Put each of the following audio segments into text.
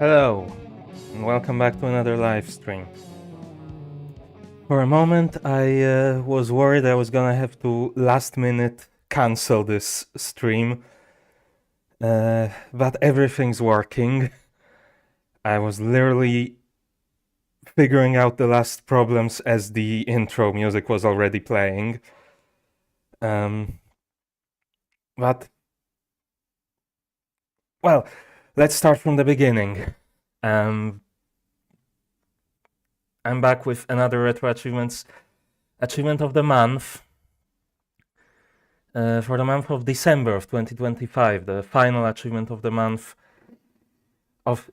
Hello, and welcome back to another live stream. For a moment, I was worried I was gonna have to last minute cancel this stream But everything's working. I was literally figuring out the last problems as the intro music was already playing. But, well, let's start from the beginning. I'm back with another Retro Achievements achievement of the month. For the month of December of 2025, the final achievement of the month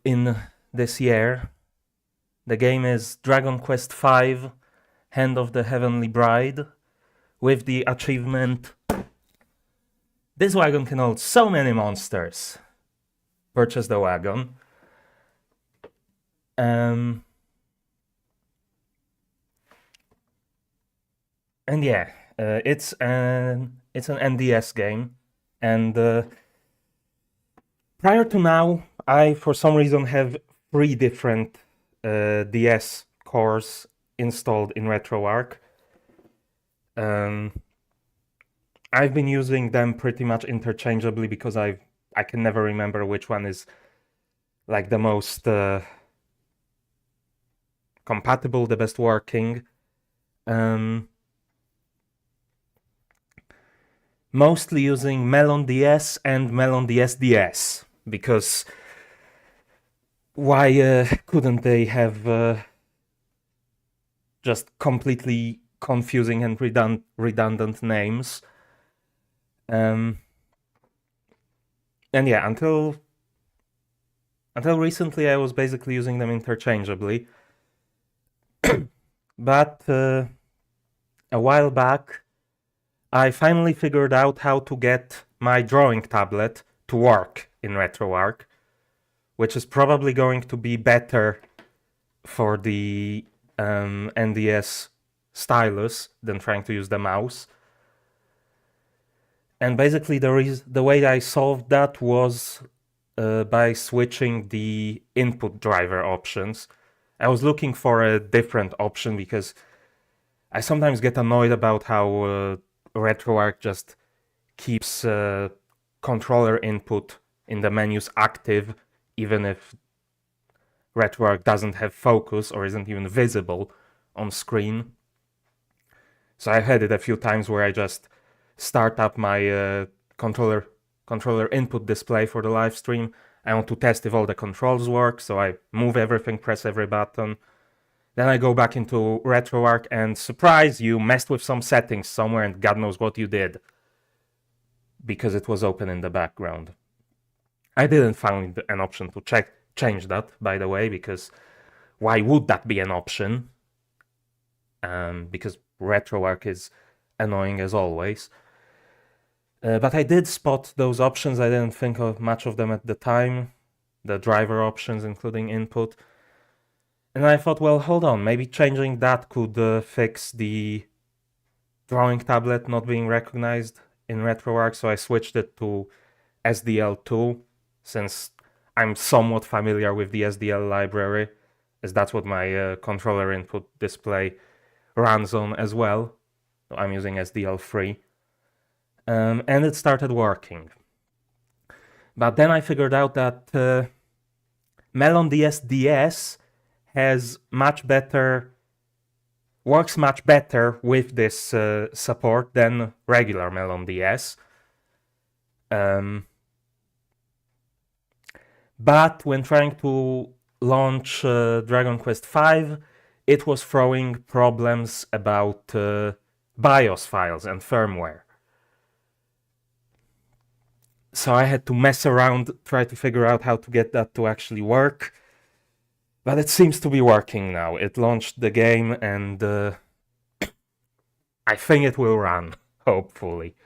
in this year. The game is Dragon Quest V, Hand of the Heavenly Bride, with the achievement "This wagon can hold so many monsters. Purchase the wagon." And yeah, it's an NDS game, and prior to now, I for some reason have 3 different DS cores installed in RetroArch. I've been using them pretty much interchangeably because I can never remember which one is like the most compatible, the best working. Mostly using Melon DS and Melon DS because why couldn't they have just completely confusing and redundant names? And yeah, until recently I was basically using them interchangeably. But a while back I finally figured out how to get my drawing tablet to work in RetroArch, which is probably going to be better for the NDS stylus than trying to use the mouse. And basically the way I solved that was by switching the input driver options. I was looking for a different option because I sometimes get annoyed about how RetroArch just keeps controller input in the menus active even if RetroArch doesn't have focus or isn't even visible on screen. So I've had it a few times where I just start up my controller input display for the live stream. I want to test if all the controls work, so I move everything, press every button. Then I go back into RetroArch and surprise, you messed with some settings somewhere and God knows what you did. Because it was open in the background. I didn't find an option to change that, by the way, because why would that be an option? Because RetroArch is annoying as always. But I did spot those options. I didn't think of much of them at the time. The driver options, including input. And I thought, well, hold on, maybe changing that could fix the drawing tablet not being recognized in RetroArch. So I switched it to SDL2, since I'm somewhat familiar with the SDL library, as that's what my controller input display runs on as well. I'm using SDL3. And it started working. But then I figured out that Melon DS has works much better with this support than regular Melon DS. But when trying to launch Dragon Quest V, it was throwing problems about BIOS files and firmware. So I had to mess around, try to figure out how to get that to actually work. But it seems to be working now. It launched the game and I think it will run, hopefully.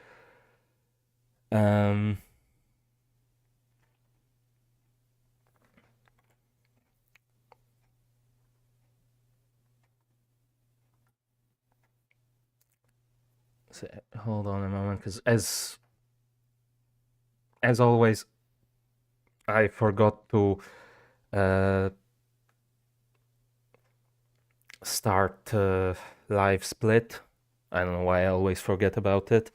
So, hold on a moment, because as always, I forgot to start live split. I don't know why I always forget about it.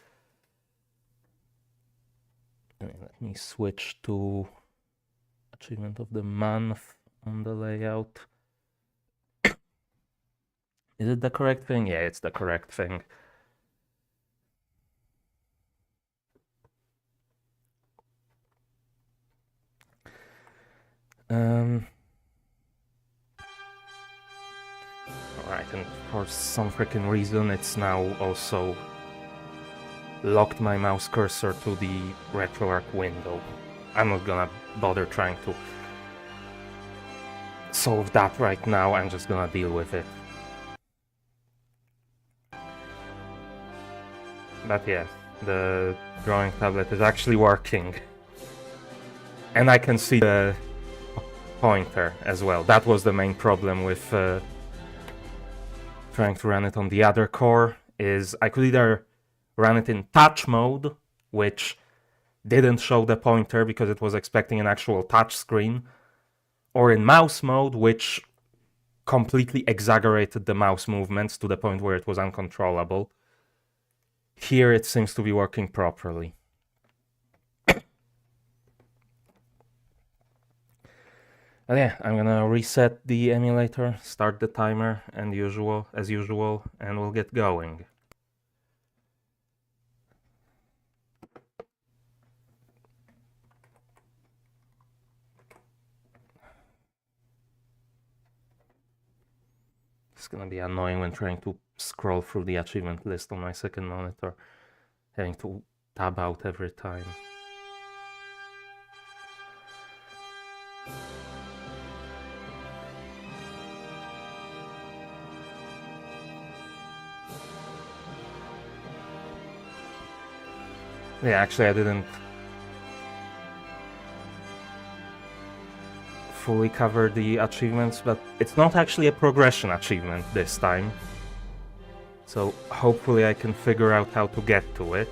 Let me switch to achievement of the month on the layout. Is it the correct thing? Yeah, it's the correct thing. Alright, and for some freaking reason it's now also locked my mouse cursor to the RetroArch window. I'm not gonna bother trying to solve that right now, I'm just gonna deal with it. But yeah, the drawing tablet is actually working. And I can see the pointer as well. That was the main problem with trying to run it on the other core, is I could either run it in touch mode, which didn't show the pointer because it was expecting an actual touch screen, or in mouse mode, which completely exaggerated the mouse movements to the point where it was uncontrollable. Here it seems to be working properly. But yeah, I'm gonna reset the emulator, start the timer, and as usual, and we'll get going. It's gonna be annoying when trying to scroll through the achievement list on my second monitor, having to tab out every time. Yeah, actually I didn't fully cover the achievements, but it's not actually a progression achievement this time. So hopefully I can figure out how to get to it.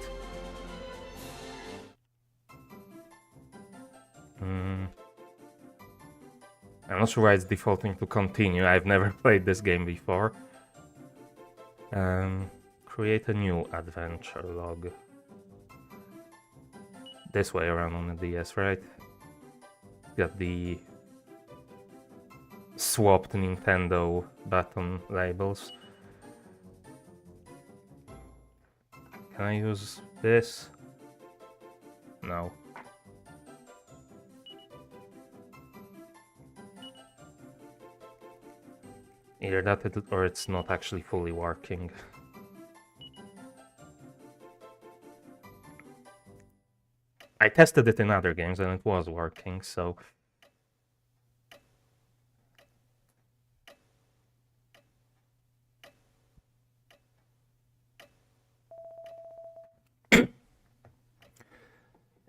I'm not sure why it's defaulting to continue. I've never played this game before. Create a new adventure log. This way around on the DS, right? Got the swapped Nintendo button labels. Can I use this? No. Either that or it's not actually fully working. I tested it in other games and it was working, so...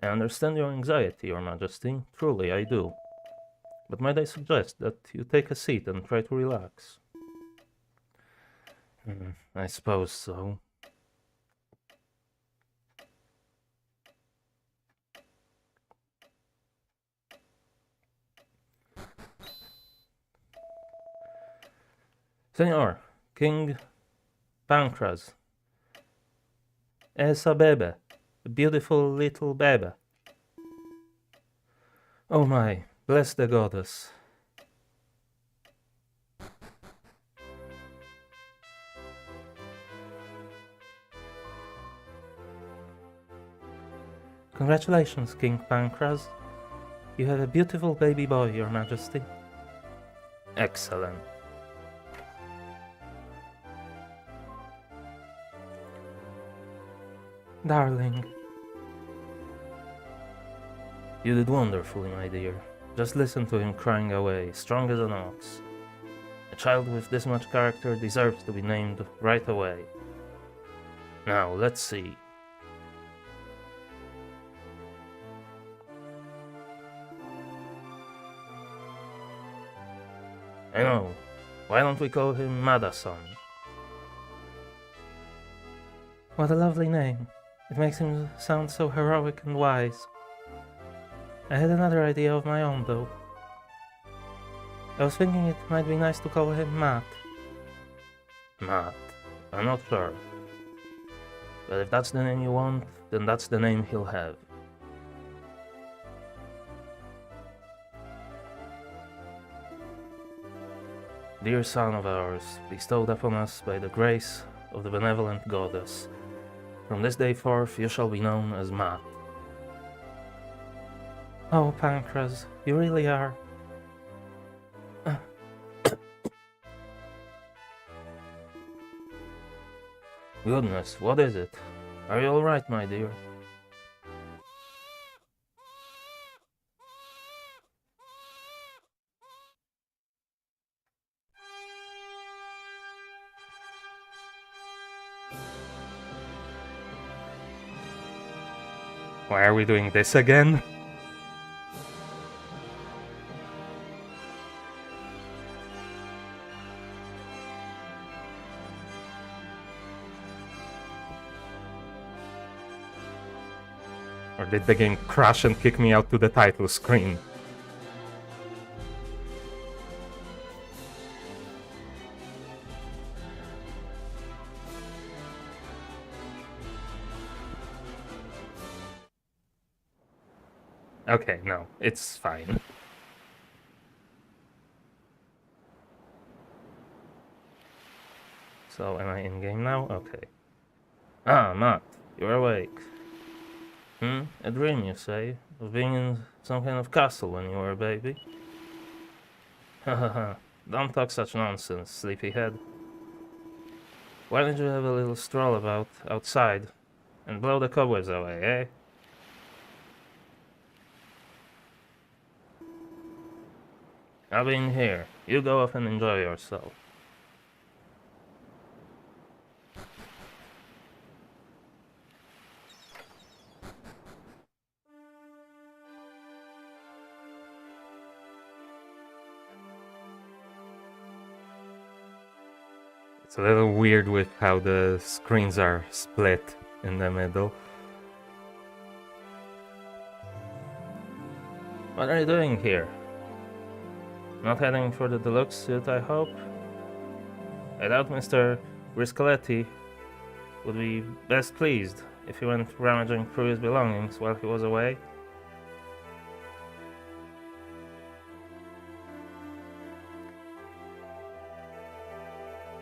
I understand your anxiety, Your Majesty. Truly, I do. But might I suggest that you take a seat and try to relax? I suppose so. Senor, King Pancras. Esa bebe. A beautiful little bebe. Oh my, bless the goddess. Congratulations, King Pancras. You have a beautiful baby boy, Your Majesty. Excellent. Darling. You did wonderfully, my dear. Just listen to him crying away, strong as an ox. A child with this much character deserves to be named right away. Now, let's see. I know. Why don't we call him Madason? What a lovely name. It makes him sound so heroic and wise. I had another idea of my own, though. I was thinking it might be nice to call him Matt. Matt? I'm not sure. But if that's the name you want, then that's the name he'll have. dear son of ours, bestowed upon us by the grace of the benevolent goddess. From this day forth you shall be known as Matt. Oh, Pancras, you really are. Goodness, what is it? Are you alright, my dear? Why are we doing this again? Or did the game crash and kick me out to the title screen? Okay, no, it's fine. So, am I in-game now? Okay. Ah, Matt, you're awake. A dream, you say? Of being in some kind of castle when you were a baby? Hahaha, don't talk such nonsense, sleepyhead. Why don't you have a little stroll about outside and blow the cobwebs away, eh? I'll be in here. You go off and enjoy yourself. It's a little weird with how the screens are split in the middle. What are you doing here? Not heading for the deluxe suite, I hope? I doubt Mr. Briscoletti would be best pleased if he went rummaging through his belongings while he was away.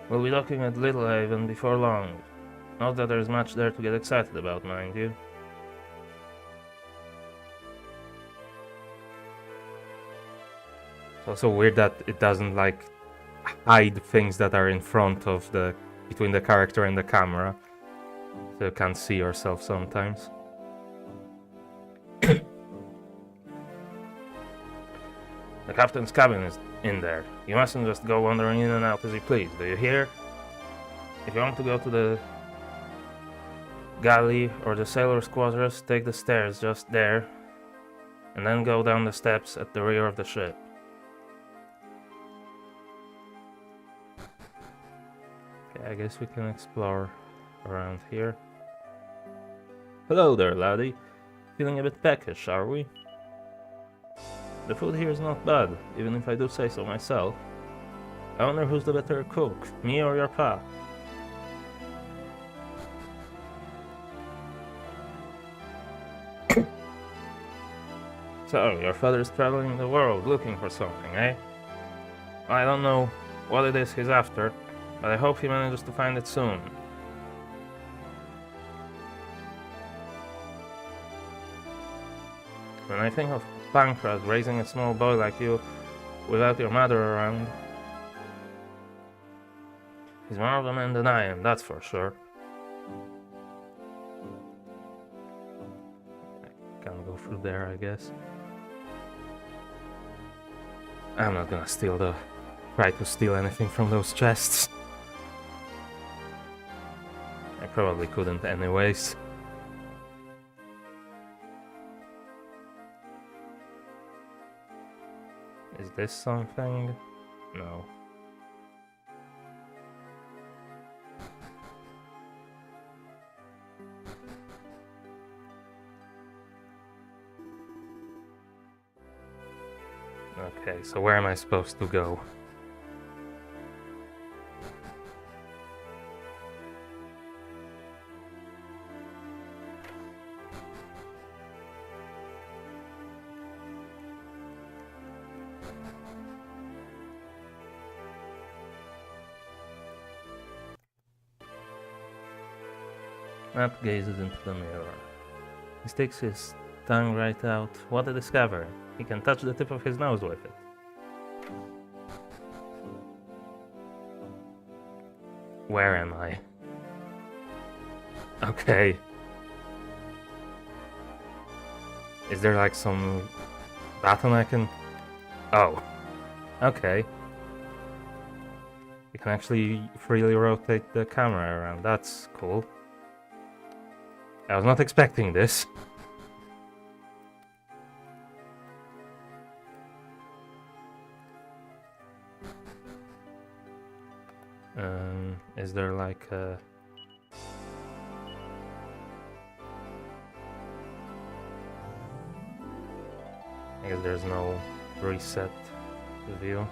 We'll be docking at Littlehaven before long. Not that there's much there to get excited about, mind you. It's also weird that it doesn't, like, hide things that are in front of between the character and the camera. So you can't see yourself sometimes. The captain's cabin is in there. You mustn't just go wandering in and out as you please, do you hear? If you want to go to the galley or the sailor's quarters, take the stairs just there, and then go down the steps at the rear of the ship. Okay, I guess we can explore around here. Hello there, laddie. Feeling a bit peckish, are we? The food here is not bad, even if I do say so myself. I wonder who's the better cook, me or your pa? So, your father's traveling the world looking for something, eh? I don't know what it is he's after, but I hope he manages to find it soon. When I think of Pancras raising a small boy like you without your mother around, he's more of a man than I am, that's for sure. I can't go through there, I guess. I'm not gonna try to steal anything from those chests. I probably couldn't anyways. Is this something? No. Okay, so where am I supposed to go? Matt gazes into the mirror. He sticks his tongue right out. What a discovery. He can touch the tip of his nose with it. Where am I? Okay. Is there like some button I can... Oh. Okay. You can actually freely rotate the camera around. That's cool. I was not expecting this. Is there like a... I guess there's no reset view.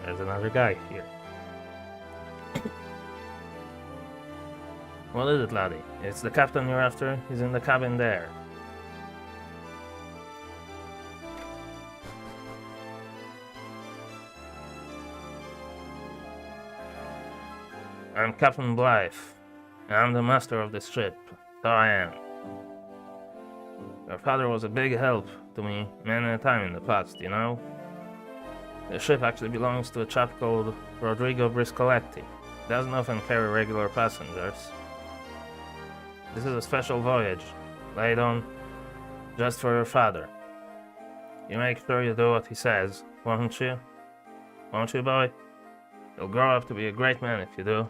There's another guy here. What is it, laddie? It's the captain you're after. He's in the cabin there. I'm Captain Blythe. I'm the master of this ship. So I am. Your father was a big help to me many a time in the past, you know? The ship actually belongs to a chap called Rodrigo Briscoletti. He doesn't often carry regular passengers. This is a special voyage, laid on just for your father. You make sure you do what he says, won't you? Won't you, boy? You'll grow up to be a great man if you do.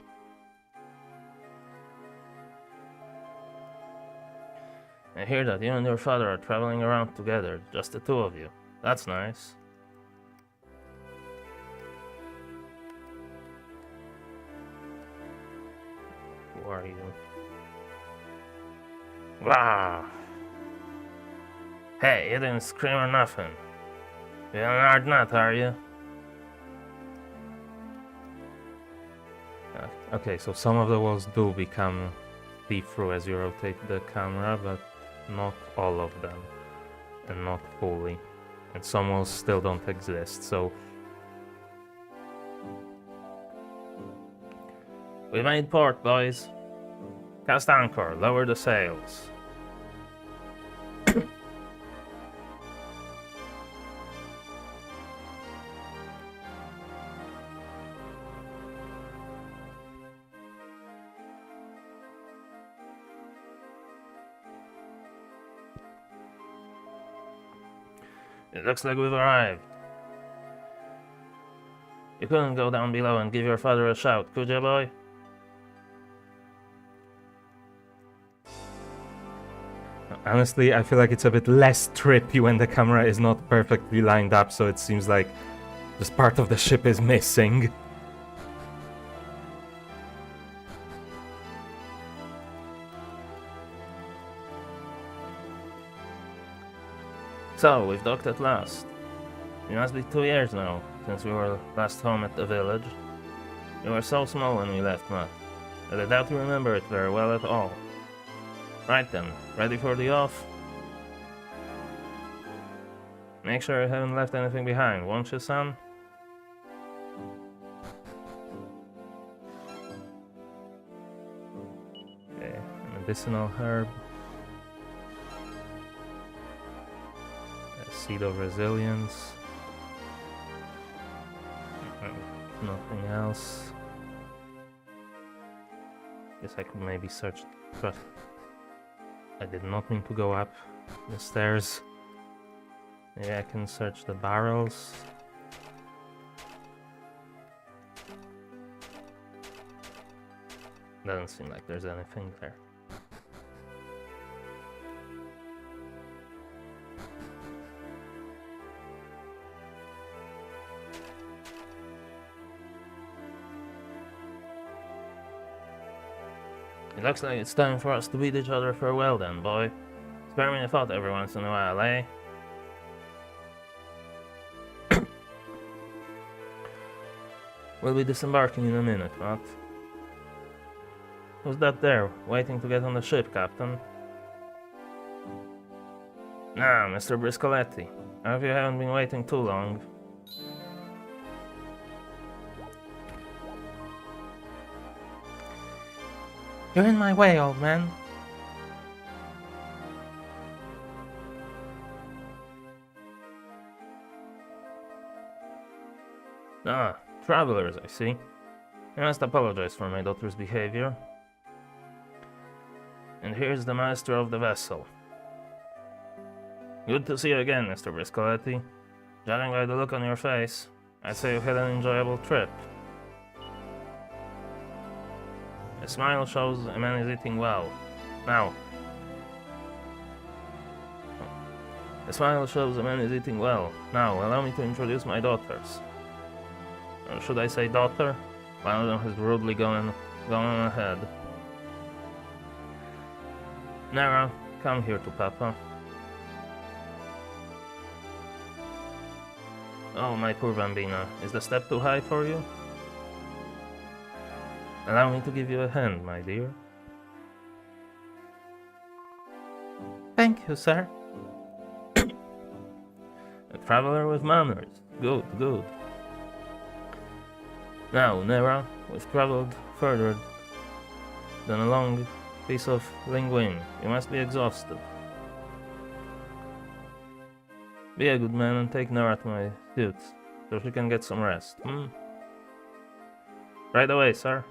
I hear that you and your father are traveling around together, just the two of you. That's nice. Who are you? Wow! Hey, you didn't scream or nothing. You're an hard nut, are you? Okay, so some of the walls do become see-through as you rotate the camera, but not all of them, and not fully. And some walls still don't exist, so... We made port, boys. Cast anchor, lower the sails. It looks like we've arrived. You couldn't go down below and give your father a shout, could you, boy? Honestly, I feel like it's a bit less trippy when the camera is not perfectly lined up, so it seems like this part of the ship is missing. So, we've docked at last. It must be 2 years now, since we were last home at the village. You were so small when we left, Matt, that I doubt you remember it very well at all. Right then, ready for the off? Make sure you haven't left anything behind, won't you, son? Okay, a medicinal herb. A seed of resilience. Nothing else. Guess I could maybe search, but I did not mean to go up the stairs. Maybe I can search the barrels. Doesn't seem like there's anything there. It looks like it's time for us to bid each other farewell then, boy. Spare me a thought every once in a while, eh? We'll be disembarking in a minute, Matt. Who's that there, waiting to get on the ship, Captain? Nah, Mr. Briscoletti. I hope you haven't been waiting too long. You're in my way, old man. Ah, travelers, I see. I must apologize for my daughter's behavior. And here's the master of the vessel. Good to see you again, Mr. Briscoletti. Judging by the look on your face, I'd say you've had an enjoyable trip. A smile shows a man is eating well. Now, a smile shows a man is eating well. Now, allow me to introduce my daughters. Or should I say daughter? One of them has rudely gone ahead. Nara, come here to Papa. Oh, my poor Bambina, is the step too high for you? Allow me to give you a hand, my dear. Thank you, sir. A traveler with manners. Good, good. Now, Nera, we've traveled further than a long piece of linguine. You must be exhausted. Be a good man and take Nera to my suit, so she can get some rest, Right away, sir.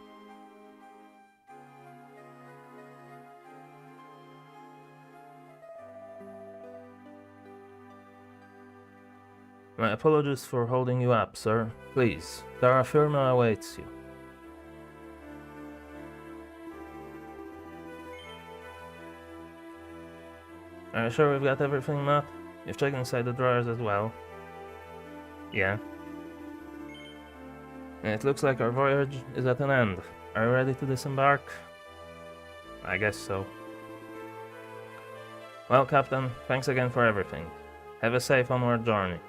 My apologies for holding you up, sir. Please, terra firma awaits you. Are you sure we've got everything, Matt? You've checked inside the drawers as well. Yeah. And it looks like our voyage is at an end. Are you ready to disembark? I guess so. Well, Captain, thanks again for everything. Have a safe onward journey.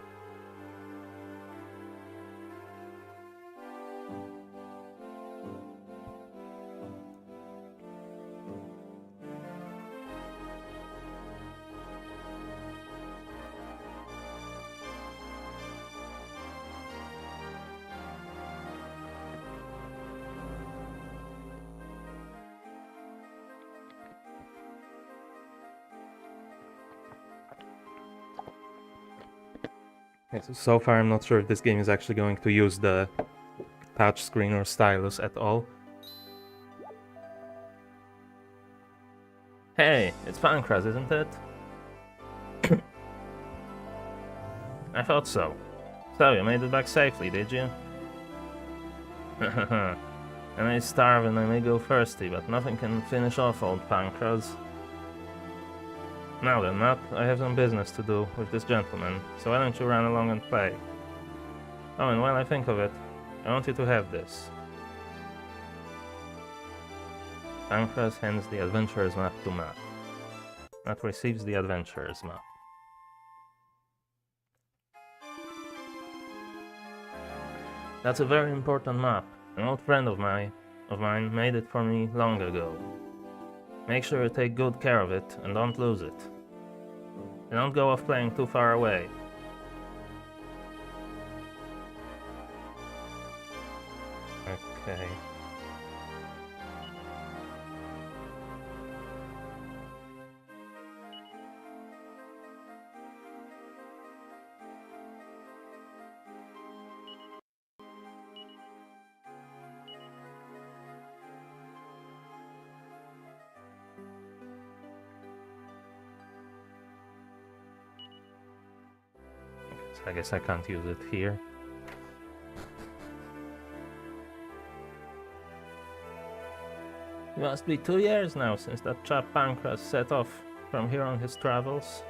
Okay, so far I'm not sure if this game is actually going to use the touch screen or stylus at all. Hey, it's Pancras, isn't it? I thought so. So, you made it back safely, did you? I may starve and I may go thirsty, but nothing can finish off old Pancras. Now then, Matt, I have some business to do with this gentleman, so why don't you run along and play? Oh, and while I think of it, I want you to have this. Pancras hands the adventurer's map to Matt. Matt receives the adventurer's map. That's a very important map. An old friend of mine made it for me long ago. Make sure you take good care of it and don't lose it. And don't go off playing too far away. Okay. I guess I can't use it here. It must be 2 years now since that chap Pancras set off from here on his travels.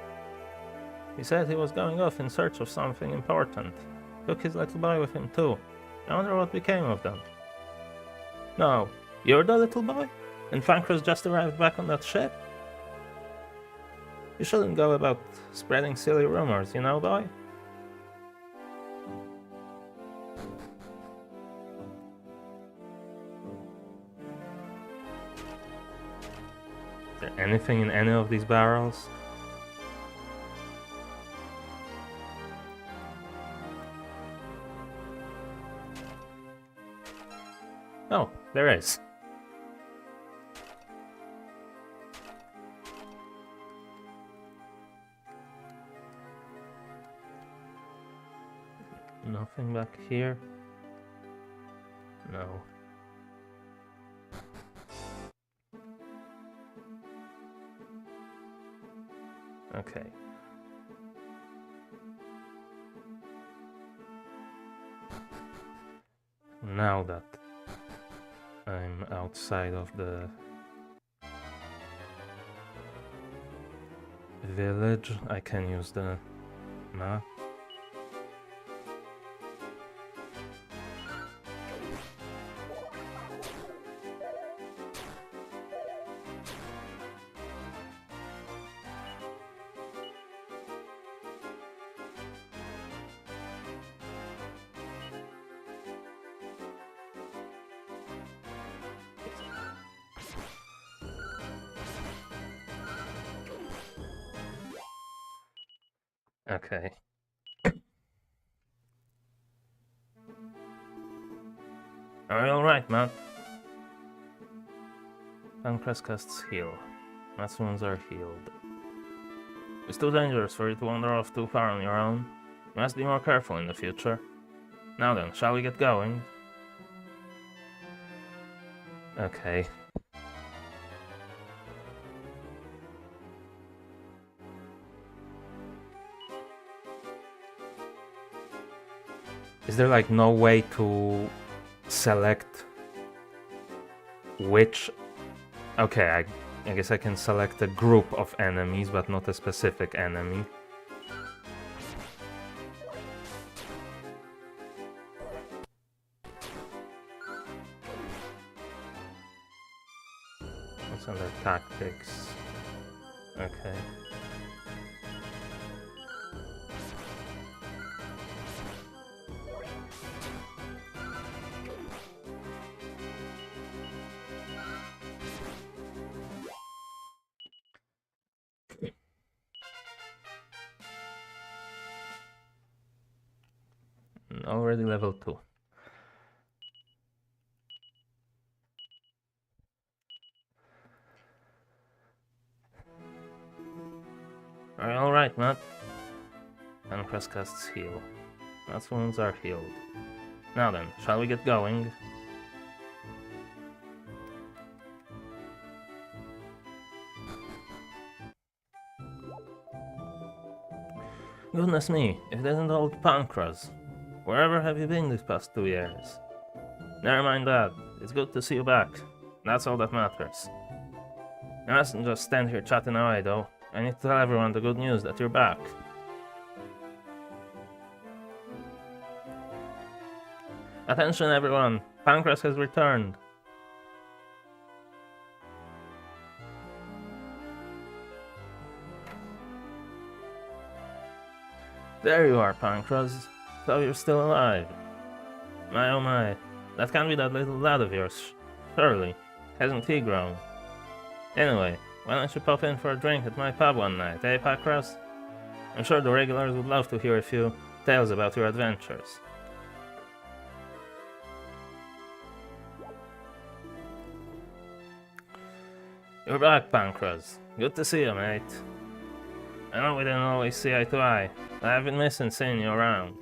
He said he was going off in search of something important. Took his little boy with him too. I wonder what became of them. No, you're the little boy? And Pancras just arrived back on that ship? You shouldn't go about spreading silly rumors, you know, boy? Is there anything in any of these barrels? Oh, there is. Nothing back here? No. Okay. Now that I'm outside of the village, I can use the map. Okay. Are you alright, man? Pancras casts heal. Mass wounds are healed. It's too dangerous for you to wander off too far on your own. You must be more careful in the future. Now then, shall we get going? Okay. Is there like no way to select which... Okay, I guess I can select a group of enemies, but not a specific enemy. What's under tactics? Okay. Already level 2. Are you alright, Matt? Pancras casts heal. Matt's wounds are healed. Now then, shall we get going? Goodness me, if it isn't old Pancras. Wherever have you been these past 2 years? Never mind that. It's good to see you back. That's all that matters. You mustn't just stand here chatting away, though. I need to tell everyone the good news that you're back. Attention, everyone! Pancras has returned. There you are, Pancras. So you're still alive. My oh my, that can't be that little lad of yours, surely. Hasn't he grown? Anyway, why don't you pop in for a drink at my pub one night, eh, Pancras? I'm sure the regulars would love to hear a few tales about your adventures. You're back, Pancras. Good to see you, mate. I know we didn't always see eye to eye, but I've been missing seeing you around.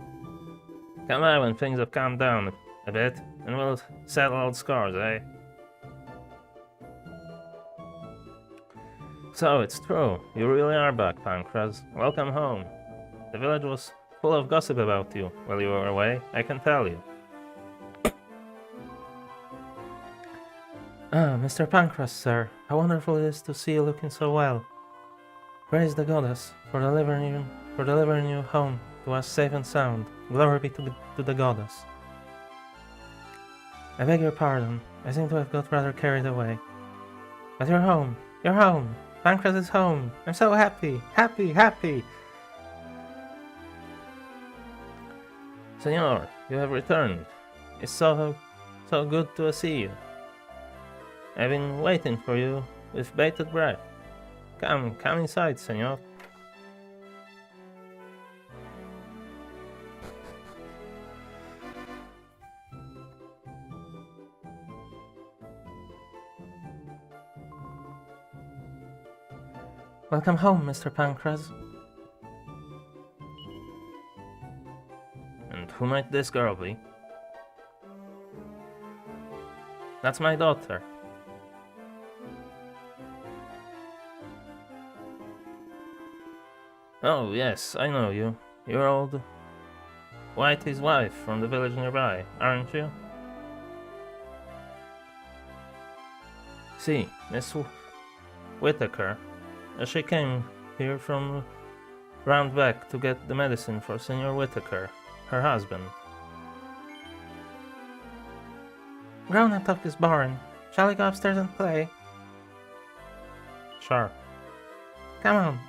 Come by when things have calmed down a bit, and we'll settle old scores, eh? So, it's true. You really are back, Pancras. Welcome home. The village was full of gossip about you while you were away, I can tell you. Ah, Mr. Pancras, sir. How wonderful it is to see you looking so well. Praise the goddess for delivering you home to us safe and sound. Glory be to the goddess. I beg your pardon. I seem to have got rather carried away. But you're home. You're home. Pancras is home. I'm so happy. Happy, happy. Senor, you have returned. It's so good to see you. I've been waiting for you with bated breath. Come inside, senor. Welcome home, Mr. Pancras. And And who might this girl be? That's my daughter. Oh, yes, I know you. You're old Whitey's wife from the village nearby, aren't you? See, Miss Whitaker. She came here from round back to get the medicine for Senor Whitaker, her husband. Grown-up talk is boring. Shall we go upstairs and play? Sure. Come on.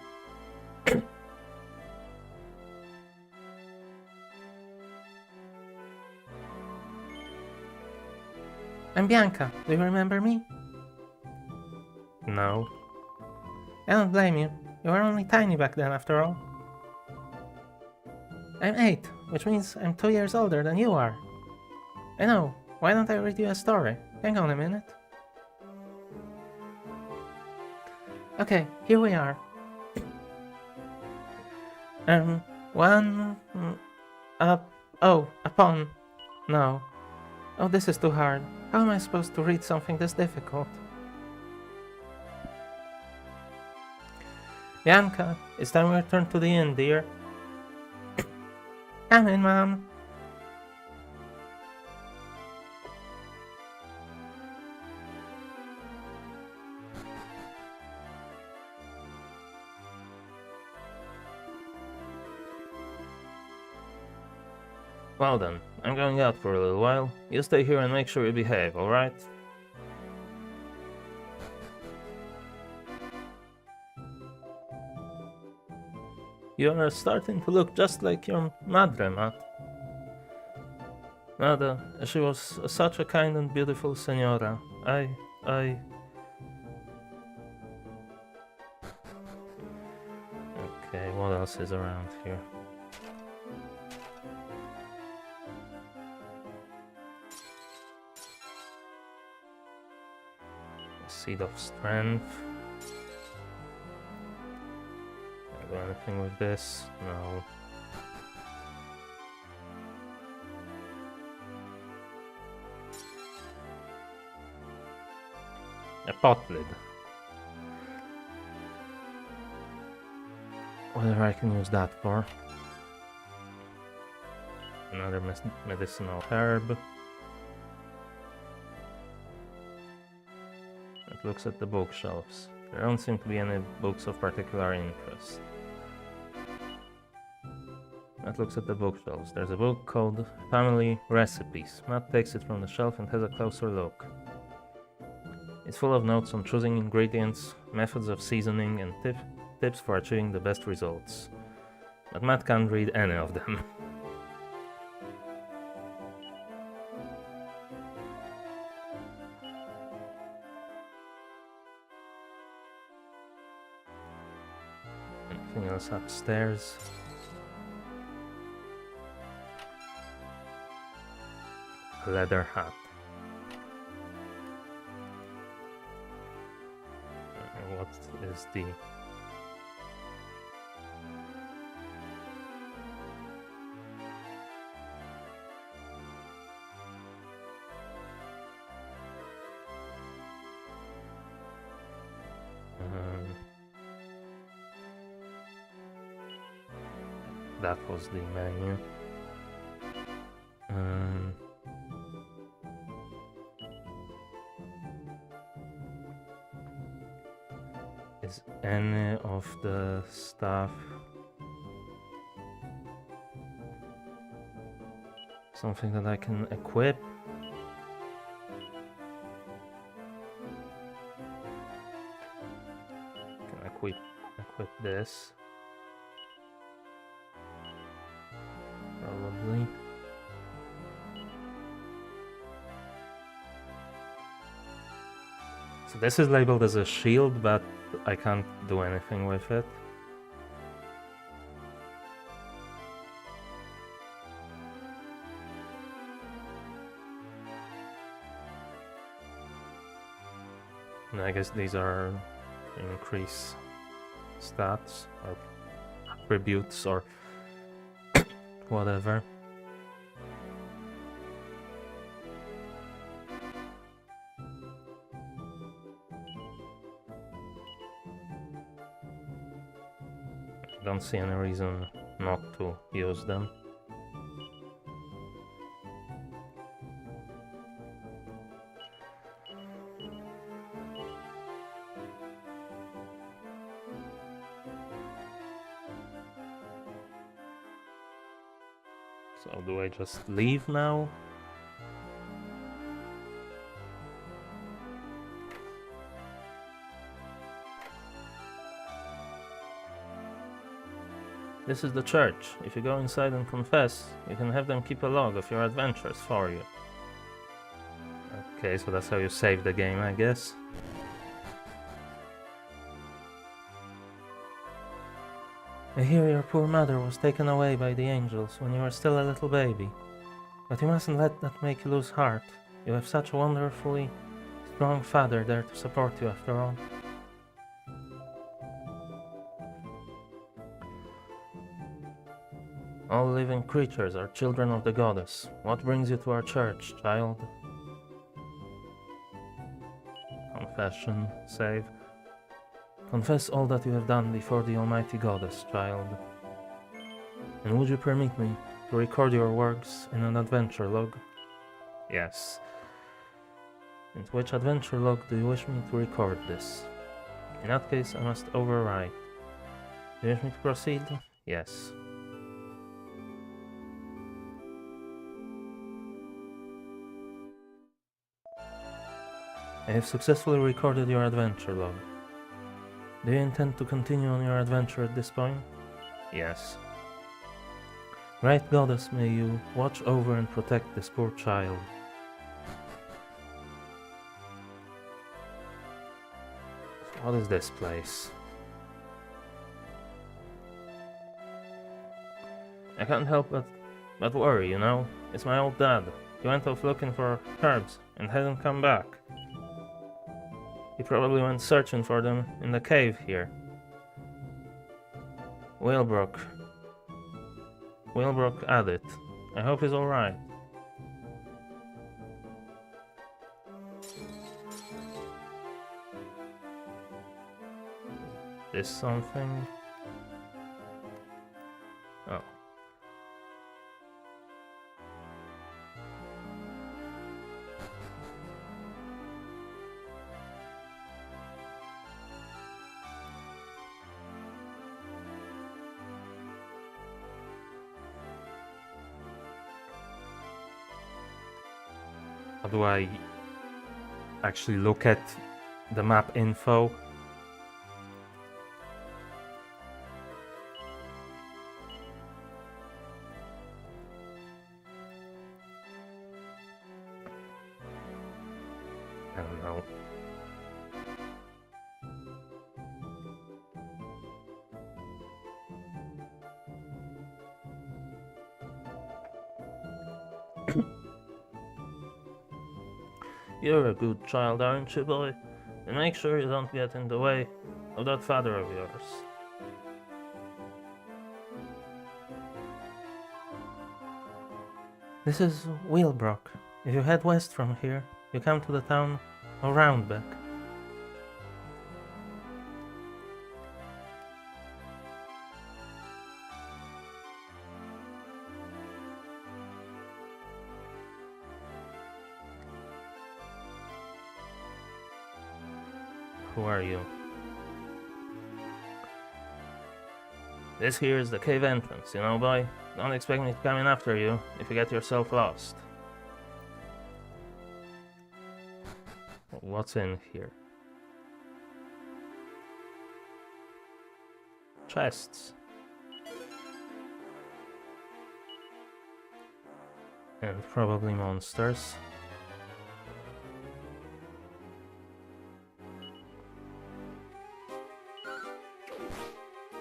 I'm Bianca. Do you remember me? No. I don't blame you. You were only tiny back then, after all. I'm 8, which means I'm 2 years older than you are. I know. Why don't I read you a story? Hang on a minute. Okay, here we are. Upon. No. Oh, this is too hard. How am I supposed to read something this difficult? Bianca, it's time we return to the inn, dear. Come in, Mom. Well then, I'm going out for a little while. You stay here and make sure you behave, alright? You're starting to look just like your madre, Matt. Mother, she was such a kind and beautiful senora. Okay, what else is around here? Seed of Strength. Can I do anything with this? No. A pot lid. Whatever I can use that for. Another medicinal herb. It looks at the bookshelves. There don't seem to be any books of particular interest. Matt looks at the bookshelves. There's a book called Family Recipes. Matt takes it from the shelf and has a closer look. It's full of notes on choosing ingredients, methods of seasoning, and tips for achieving the best results. But Matt can't read any of them. Anything else upstairs? A leather hat. What is the... that was the menu. Is any of the stuff something that I can equip? Can equip this? Probably. So this is labeled as a shield, but I can't do anything with it. And I guess these are increase stats or attributes or whatever. don't see any reason not to use them. So do I just leave now? This is the church. If you go inside and confess, you can have them keep a log of your adventures for you. Okay, so that's how you save the game, I guess. I hear your poor mother was taken away by the angels when you were still a little baby. But you mustn't let that make you lose heart. You have such a wonderfully strong father there to support you after all. All living creatures are children of the goddess. What brings you to our church, child? Confession, save. Confess all that you have done before the almighty goddess, child. And would you permit me to record your works in an adventure log? Yes. Into which adventure log do you wish me to record this? In that case, I must overwrite. Do you wish me to proceed? Yes. I have successfully recorded your adventure log. Do you intend to continue on your adventure at this point? Yes. Great goddess, may you watch over and protect this poor child. What is this place? I can't help but worry, you know? It's my old dad. He went off looking for herbs and hasn't come back. He probably went searching for them in the cave here. Whalebrook added. I hope he's alright. This something? Oh. How do I actually look at the map info? I don't know. You're a good child, aren't you, boy? And make sure you don't get in the way of that father of yours. This is Whalebrook. If you head west from here, you come to the town of Roundbeck. Who are you? This here is the cave entrance, you know, boy? Don't expect me to come in after you if you get yourself lost. What's in here? Chests. And probably monsters.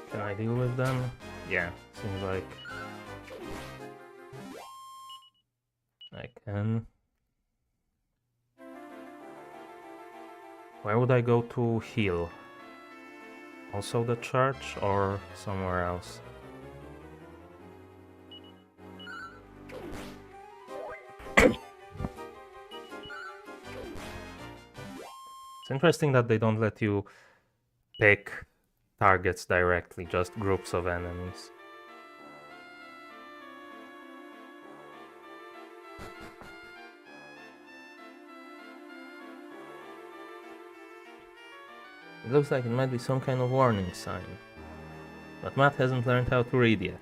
Can I deal with them? Yeah, seems like I can. Where would I go to heal? Also the church or somewhere else? It's interesting that they don't let you pick targets directly, just groups of enemies. It looks like it might be some kind of warning sign, but Matt hasn't learned how to read yet.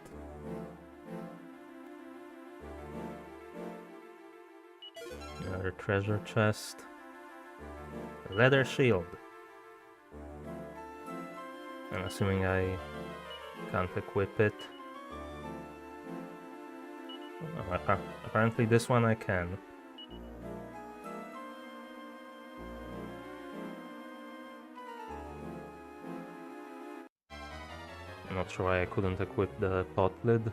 Another treasure chest. A leather shield. I'm assuming I can't equip it. Oh, apparently this one I can. I'm not sure why I couldn't equip the pot lid.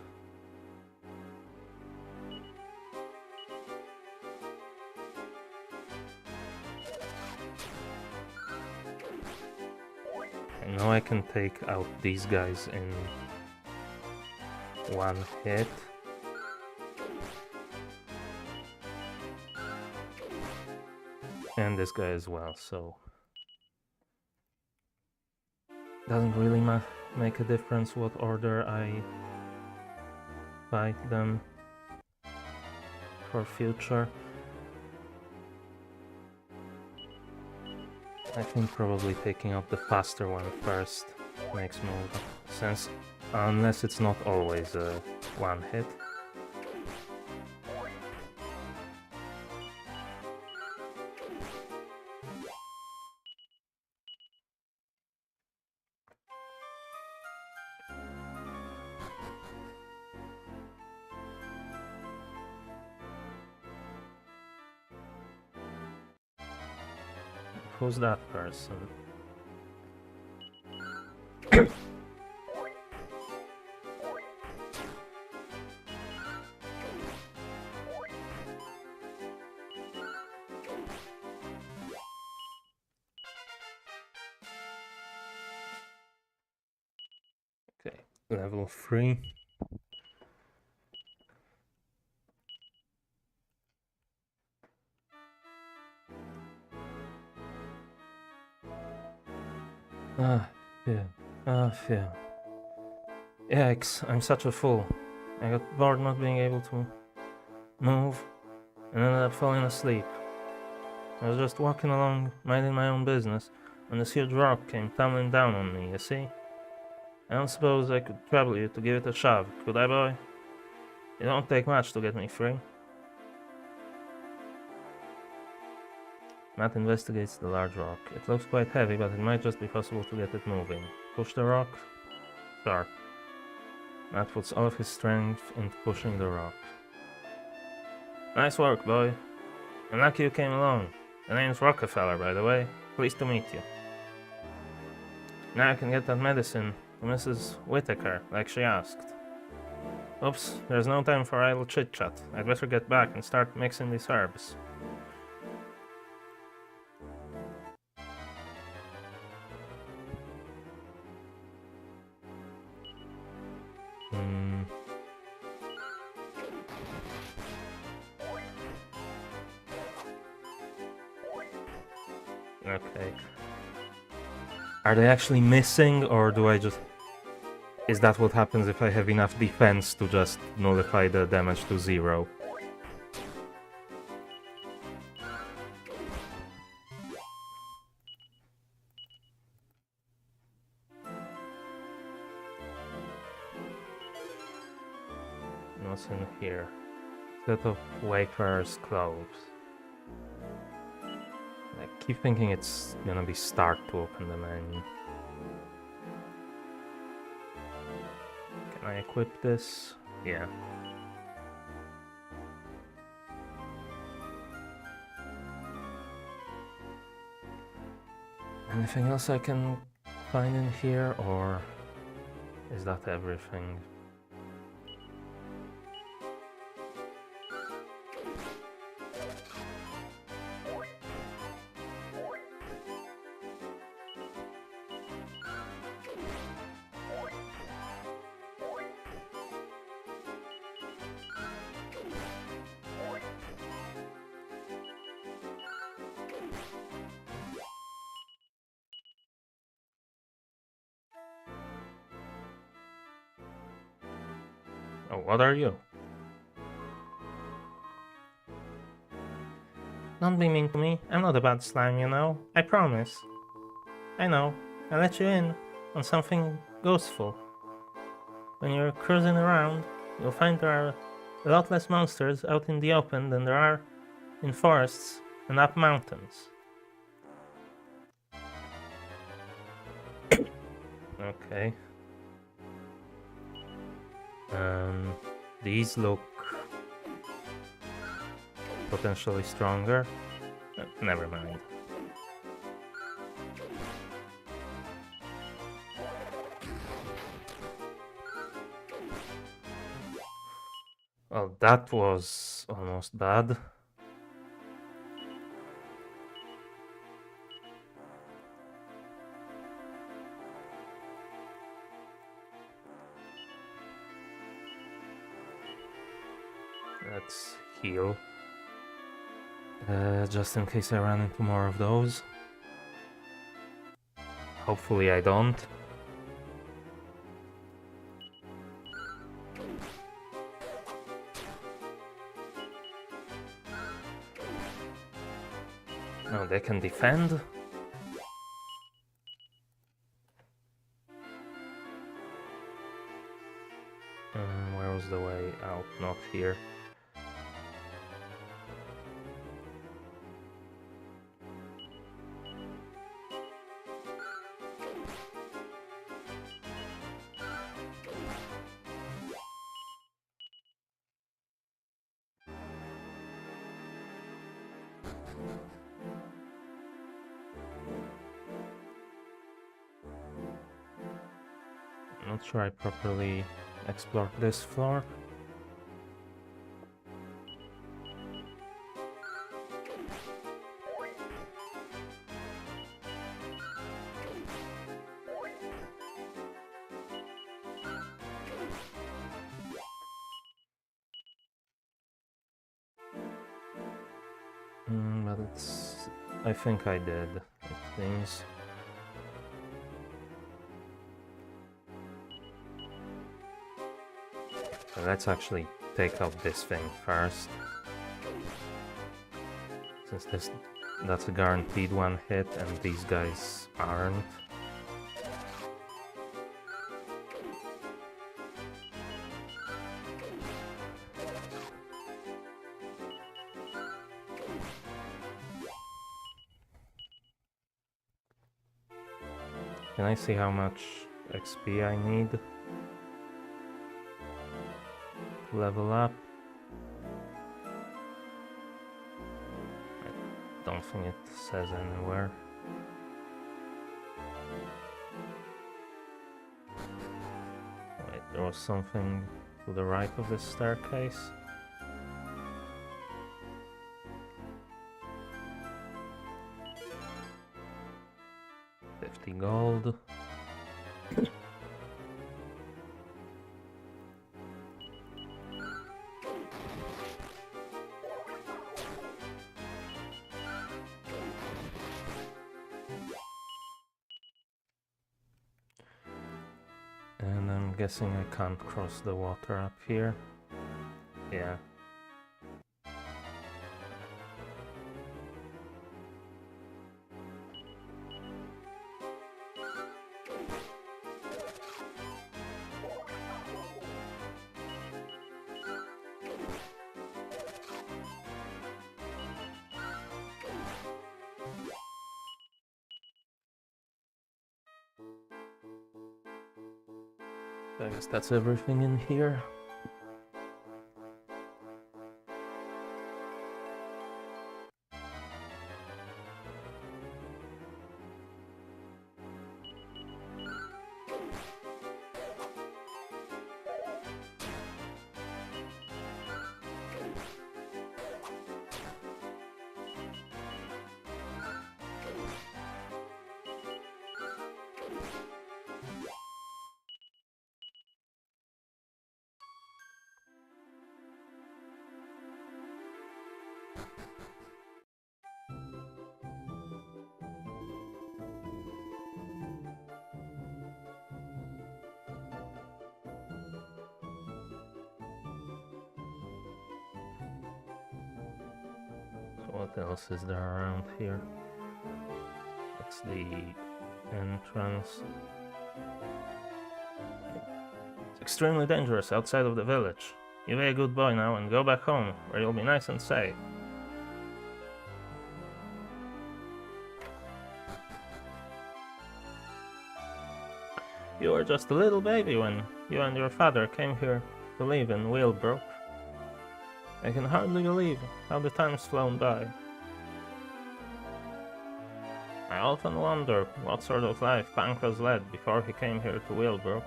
I know I can take out these guys in one hit. And this guy as well, so doesn't really make a difference what order I fight them for future. I think probably taking out the faster one first makes more sense, unless it's not always a one hit. Who's that person? Okay, level 3. Yeah. Yikes, I'm such a fool. I got bored not being able to move and ended up falling asleep. I was just walking along, minding my own business, when this huge rock came tumbling down on me, you see? I don't suppose I could trouble you to give it a shove, could I, boy? It don't take much to get me free. Matt investigates the large rock. It looks quite heavy, but it might just be possible to get it moving. Push the rock? Sure. Matt puts all of his strength into pushing the rock. Nice work, boy. I'm lucky you came along. The name's Rockefeller, by the way. Pleased to meet you. Now I can get that medicine to Mrs. Whittaker, like she asked. Oops, there's no time for idle chit-chat. I'd better get back and start mixing these herbs. Okay. Are they actually missing, or do I just... Is that what happens if I have enough defense to just nullify the damage to 0? What's in here? Set of Wayfarer's clothes. I keep thinking it's gonna be start to open the menu. Can I equip this? Yeah. Anything else I can find in here, or is that everything? Oh, what are you? Don't be mean to me. I'm not a bad slime, you know. I promise. I know. I let you in on something ghostful. When you're cruising around, you'll find there are a lot less monsters out in the open than there are in forests and up mountains. Okay. These look potentially stronger. Never mind. Well, that was almost bad. Let's heal. Just in case I run into more of those. Hopefully I don't. No, they can defend. Where was the way out? Not here. Not sure I properly explored this floor. But it's... I think I did, it seems. So let's actually take out this thing first. Since that's a guaranteed one hit and these guys aren't. Can I see how much XP I need to level up? I don't think it says anywhere. Wait, there was something to the right of this staircase. Gold. And I'm guessing I can't cross the water up here. Yeah. I guess that's everything in here. What else is there around here? That's the entrance. It's extremely dangerous outside of the village. You be a good boy now and go back home, where you'll be nice and safe. You were just a little baby when you and your father came here to live in Wheelbrook. I can hardly believe how the time's flown by. I often wonder what sort of life Pancras led before he came here to Wheelbrook.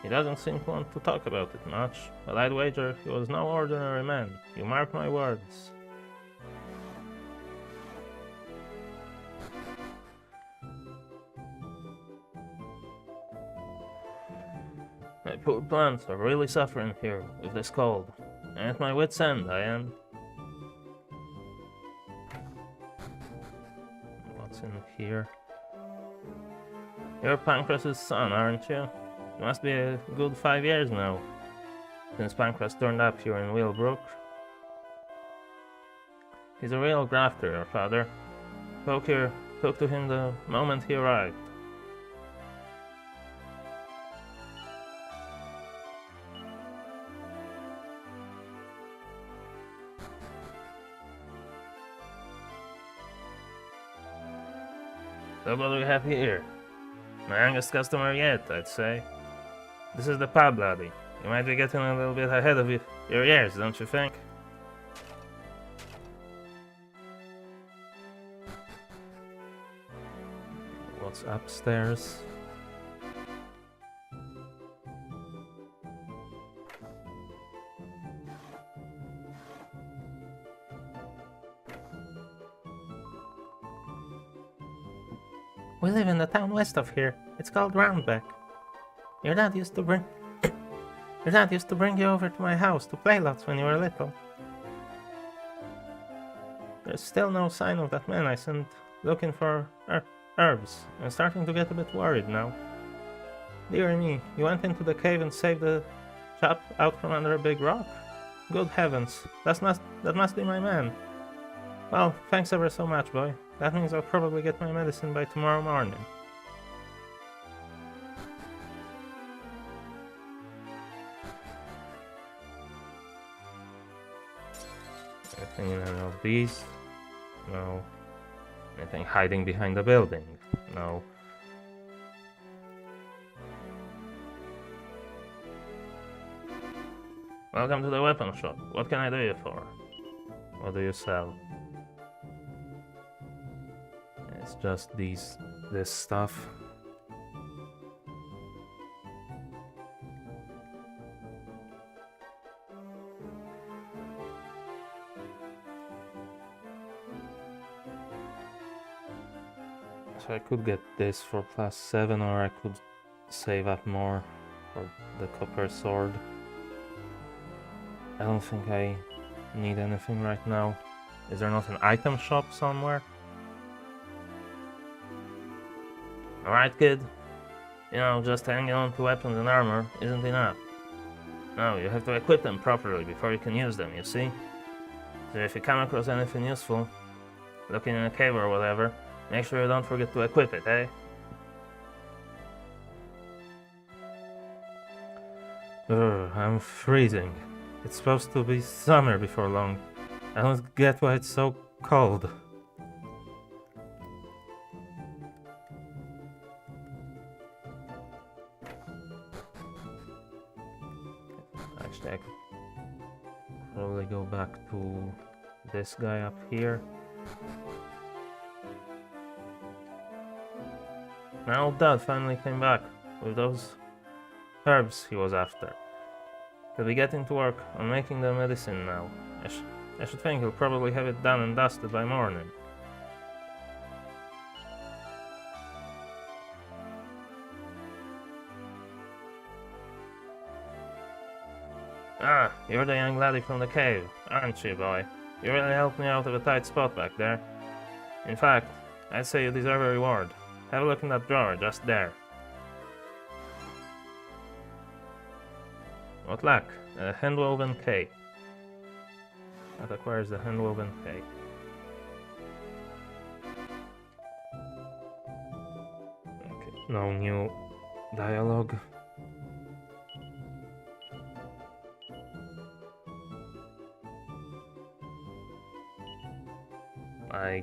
He doesn't seem to want to talk about it much, but I'd wager he was no ordinary man, you mark my words. My poor plants are really suffering here with this cold. At my wit's end, I am. What's in here? You're Pancras' son, aren't you? It must be a good 5 years now since Pancras turned up here in Wheelbrook. He's a real grafter, your father. Spoke to him the moment he arrived. So what do we have here? My youngest customer yet, I'd say. This is the pub, laddie. You might be getting a little bit ahead of your years, don't you think? What's upstairs? We live in the town west of here. It's called Roundback. Your dad used to bring you over to my house to play lots when you were little. There's still no sign of that man I sent looking for herbs. I'm starting to get a bit worried now. Dear me, you went into the cave and saved the chap out from under a big rock? Good heavens, that must be my man. Well, thanks ever so much, boy. That means I'll probably get my medicine by tomorrow morning. Anything in any of these? No. Anything hiding behind the building? No. Welcome to the weapon shop. What can I do you for? What do you sell? It's just this stuff. So I could get this for +7, or I could save up more for the copper sword. I don't think I need anything right now. Is there not an item shop somewhere? Alright, kid. You know, just hanging on to weapons and armor isn't enough. No, you have to equip them properly before you can use them, you see? So if you come across anything useful, looking in a cave or whatever, make sure you don't forget to equip it, eh? Ugh, I'm freezing. It's supposed to be summer before long. I don't get why it's so cold. Actually, I could probably go back to this guy up here. My old dad finally came back with those herbs he was after. He'll be getting to work on making the medicine now. I should think he'll probably have it done and dusted by morning. Ah, you're the young laddie from the cave, aren't you, boy? You really helped me out of a tight spot back there. In fact, I'd say you deserve a reward. Have a look in that drawer, just there. What luck? A hand-woven cape. That acquires the hand-woven cake. Okay, no new dialogue. I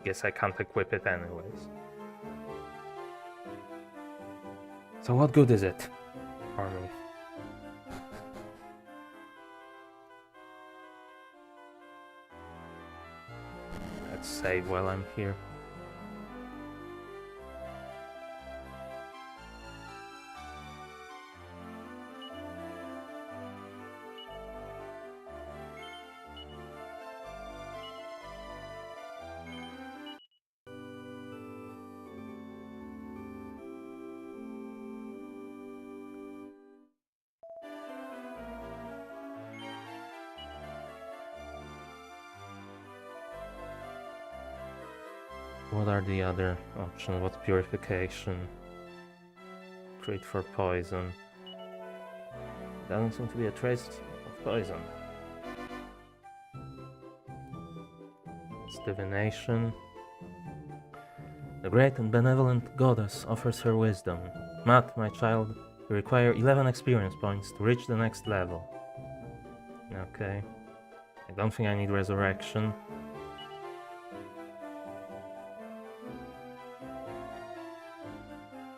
guess I can't equip it anyways. So what good is it for me? Let's save while I'm here. What are the other options? What's purification? Treat for poison. Doesn't seem to be a trace of poison. It's divination. The great and benevolent goddess offers her wisdom. Matt, my child, you require 11 experience points to reach the next level. Okay. I don't think I need resurrection.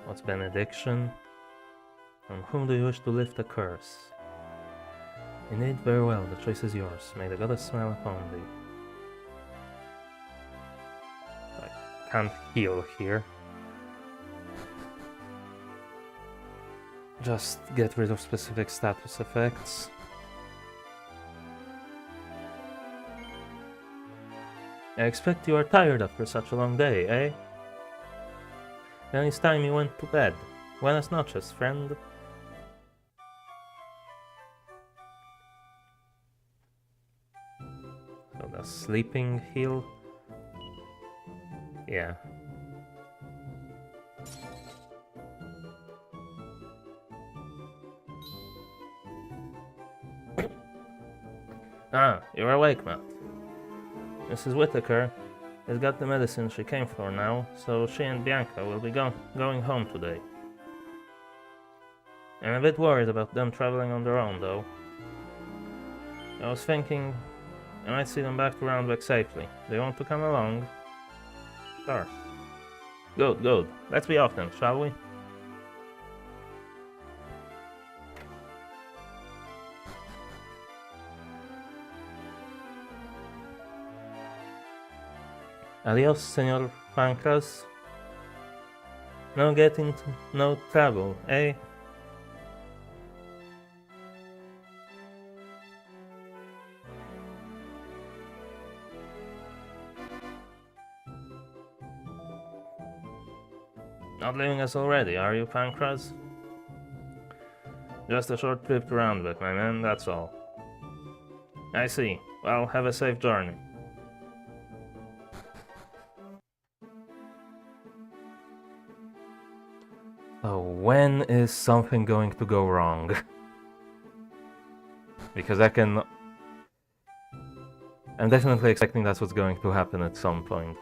What's benediction? On whom do you wish to lift a curse? Indeed, very well, the choice is yours. May the goddess smile upon thee. I can't heal here. Just get rid of specific status effects. I expect you are tired after such a long day, eh? Then it's time you went to bed. Buenas noches, friend. So the sleeping heal? Yeah. Ah, you're awake, Matt. Mrs. Whittaker has got the medicine she came for now, so she and Bianca will be going home today. I'm a bit worried about them traveling on their own, though. I was thinking I might see them back to Roundbeck safely. Do you want to come along? Sure. Good, good. Let's be off then, shall we? Adios, Senor Pancras. No get into no trouble, eh? Not leaving us already, are you, Pancras? Just a short trip to Roundbeck, my man, that's all. I see. Well, have a safe journey. Oh, when is something going to go wrong? Because I'm definitely expecting that's what's going to happen at some point.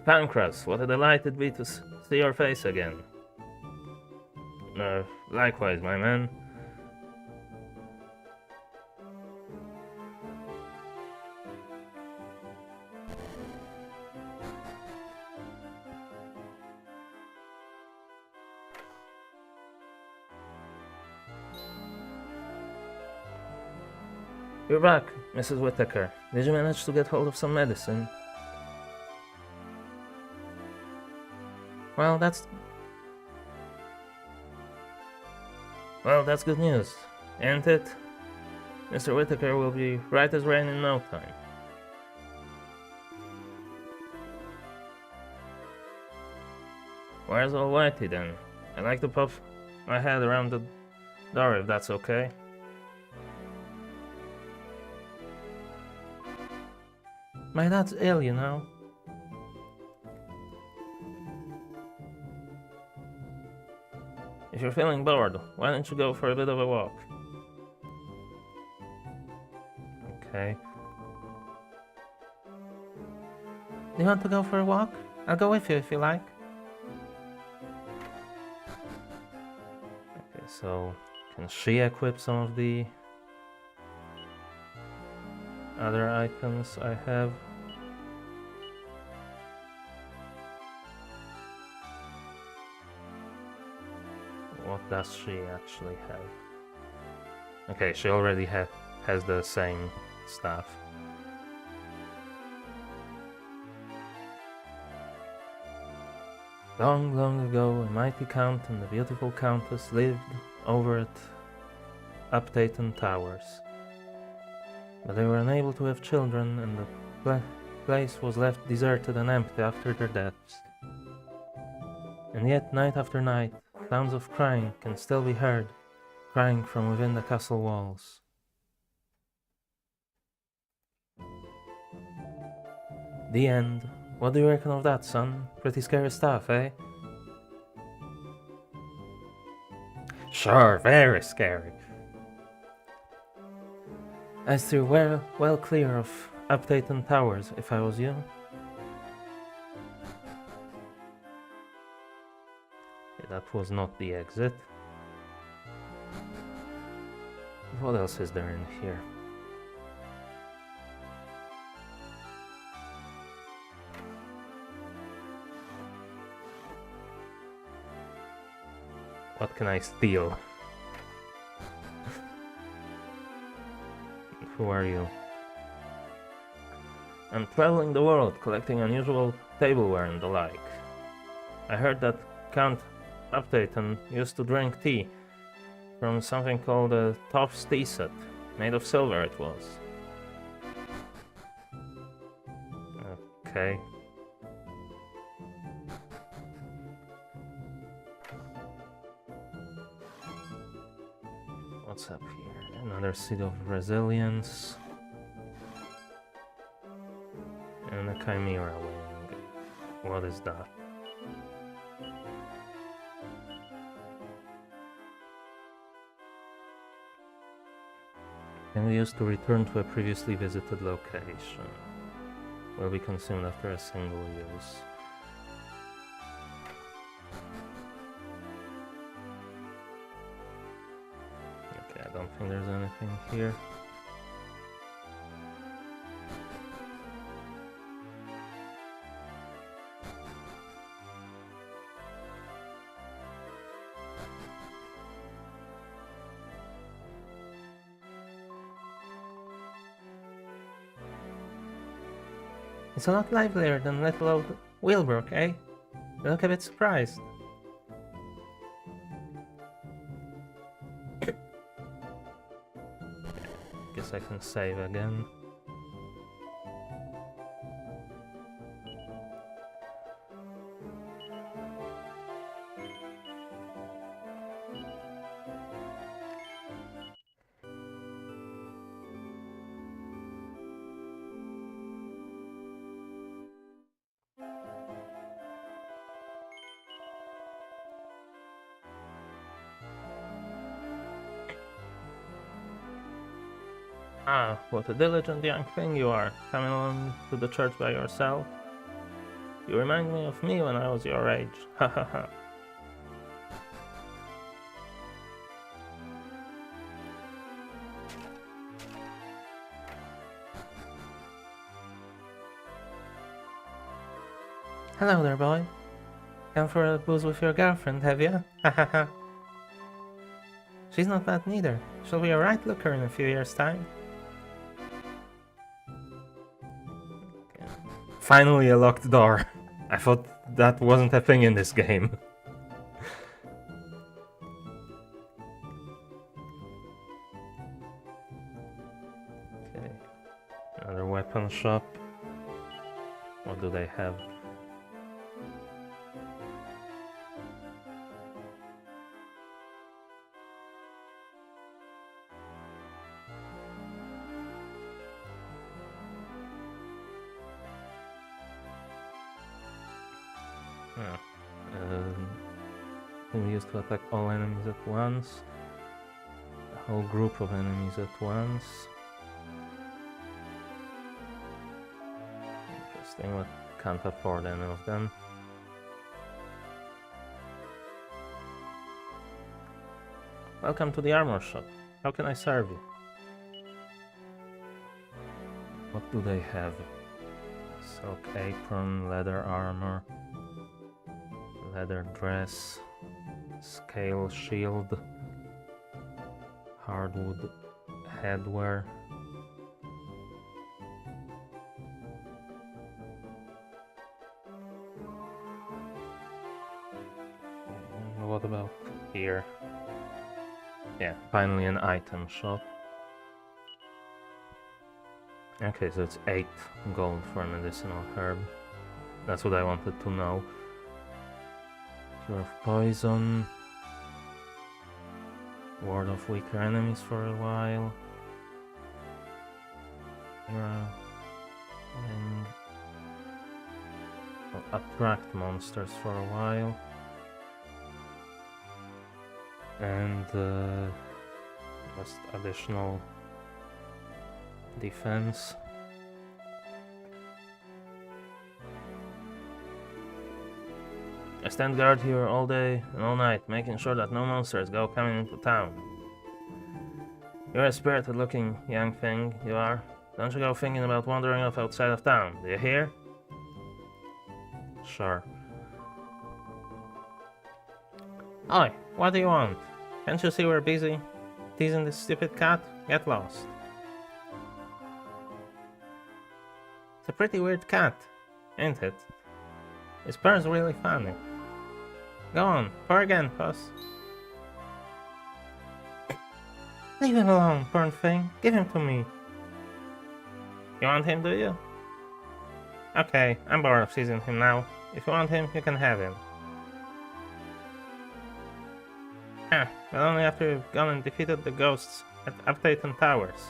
Pancras, what a delight it'd be to see your face again. Likewise, my man. You're back, Mrs. Whittaker. Did you manage to get hold of some medicine? Well, that's good news, ain't it? Mr. Whittaker will be right as rain in no time. Where's old Whitey then? I'd like to pop my head around the door if that's okay. My dad's ill, you know. If you're feeling bored, why don't you go for a bit of a walk? Okay. Do you want to go for a walk? I'll go with you if you like. Okay, so can she equip some of the other items I have? What does she actually have? Okay, she already has the same stuff. Long, long ago, a mighty count and a beautiful countess lived over at AotM Towers. But they were unable to have children, and the place was left deserted and empty after their deaths. And yet, night after night, sounds of crying can still be heard, crying from within the castle walls. The end. What do you reckon of that, son? Pretty scary stuff, eh? Sure, very scary. I steer well clear of AotM Towers if I was you. Okay, that was not the exit. What else is there in here? What can I steal? Who are you? I'm traveling the world, collecting unusual tableware and the like. I heard that Count AotM used to drink tea from something called a Toph's tea set. Made of silver it was. Okay. What's up here? Another seed of resilience. And a chimera wing. What is that? Can be used to return to a previously visited location. Will be consumed after a single use. Okay, I don't think there's anything here. It's a lot livelier than little old Wilbrook, eh? You look a bit surprised. Guess I can save again. Ah, what a diligent young thing you are, coming along to the church by yourself. You remind me of me when I was your age, ha ha ha. Hello there, boy. Come for a booze with your girlfriend, have you? Ha ha ha. She's not bad neither. She'll be a right looker in a few years' time. Finally a locked door. I thought that wasn't a thing in this game. Okay. Another weapon shop. What do they have? Can be used to attack all enemies at once. A whole group of enemies at once. thing, but can't afford any of them. Welcome to the armor shop. How can I serve you? What do they have? Silk apron, leather armor, leather dress, scale shield, hardwood headwear. What about here? Yeah, finally an item shop. Okay, so it's 8 gold for a medicinal herb. That's what I wanted to know. Cure of poison. Ward off weaker enemies for a while. Attract monsters for a while. And just additional defense. I stand guard here all day and all night, making sure that no monsters go coming into town. You're a spirited looking young thing, you are. Don't you go thinking about wandering off outside of town, do you hear? Sure. Oi, what do you want? Can't you see we're busy teasing this stupid cat? Get lost. It's a pretty weird cat, ain't it? His purr's really funny. Go on, purr again, puss. Leave him alone, burn thing. Give him to me. You want him, do you? Okay, I'm bored of seizing him now. If you want him, you can have him. Huh, but only after you've gone and defeated the ghosts at Update Towers.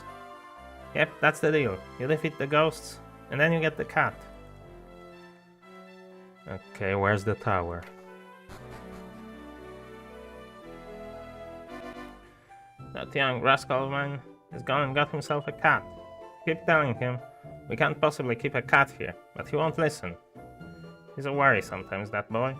Yep, that's the deal. You defeat the ghosts, and then you get the cat. Okay, where's the tower? That young rascal of mine has gone and got himself a cat. Keep telling him we can't possibly keep a cat here, but he won't listen. He's a worry sometimes, that boy.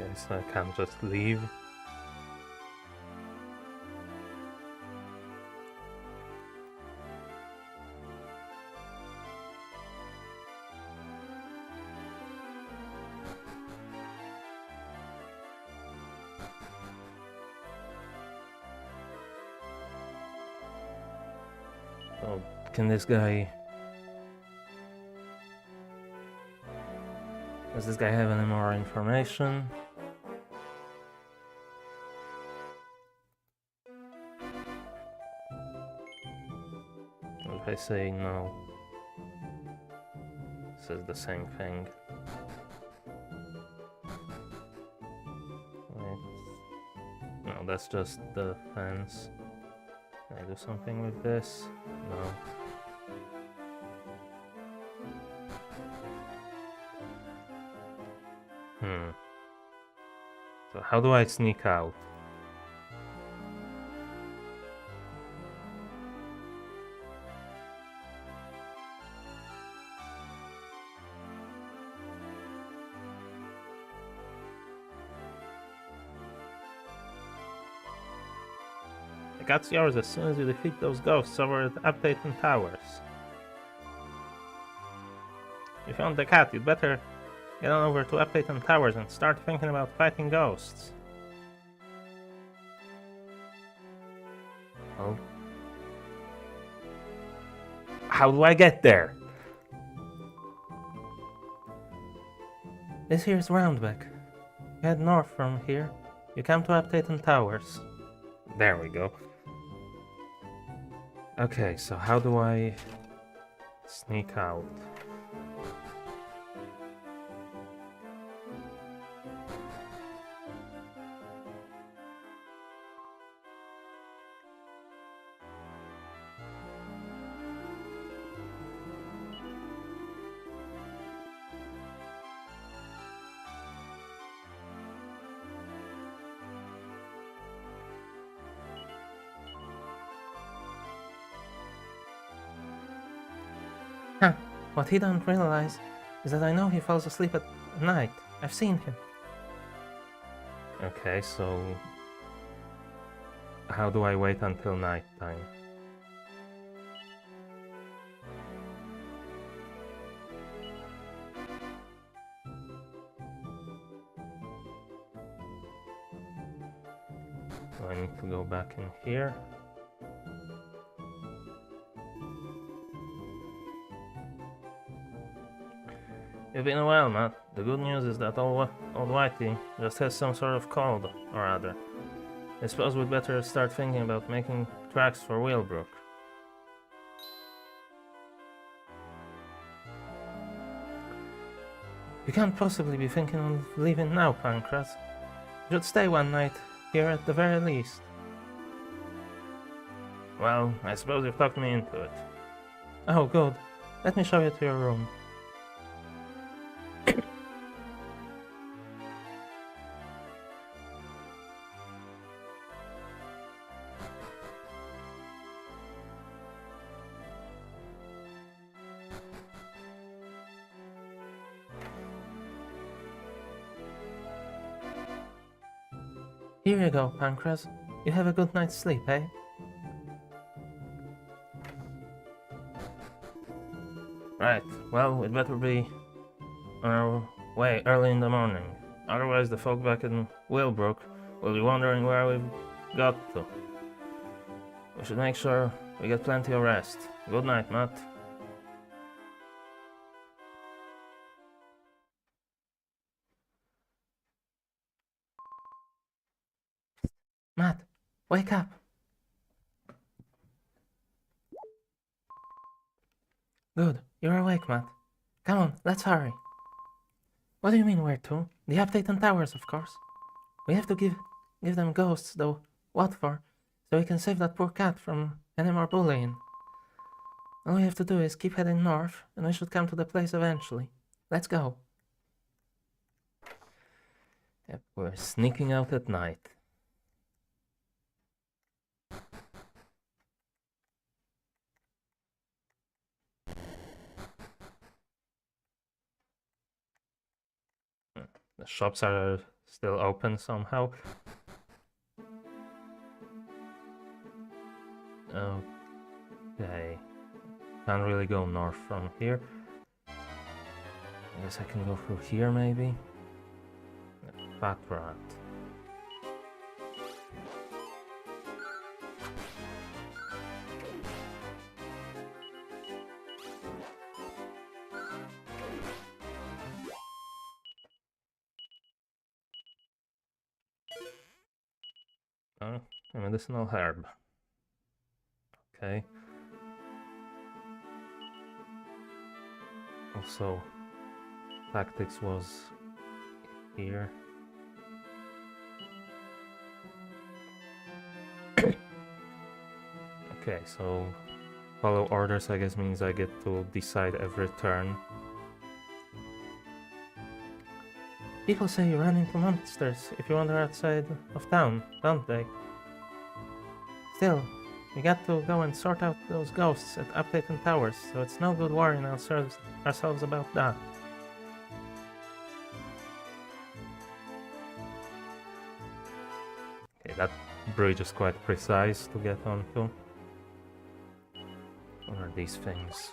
Okay, so I can't just leave. Oh, can this guy... Does this guy have any more information? If I say no, it says the same thing. Wait. No, that's just the fence. Can I do something with this? No. So how do I sneak out? The cat's yours as soon as you defeat those ghosts over at Update Towers. If you want the cat, you'd better get on over to Update Towers and start thinking about fighting ghosts. Oh. How do I get there? This here's Roundback. You head north from here. You come to Update Towers. There we go. Okay, so how do I sneak out? What he don't realize is that I know he falls asleep at night. I've seen him. Okay, so how do I wait until night time? So I need to go back in here. It's been a while, Matt. The good news is that old Whitey just has some sort of cold or other. I suppose we'd better start thinking about making tracks for Wheelbrook. You can't possibly be thinking of leaving now, Pancras. You should stay one night here at the very least. Well, I suppose you've talked me into it. Oh, good. Let me show you to your room. Here you go, Pancras. You have a good night's sleep, eh? Right, well, we'd better be on our way early in the morning. Otherwise, the folk back in Wheelbrook will be wondering where we've got to. We should make sure we get plenty of rest. Good night, Matt. Matt, wake up! Good, you're awake, Matt. Come on, let's hurry. What do you mean where to? The update on towers, of course. We have to give them ghosts, though. What for? So we can save that poor cat from any more bullying. All we have to do is keep heading north, and we should come to the place eventually. Let's go. Yep, we're sneaking out at night. The shops are still open somehow. Okay. Can't really go north from here. I guess I can go through here maybe. Fat rat. Oh, a medicinal herb. Okay. Also, tactics was here. Okay, so follow orders I guess means I get to decide every turn. People say you run into monsters if you wander outside of town, don't they? Still, we got to go and sort out those ghosts at Update and Towers, so it's no good worrying ourselves about that. Okay, that bridge is quite precise to get onto. What are these things?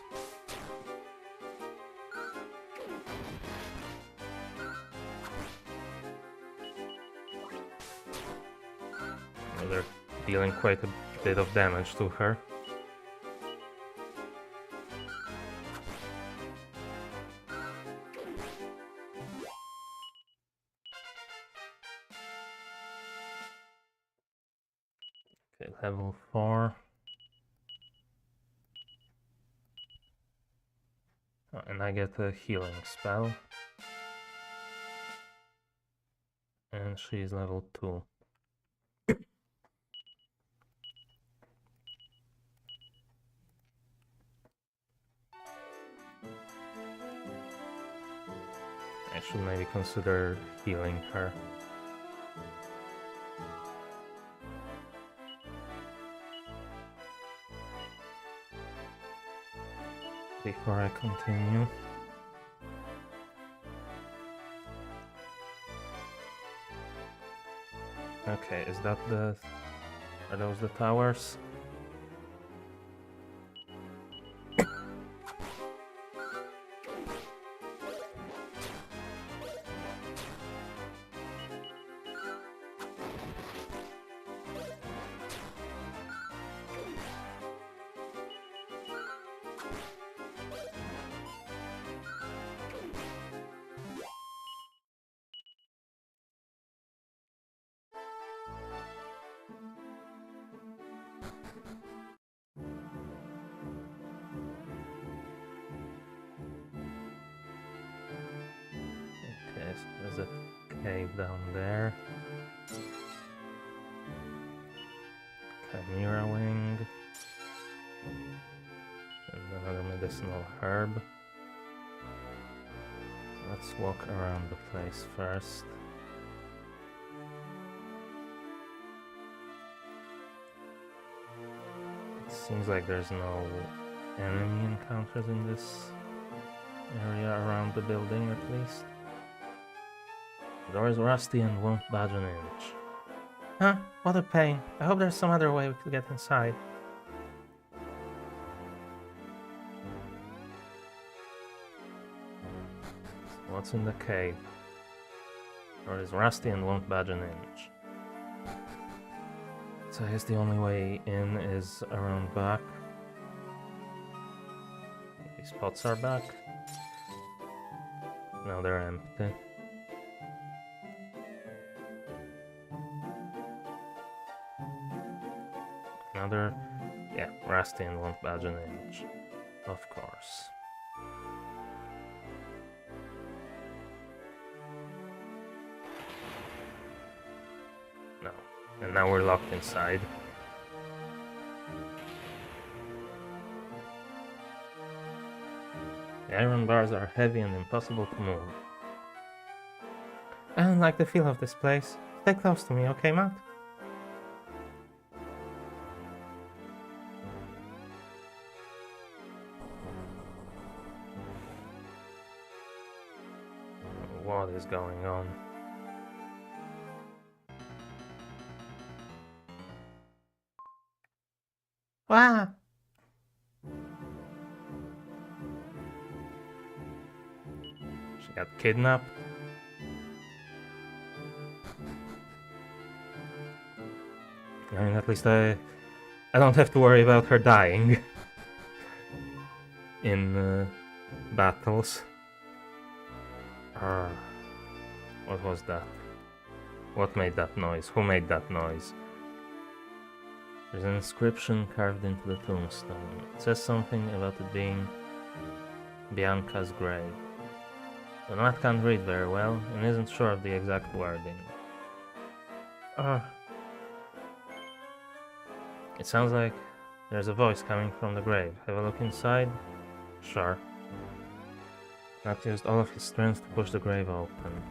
Well, they're dealing quite a bit of damage to her. Okay, level 4. Oh, and I get a healing spell. And she's level 2. I should maybe consider healing her. before I continue. Okay, is that the... Are those the towers? Okay, so there's a cave down there. Chimera wing. And another medicinal herb. Let's walk around the place first. It seems like there's no enemy encounters in this area around the building, at least. The door is rusty and won't budge an inch. Huh? What a pain. I hope there's some other way we could get inside. So what's in the cave? The door is rusty and won't budge an inch. So I guess the only way in is around back. These pots are back. Now they're empty. Another, yeah, rusty and won't budge an inch. Of course. No. And now we're locked inside. The iron bars are heavy and impossible to move. I don't like the feel of this place. Stay close to me, okay, Matt? What is going on? Ah! She got kidnapped. I mean, at least I don't have to worry about her dying in battles. What was that? What made that noise? Who made that noise? There's an inscription carved into the tombstone. It says something about it being Bianca's grave. The Matt can't read very well and isn't sure of the exact wording. It sounds like there's a voice coming from the grave. Have a look inside? Sure. Matt used all of his strength to push the grave open.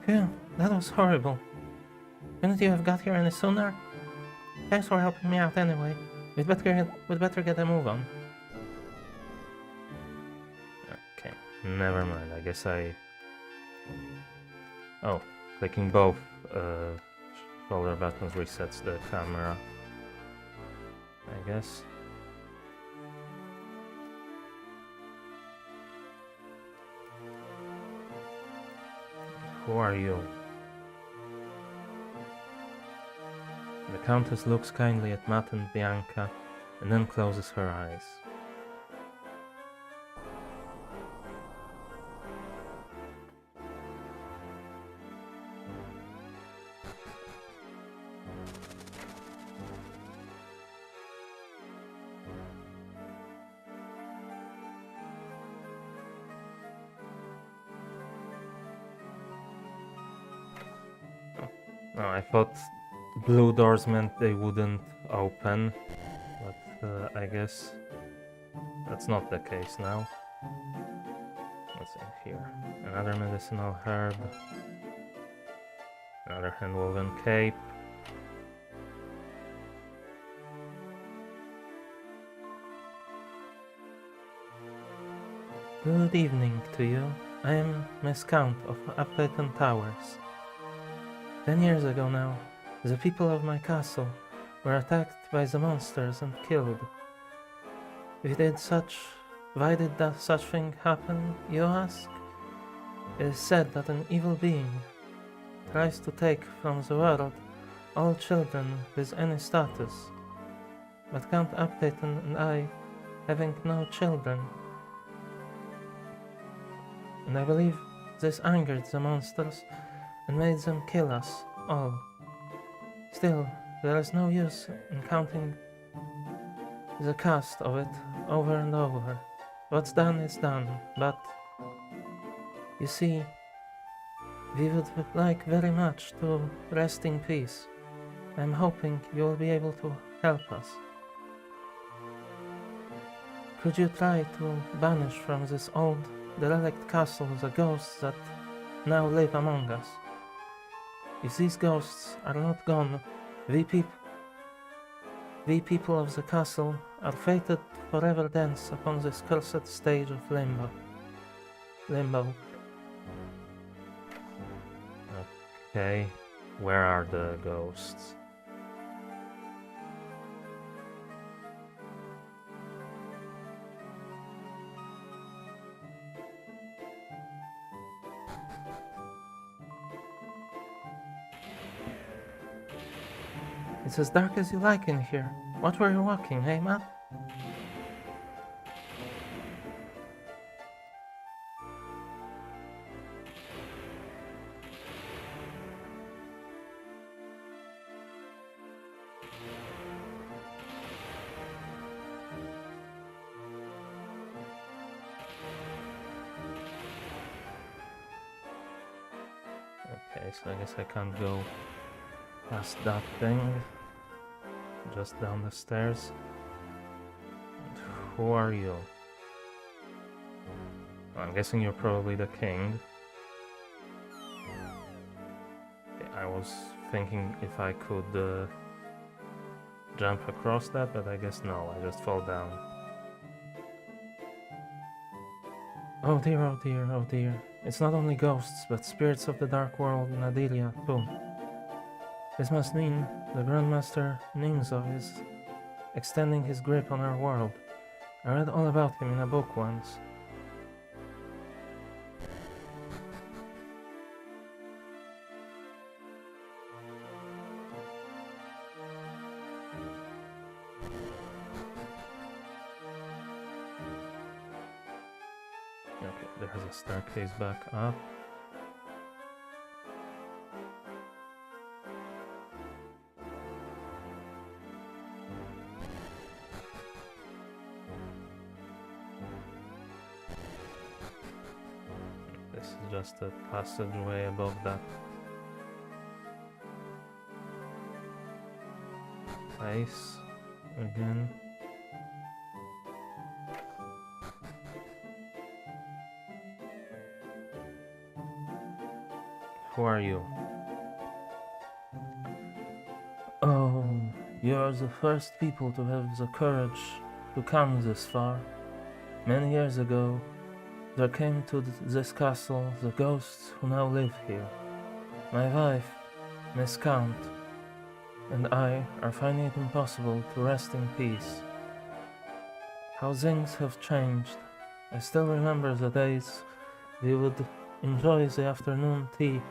Phew, that was horrible. Couldn't you have got here any sooner? Thanks for helping me out anyway. We'd better get a move on. Okay, never mind. I guess Oh, clicking both shoulder buttons resets the camera. I guess. Who are you? The Countess looks kindly at Matt and Bianca and then closes her eyes. Oh, I thought blue doors meant they wouldn't open, but I guess that's not the case now. What's in here? Another medicinal herb, another hand-woven cape, Good evening to you. I am Miss Count of Appleton Towers. 10 years ago now, the people of my castle were attacked by the monsters and killed. Why did that such thing happen, you ask? It is said that an evil being tries to take from the world all children with any status. But Count Appleton and I, having no children, and I believe this angered the monsters and made them kill us all. Still, there is no use in counting the cost of it over and over. What's done is done, but you see, we would like very much to rest in peace. I'm hoping you will be able to help us. Could you try to banish from this old derelict castle the ghosts that now live among us? If these ghosts are not gone, we people of the castle are fated to forever dance upon this cursed stage of limbo. Okay, where are the ghosts? It's as dark as you like in here. What were you walking, hey Matt? Okay, so I guess I can't go past that thing. Just down the stairs. And who are you? I'm guessing you're probably the king. I was thinking if I could jump across that, but I guess no, I just fall down. Oh dear, oh dear, oh dear. It's not only ghosts, but spirits of the dark world in Adelia too. This must mean the Grandmaster Ninzo is extending his grip on our world. I read all about him in a book once. Okay, there's a staircase back up. This is just a passageway above that place again. Who are you? Oh, you are the first people to have the courage to come this far. Many years ago, there came to this castle the ghosts who now live here. My wife, Miss Count, and I are finding it impossible to rest in peace. How things have changed. I still remember the days we would enjoy the afternoon tea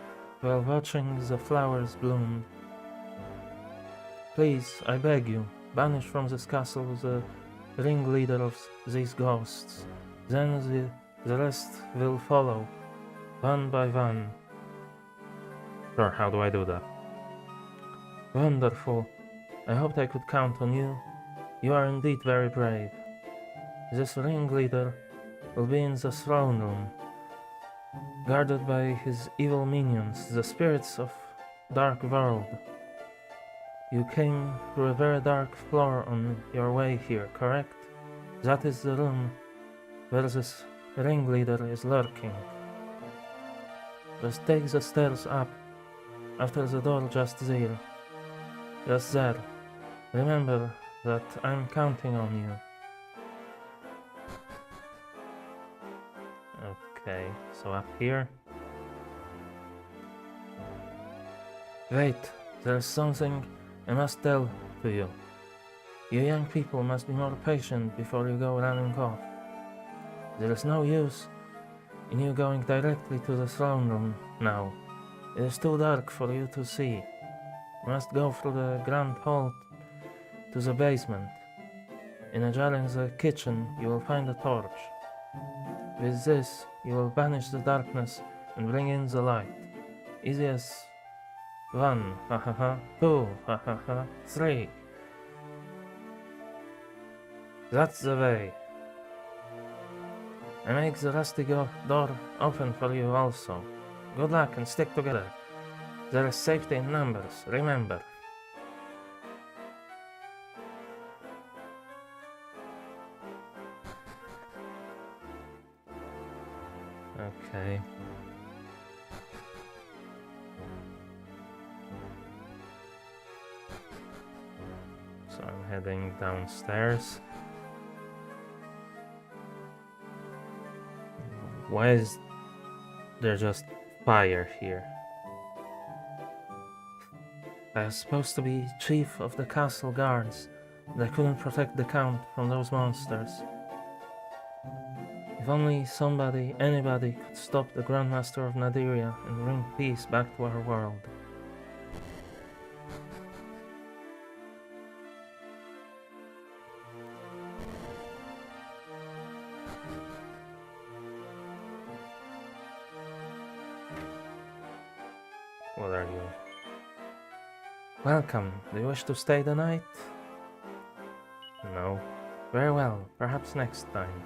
while watching the flowers bloom. Please, I beg you, banish from this castle the ringleader of these ghosts. Then the rest will follow, one by one. Sure, how do I do that? Wonderful. I hoped I could count on you. You are indeed very brave. This ringleader will be in the throne room, guarded by his evil minions, the spirits of dark world. You came through a very dark floor on your way here, correct? That is the room where this ringleader is lurking. Just take the stairs up, after the door just there. Just there. Remember that I'm counting on you. Okay, so up here. Wait, there's something I must tell to you. You young people must be more patient before you go running off. There is no use in you going directly to the throne room now. It is too dark for you to see. You must go through the grand hall to the basement. In a jar in the kitchen you will find a torch. With this, you will banish the darkness and bring in the light. Easy as 1, ha ha ha, 2, ha ha ha, 3. That's the way. I make the rusty door open for you also. Good luck and stick together. There is safety in numbers, remember. Okay. So I'm heading downstairs. Why is there just fire here? I was supposed to be chief of the castle guards, and I couldn't protect the count from those monsters. If only anybody could stop the Grandmaster of Nadiria and bring peace back to our world. What are you? Welcome. Do you wish to stay the night? No. Very well. Perhaps next time.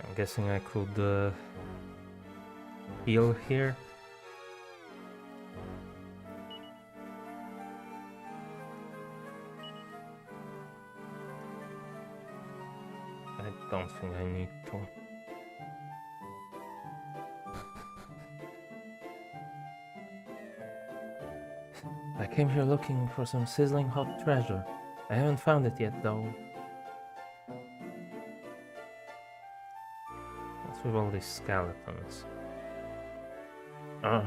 I'm guessing I could heal here. I don't think I need to. I came here looking for some sizzling hot treasure. I haven't found it yet though. What's with all these skeletons? I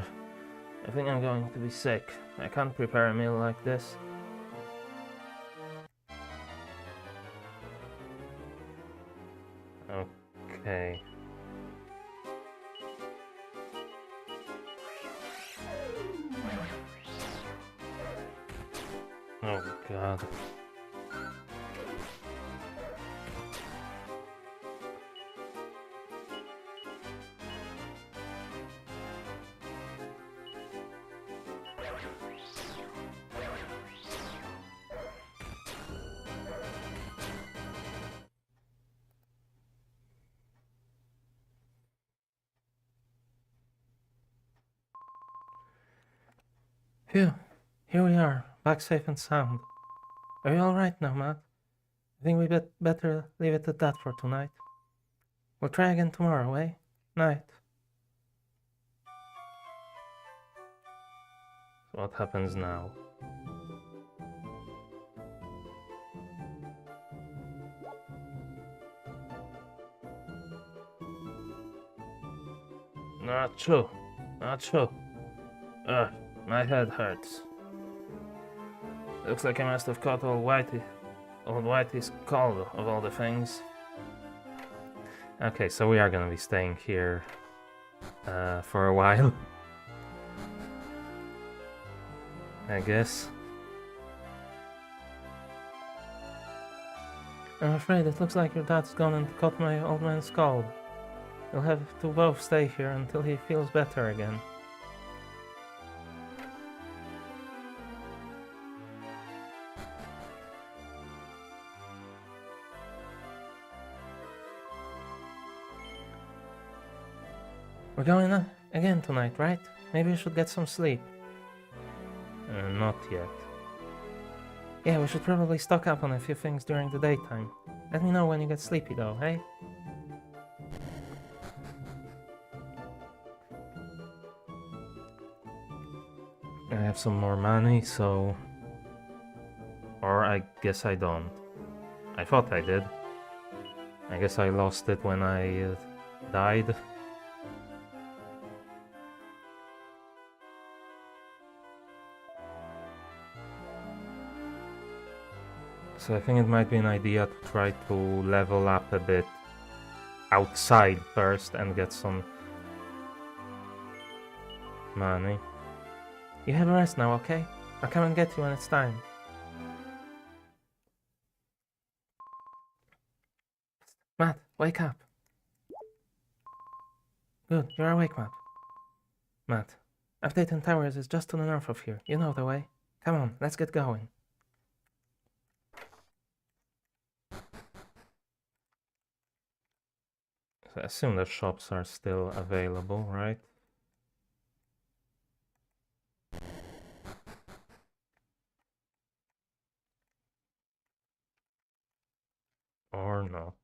think I'm going to be sick. I can't prepare a meal like this. Okay. Oh god. Phew, here we are, back safe and sound. Are you alright now, Matt? I think we better leave it at that for tonight. We'll try again tomorrow, eh? Night. So what happens now? Not true. Not true. Ugh, my head hurts. Looks like I must have caught old Whitey's cold of all the things. Okay, so we are gonna be staying here for a while. I guess. I'm afraid it looks like your dad's gone and caught my old man's cold. You'll have to both stay here until he feels better again. We're going again tonight, right? Maybe we should get some sleep. Not yet. Yeah, we should probably stock up on a few things during the daytime. Let me know when you get sleepy though, hey? I have some more money, so... Or I guess I don't. I thought I did. I guess I lost it when I died. So I think it might be an idea to try to level up a bit outside first and get some money. You have a rest now, okay? I'll come and get you when it's time. Matt, wake up. Good, you're awake, Matt. Matt, Update Towers is just to the north of here. You know the way. Come on, let's get going. So I assume the shops are still available, right? Or not.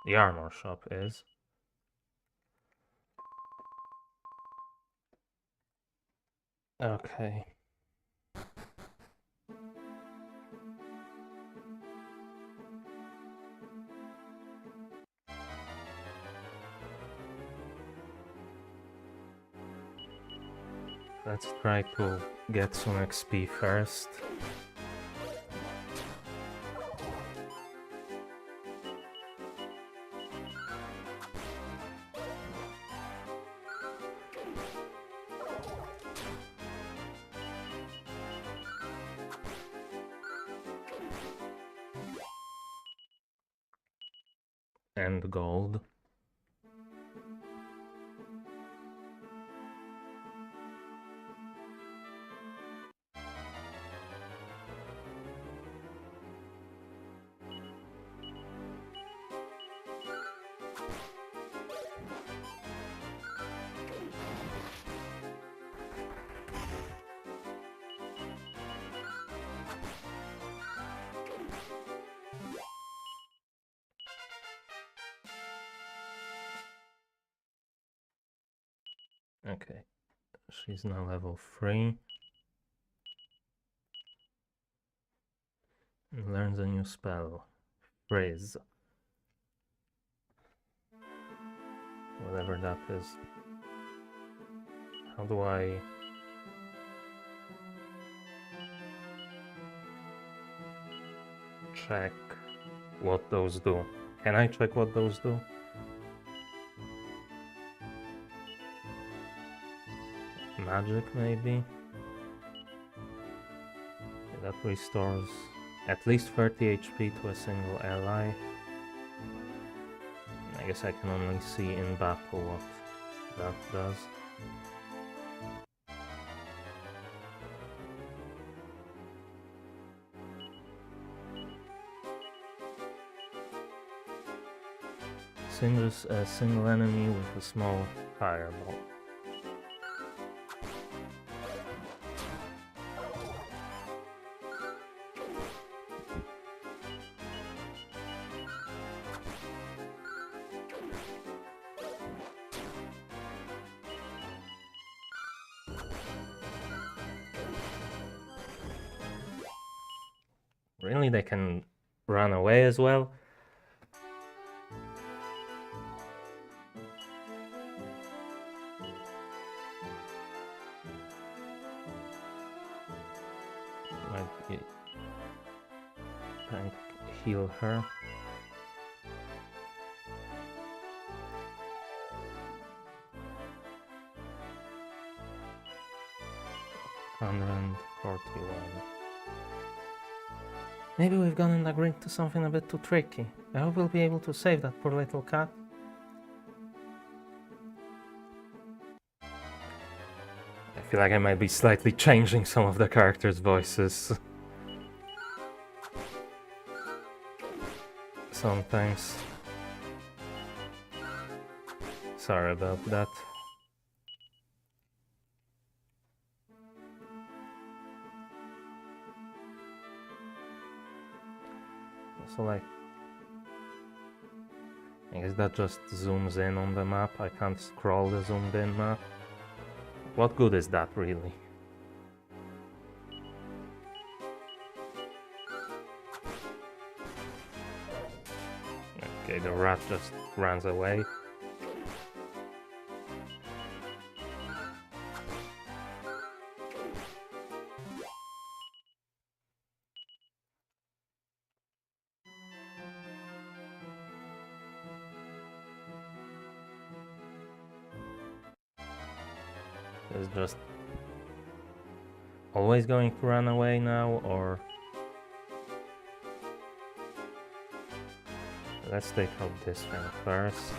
The armor shop is. Okay. Let's try to get some XP first. And gold. Okay, she's now level 3. Learns a new spell. Frizz. Whatever that is. How do I... check what those do? Can I check what those do? Magic, maybe? Okay, that restores at least 30 HP to a single ally. I guess I can only see in battle what that does. Singes a single enemy with a small fireball. Really, they can run away as well? Might be trying to heal her. $141. Maybe we've gone and agreed to something a bit too tricky. I hope we'll be able to save that poor little cat. I feel like I might be slightly changing some of the characters' voices. Sometimes. Sorry about that. So like, I guess that just zooms in on the map. I can't scroll the zoomed in map. What good is that really? Okay, the rat just runs away. It's just always going to run away now, or let's take out this thing first.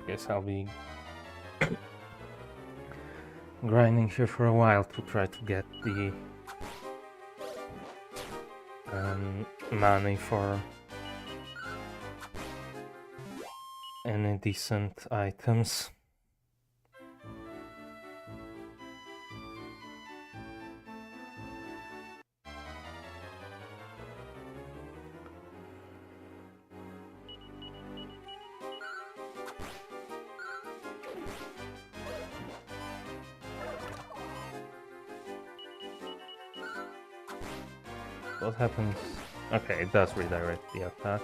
Guess I'll be grinding here for a while to try to get the money for any decent items. What happens? Okay, it does redirect the attack.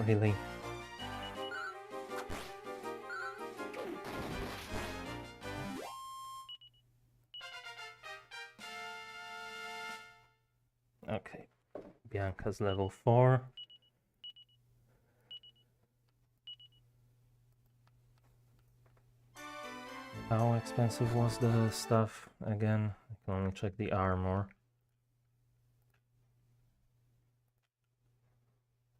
Really? Okay, Bianca's level 4. How expensive was the stuff again? I can only check the armor.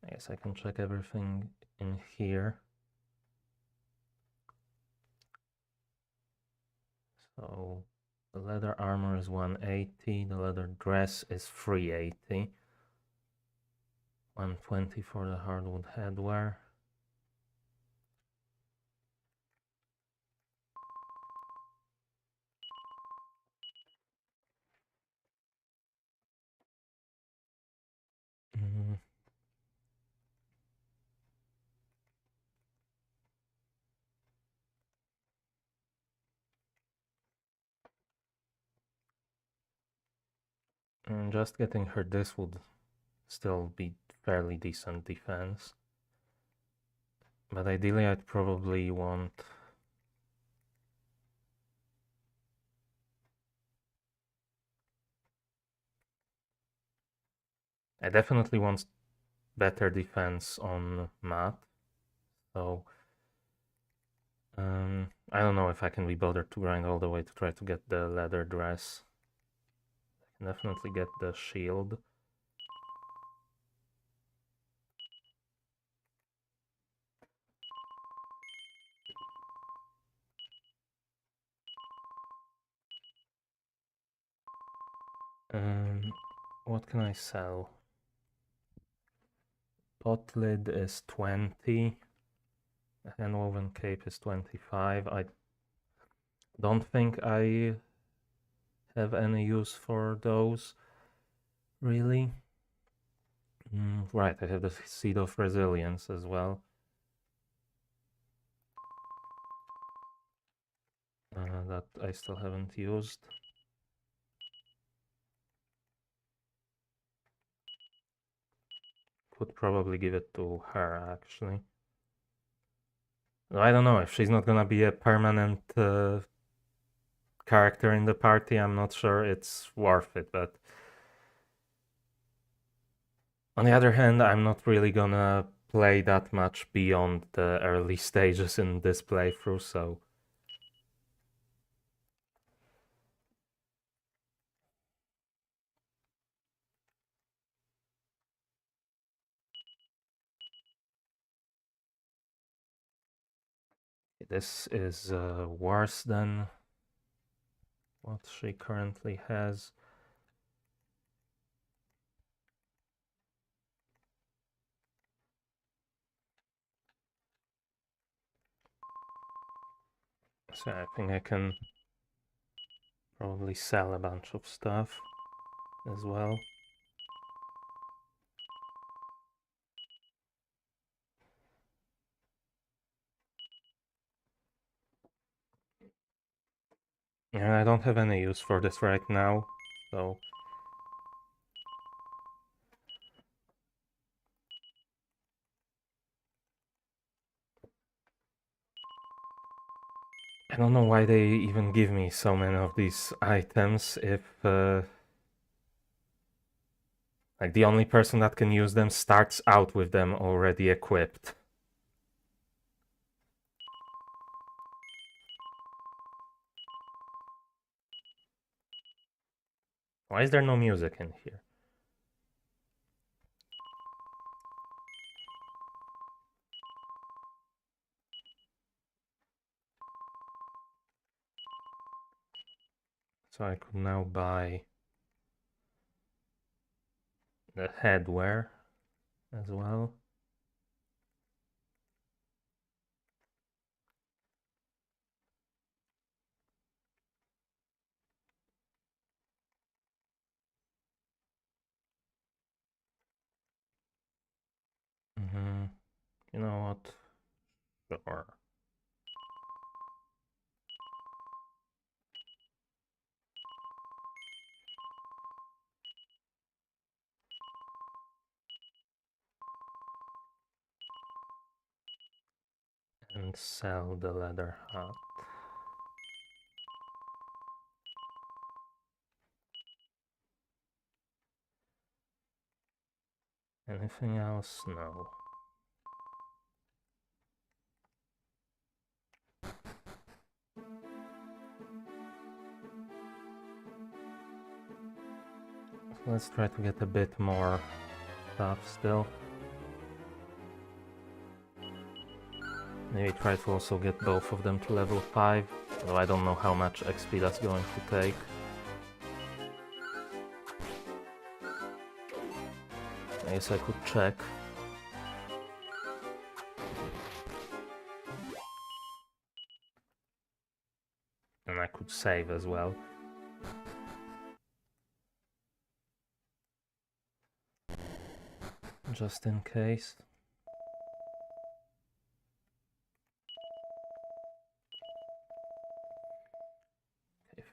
I guess I can check everything in here. So the leather armor is 180, the leather dress is 380. 120 for the hardwood headwear. And just getting her this would still be fairly decent defense. But ideally I'd probably want I definitely want better defense on Matt. So I don't know if I can be bothered to grind all the way to try to get the leather dress. I can definitely get the shield. What can I sell? Pot lid is 20. A handwoven cape is 25. I don't think I have any use for those, really. Right, I have the Seed of Resilience as well. That I still haven't used. Could probably give it to her, actually. I don't know, if she's not gonna be a permanent character in the party, I'm not sure it's worth it, but on the other hand, I'm not really gonna play that much beyond the early stages in this playthrough, so this is worse than what she currently has. So I think I can probably sell a bunch of stuff as well. Yeah, I don't have any use for this right now, so... I don't know why they even give me so many of these items if... like, the only person that can use them starts out with them already equipped. Why is there no music in here? So I could now buy the headwear as well. You know what? Sure. And sell the leather hat. Anything else? No. So let's try to get a bit more stuff still. Maybe try to also get both of them to level 5, though I don't know how much XP that's going to take. I guess I could check. And I could save as well. Just in case.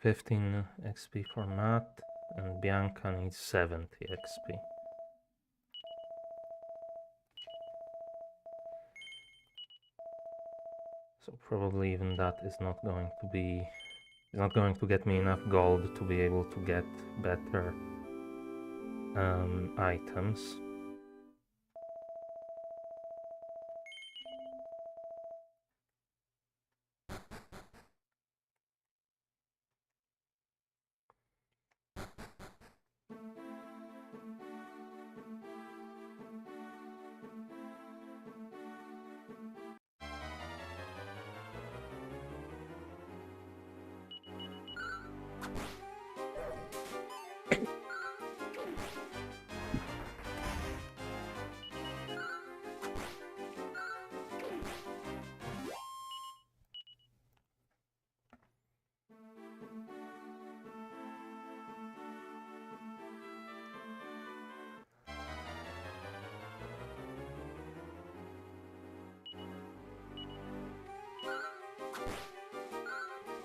15 XP for Matt, and Bianca needs 70 XP. So probably even that is not going to be... not going to get me enough gold to be able to get better items.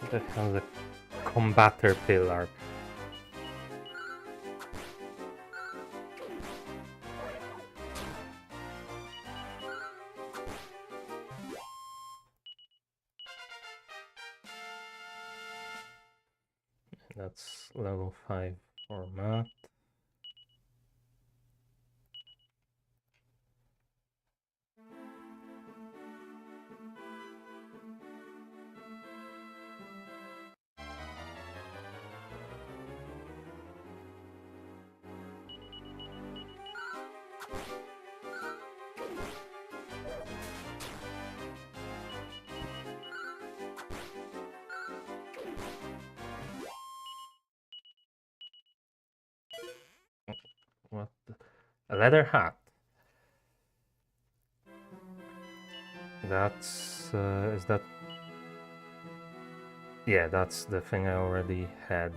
What the hell is a combatter pillar? That's level 5 for Matt. A leather hat. That's... is that... Yeah, that's the thing I already had.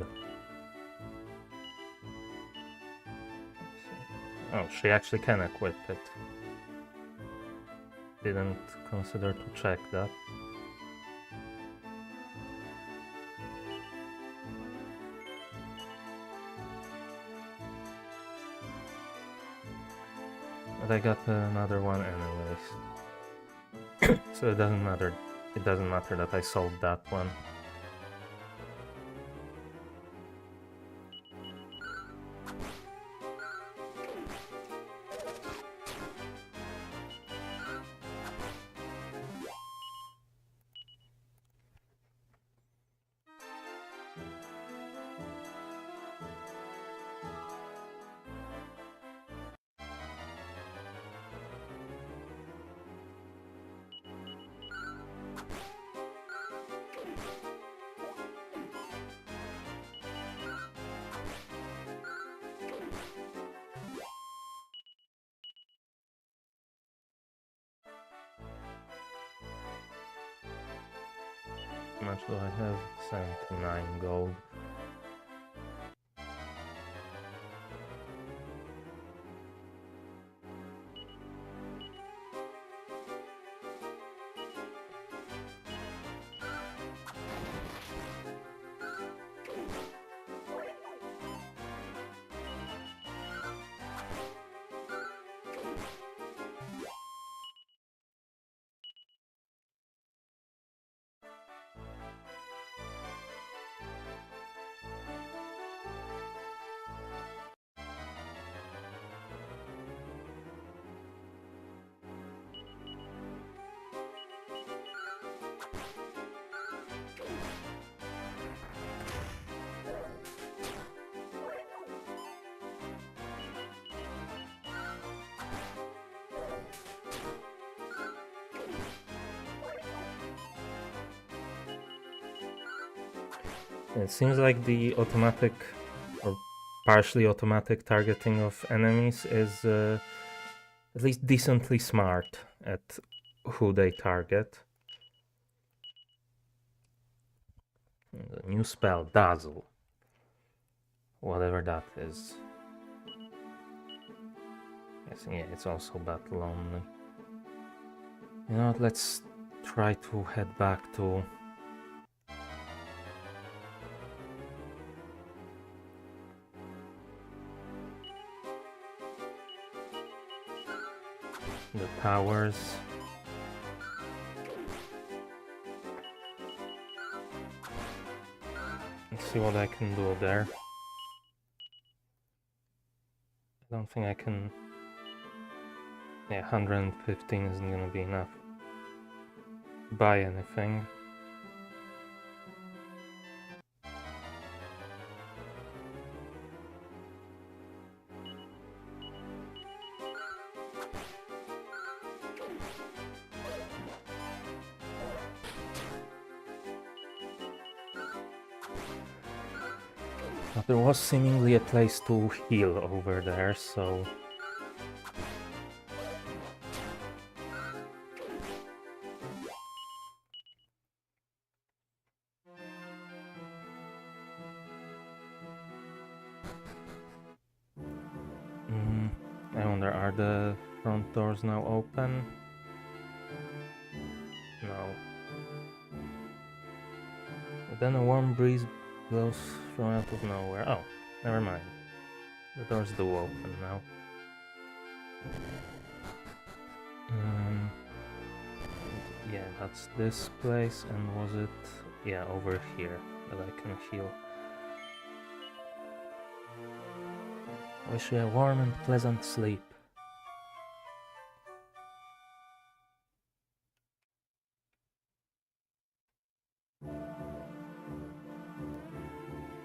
Oh, she actually can equip it. Didn't consider to check that. But I got another one anyways. So it doesn't matter. It doesn't matter that I solved that one. How much do I have? 79 gold. It seems like the automatic or partially automatic targeting of enemies is at least decently smart at who they target. The new spell, Dazzle. Whatever that is. Yes, yeah, it's also battle only. You know what, let's try to head back to... the towers. Let's see what I can do there. I don't think I can... Yeah, 115 isn't gonna be enough. Buy anything. But there was seemingly a place to heal over there, so... I wonder, are the front doors now open? No. But then a warm breeze blows from out of nowhere. Oh, never mind. The doors do open now. Yeah, that's this place, and was it... yeah, over here that I can heal. Wish you a warm and pleasant sleep.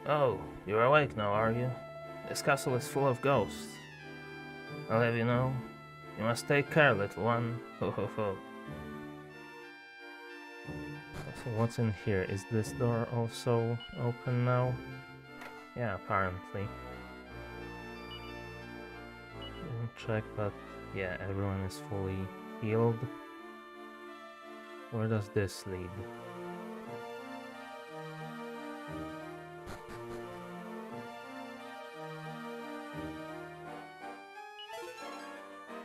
Oh, you're awake now, are you? This castle is full of ghosts. I'll have you know, you must take care, little one. Ho ho ho. So what's in here? Is this door also open now? Yeah, apparently. check, but yeah, everyone is fully healed. Where does this lead?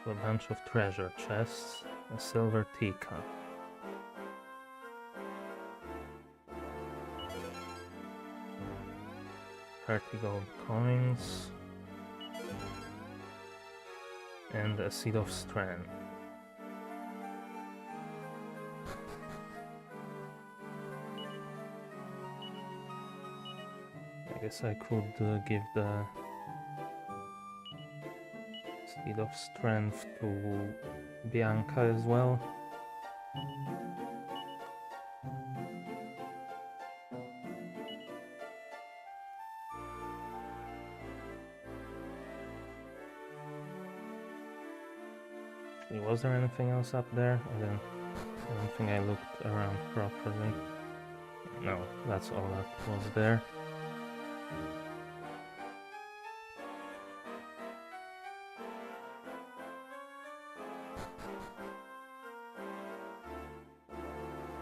A bunch of treasure chests, a silver teacup. 30 gold coins. And a seed of strength. I guess I could give the seed of strength to Bianca as well. Was there anything else up there? I don't think I looked around properly. No, that's all that was there.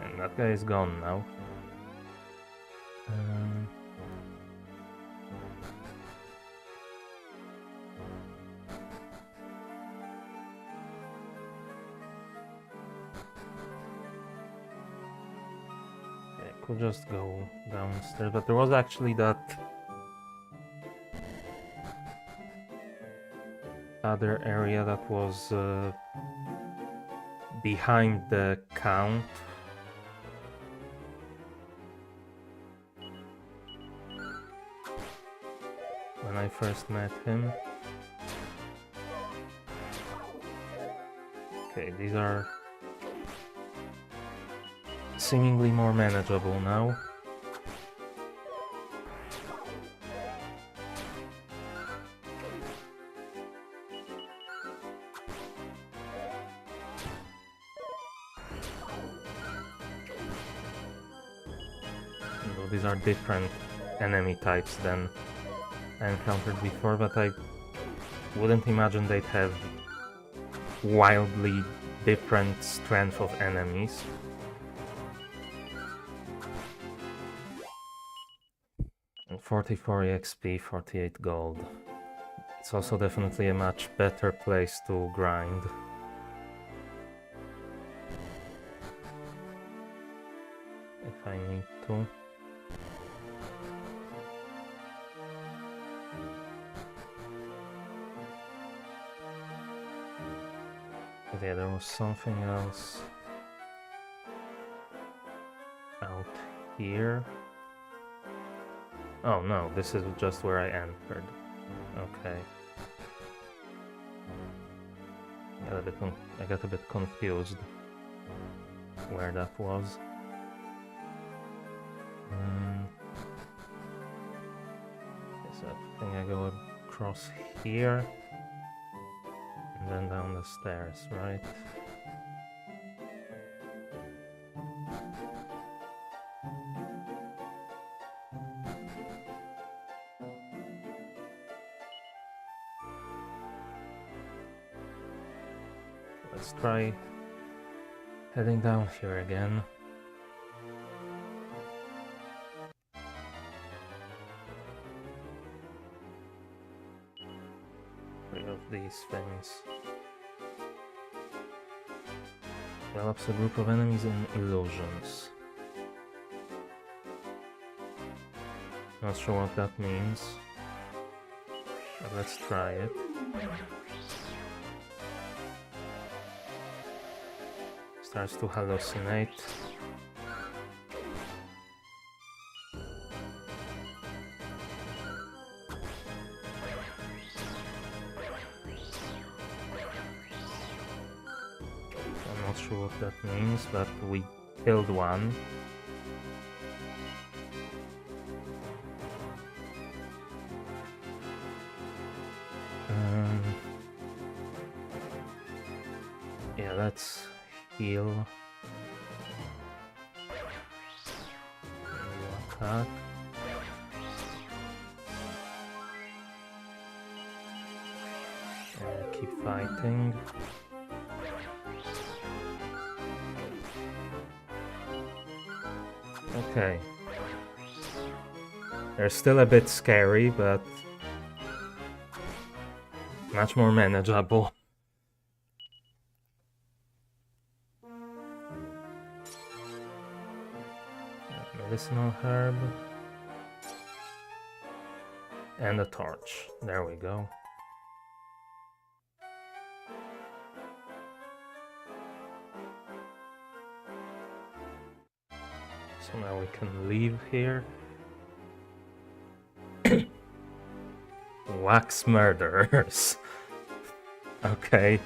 And that guy is gone now. Could just go downstairs, but there was actually that other area that was behind the Count. When I first met him. Okay, these are seemingly more manageable now. Though these are different enemy types than I encountered before, but I wouldn't imagine they'd have wildly different strength of enemies. And 44 EXP, 48 gold. It's also definitely a much better place to grind. If I need to. But yeah, there was something else out here. Oh no, this is just where I entered. Okay. I got a bit confused where that was. So I think I go across here and then down the stairs, right? Let's try heading down here again. Three of these things. Develops a group of enemies in illusions. Not sure what that means, but let's try it. Starts to hallucinate. I'm not sure what that means, but we killed one. Yeah, let's heal. Attack. keep fighting. Okay. They're still a bit scary, but much more manageable. Medicinal herb. And a torch. There we go. So now we can leave here. Wax murderers. Okay.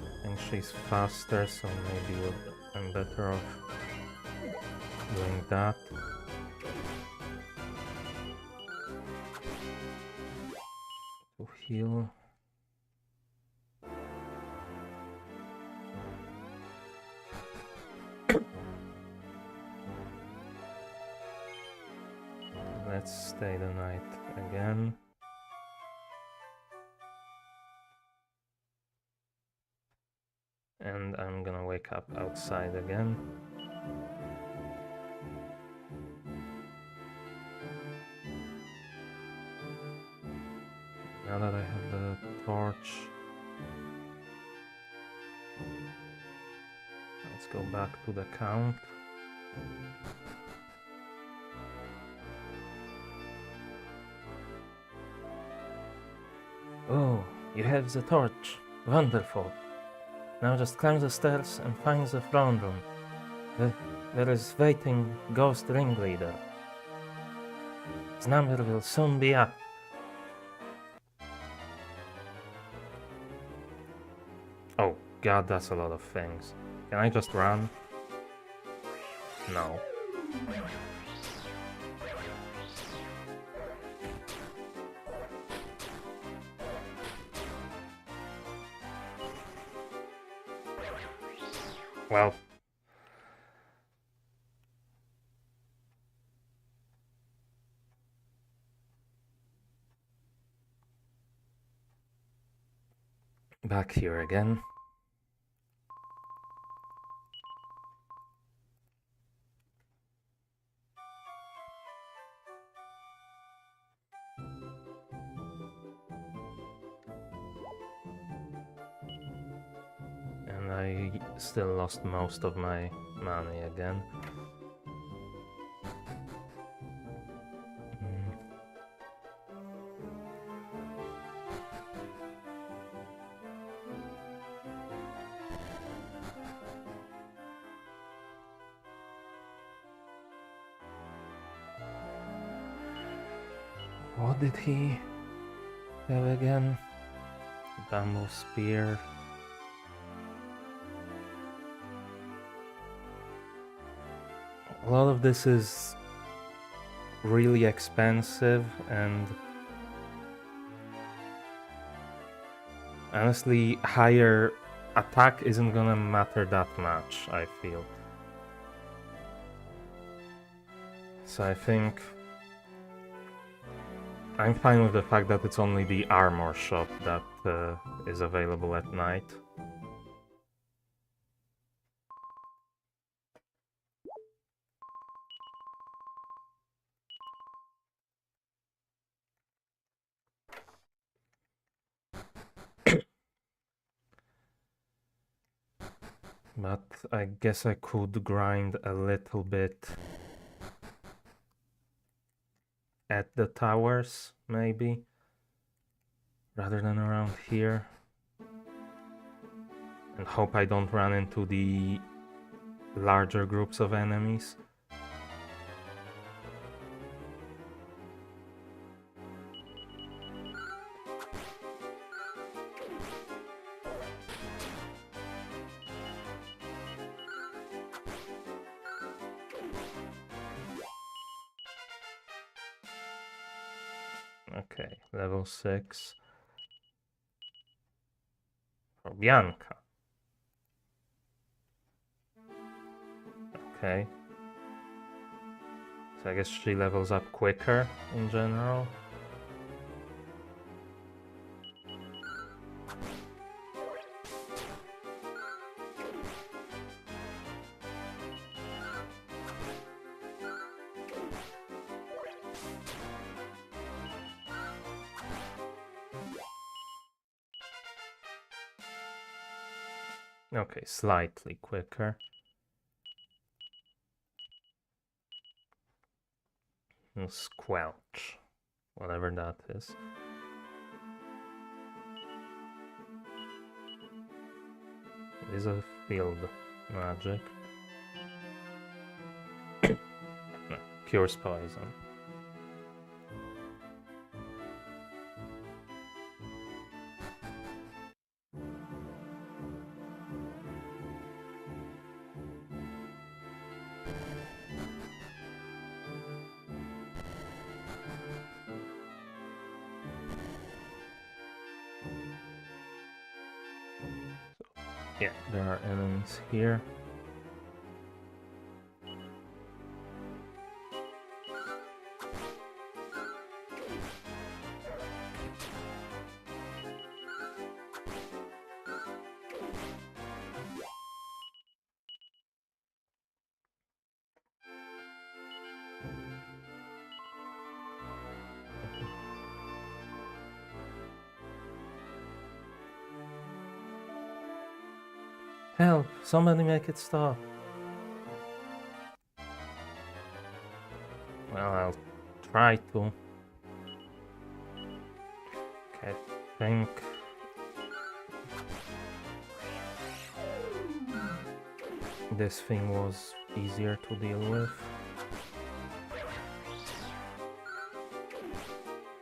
I think she's faster, so maybe I'm better off doing that. To heal. Let's stay the night again. And I'm gonna wake up outside again. Now that I have the torch, let's go back to the count. Oh, you have the torch. Wonderful. Now just climb the stairs and find the throne room. There is waiting ghost ringleader. His number will soon be up. Oh god, that's a lot of things. Can I just run? No. Well. Back here again. And I still lost most of my money again. What did he have again? Bamboo spear. A lot of this is really expensive, and honestly, higher attack isn't gonna matter that much, I feel. So I think I'm fine with the fact that it's only the armor shop that is available at night. But I guess I could grind a little bit at the towers, maybe, rather than around here. And hope I don't run into the larger groups of enemies. Okay, level 6 for Bianca. Okay. So I guess she levels up quicker in general. Okay, slightly quicker. And Squelch, whatever that is. It is a field magic. No, cures poison. Yeah, there are enemies here. Help! Somebody make it stop! Well, I'll try to. Okay, I think... this thing was easier to deal with.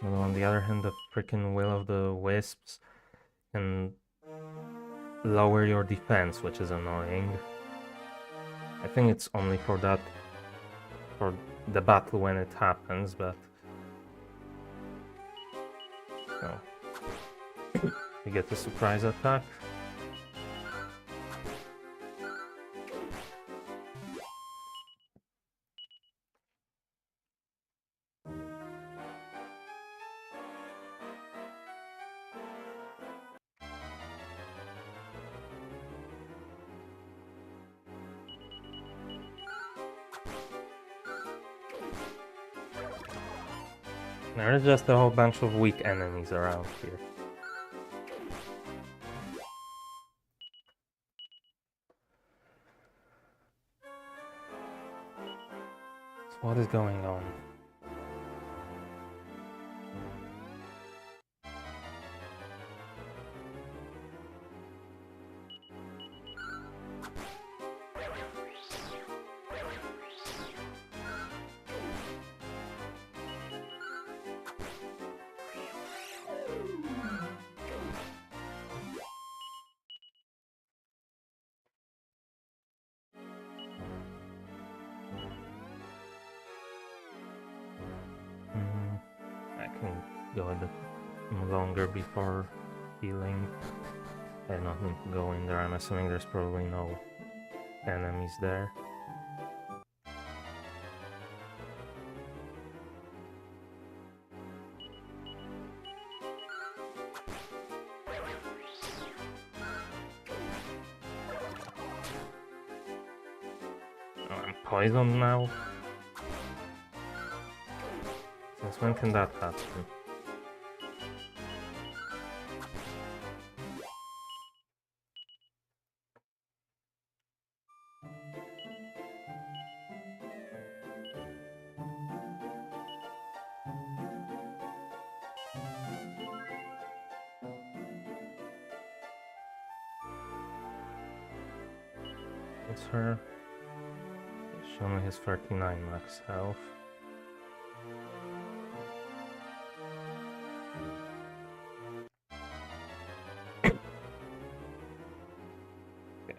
But on the other hand, the freaking Will of the Wisps can lower your defense, which is annoying. I think it's only for that, for the battle when it happens, but... oh. You get the surprise attack. There's just a whole bunch of weak enemies around here. So what is going on? I can go a bit longer before healing. I don't need to go in there. I'm assuming there's probably no enemies there. Oh, I'm poisoned now? Since when can that happen? What's her? She only has 39 max health.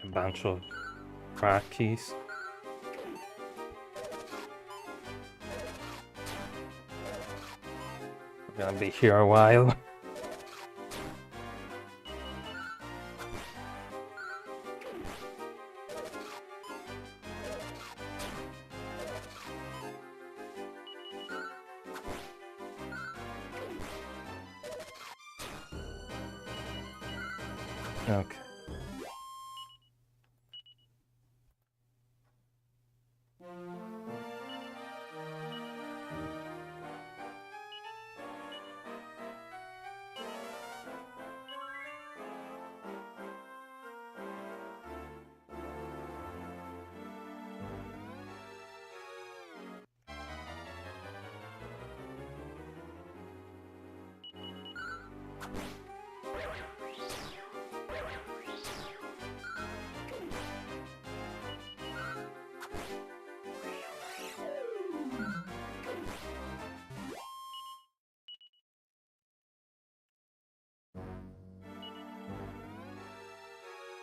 A bunch of crackies. We gonna be here a while. Okay.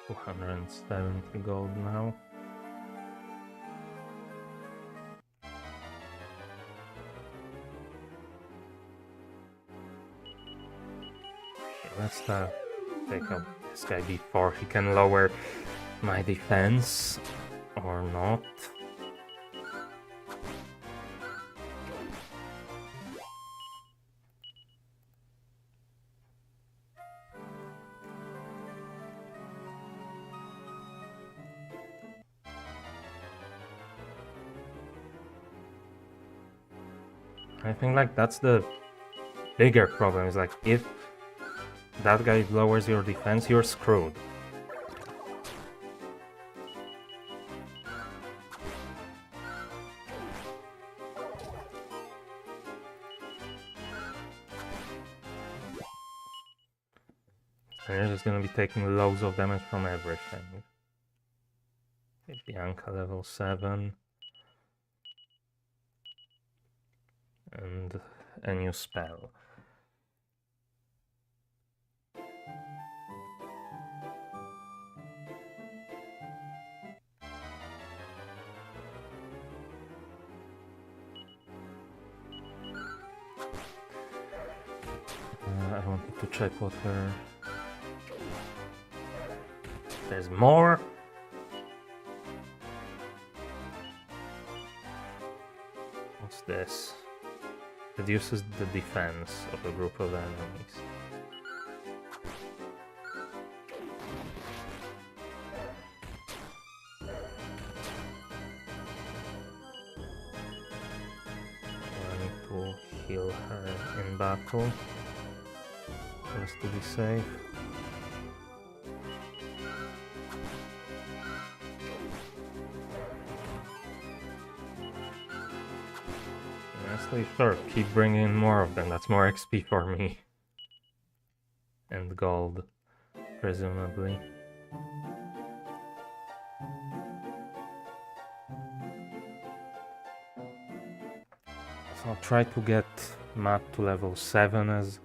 $270 gold now. Let's take out this guy before he can lower my defense, or not. I think like that's the bigger problem, is like if that guy lowers your defense, you're screwed. And you're just gonna be taking loads of damage from everything. Bianca level 7. And a new spell. I wanted to check what her... There's more? What's this? Reduces the defense of a group of enemies. I need to heal her in battle, just to be safe. Honestly, sure, keep bringing in more of them, that's more XP for me. And gold, presumably. So I'll try to get Matt to level 7 as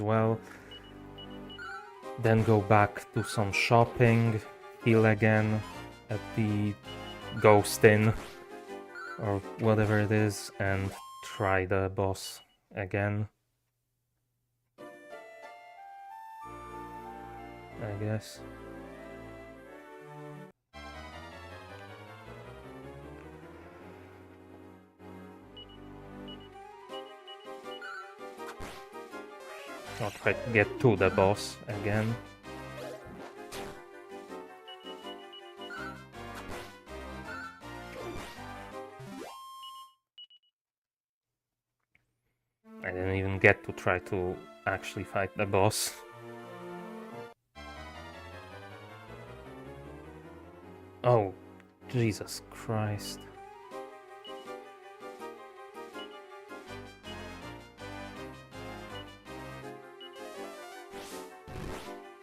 well. Then go back to some shopping, heal again at the Ghost Inn, or whatever it is, and try the boss again, I guess. I'll try to get to the boss again. I didn't even get to try to actually fight the boss. Oh, Jesus Christ.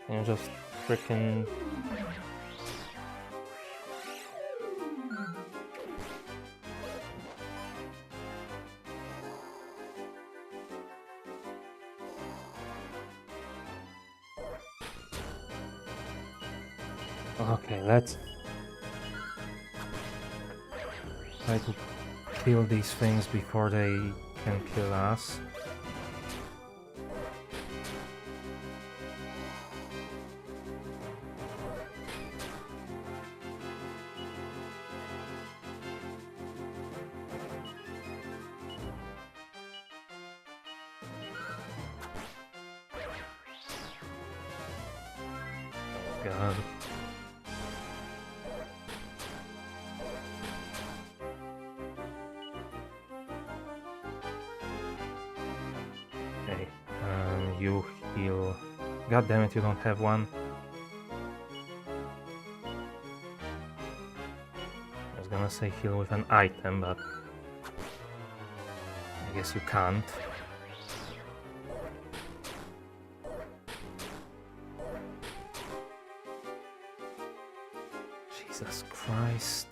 Can you just freaking... Okay, let's try to kill these things before they can kill us. God. Okay, you heal. God damn it, you don't have one. I was gonna say heal with an item, but I guess you can't. Jesus Christ.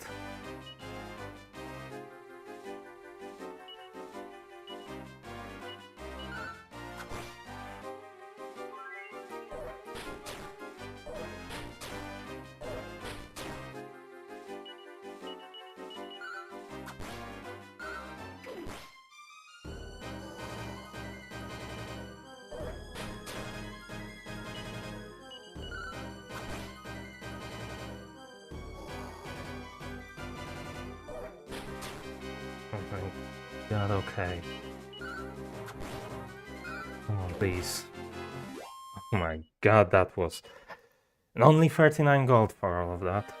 Oh my god, okay. Oh, these. Oh my god, that was... And only 39 gold for all of that.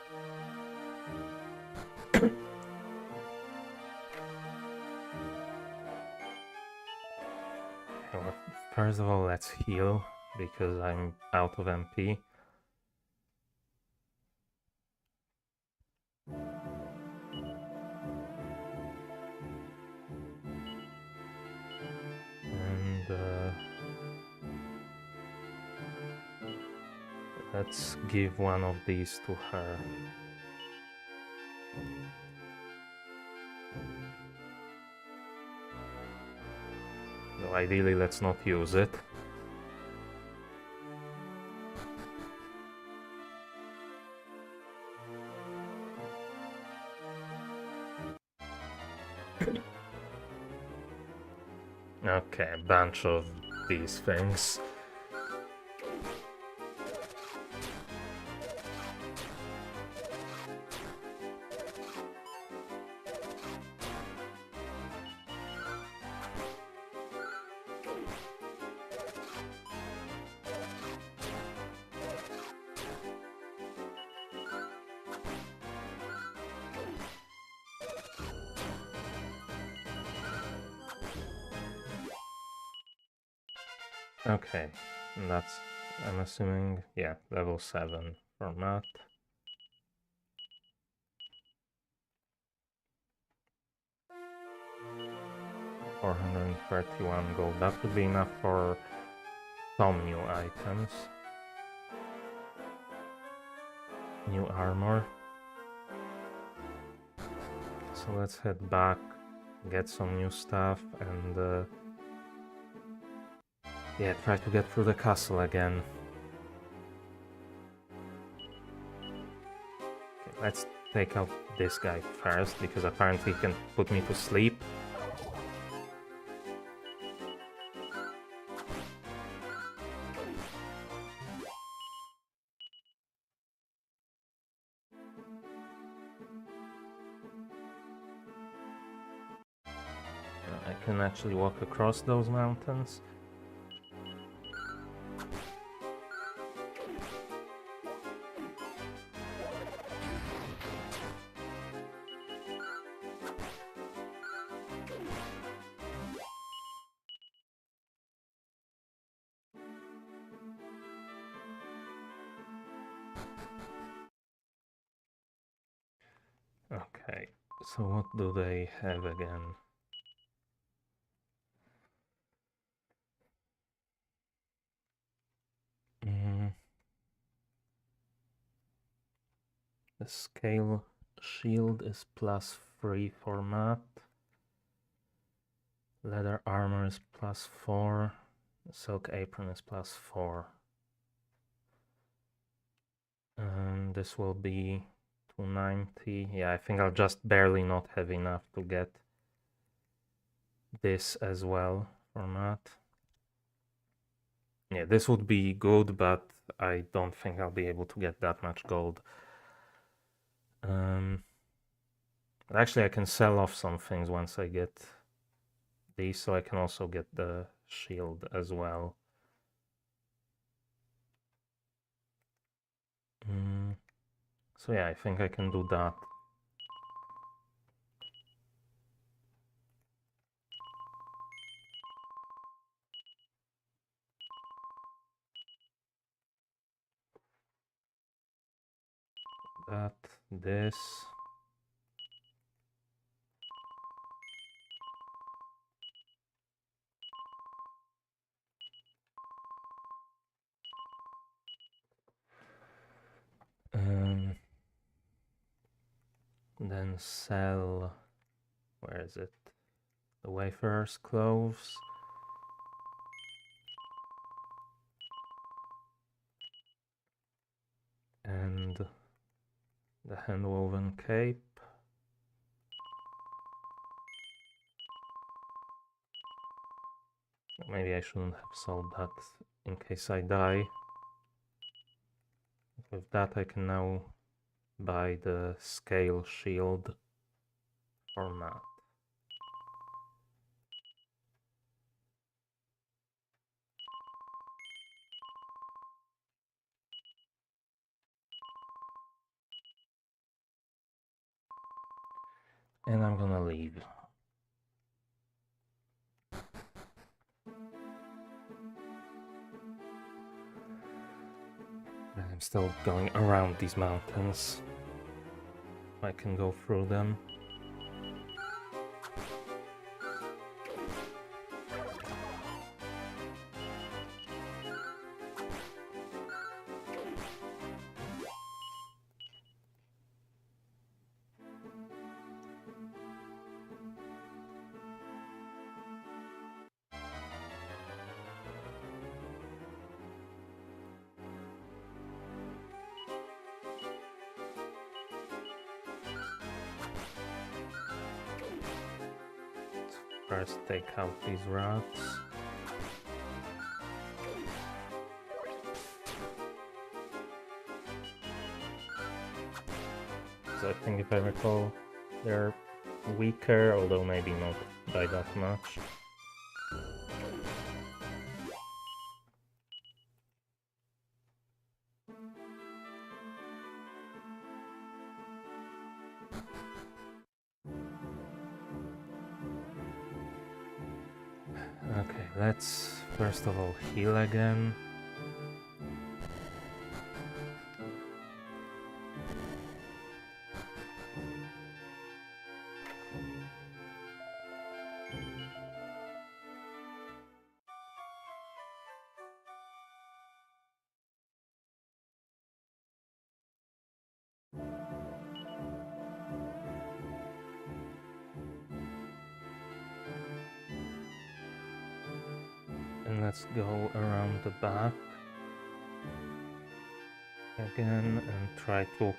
Well, first of all, let's heal, because I'm out of MP. And let's give one of these to her. So ideally, let's not use it. Okay, a bunch of these things. Okay, and that's, I'm assuming, yeah, level 7 for Matt. $431 gold. That would be enough for some new items. New armor. So let's head back, get some new stuff, and yeah, try to get through the castle again. Okay, let's take out this guy first, because apparently he can put me to sleep. I can actually walk across those mountains. Okay, so what do they have again? The scale shield is +3 for Matt. Leather armor is +4. Silk apron is +4. And this will be 290. Yeah, I think I'll just barely not have enough to get this as well for Matt. Yeah, this would be good, but I don't think I'll be able to get that much gold. But actually I can sell off some things once I get these, so I can also get the shield as well. So yeah, I think I can do that. This. Then sell, where is it? The wayfarer's clothes. And the hand-woven cape. Maybe I shouldn't have sold that in case I die. With that I can now buy the scale shield for Matt. And I'm gonna leave. I'm still going around these mountains. I can go through them. First take out these rats. So I think if I recall, they're weaker, although maybe not by that much. Okay, let's first of all heal again. And let's go around the back again and try to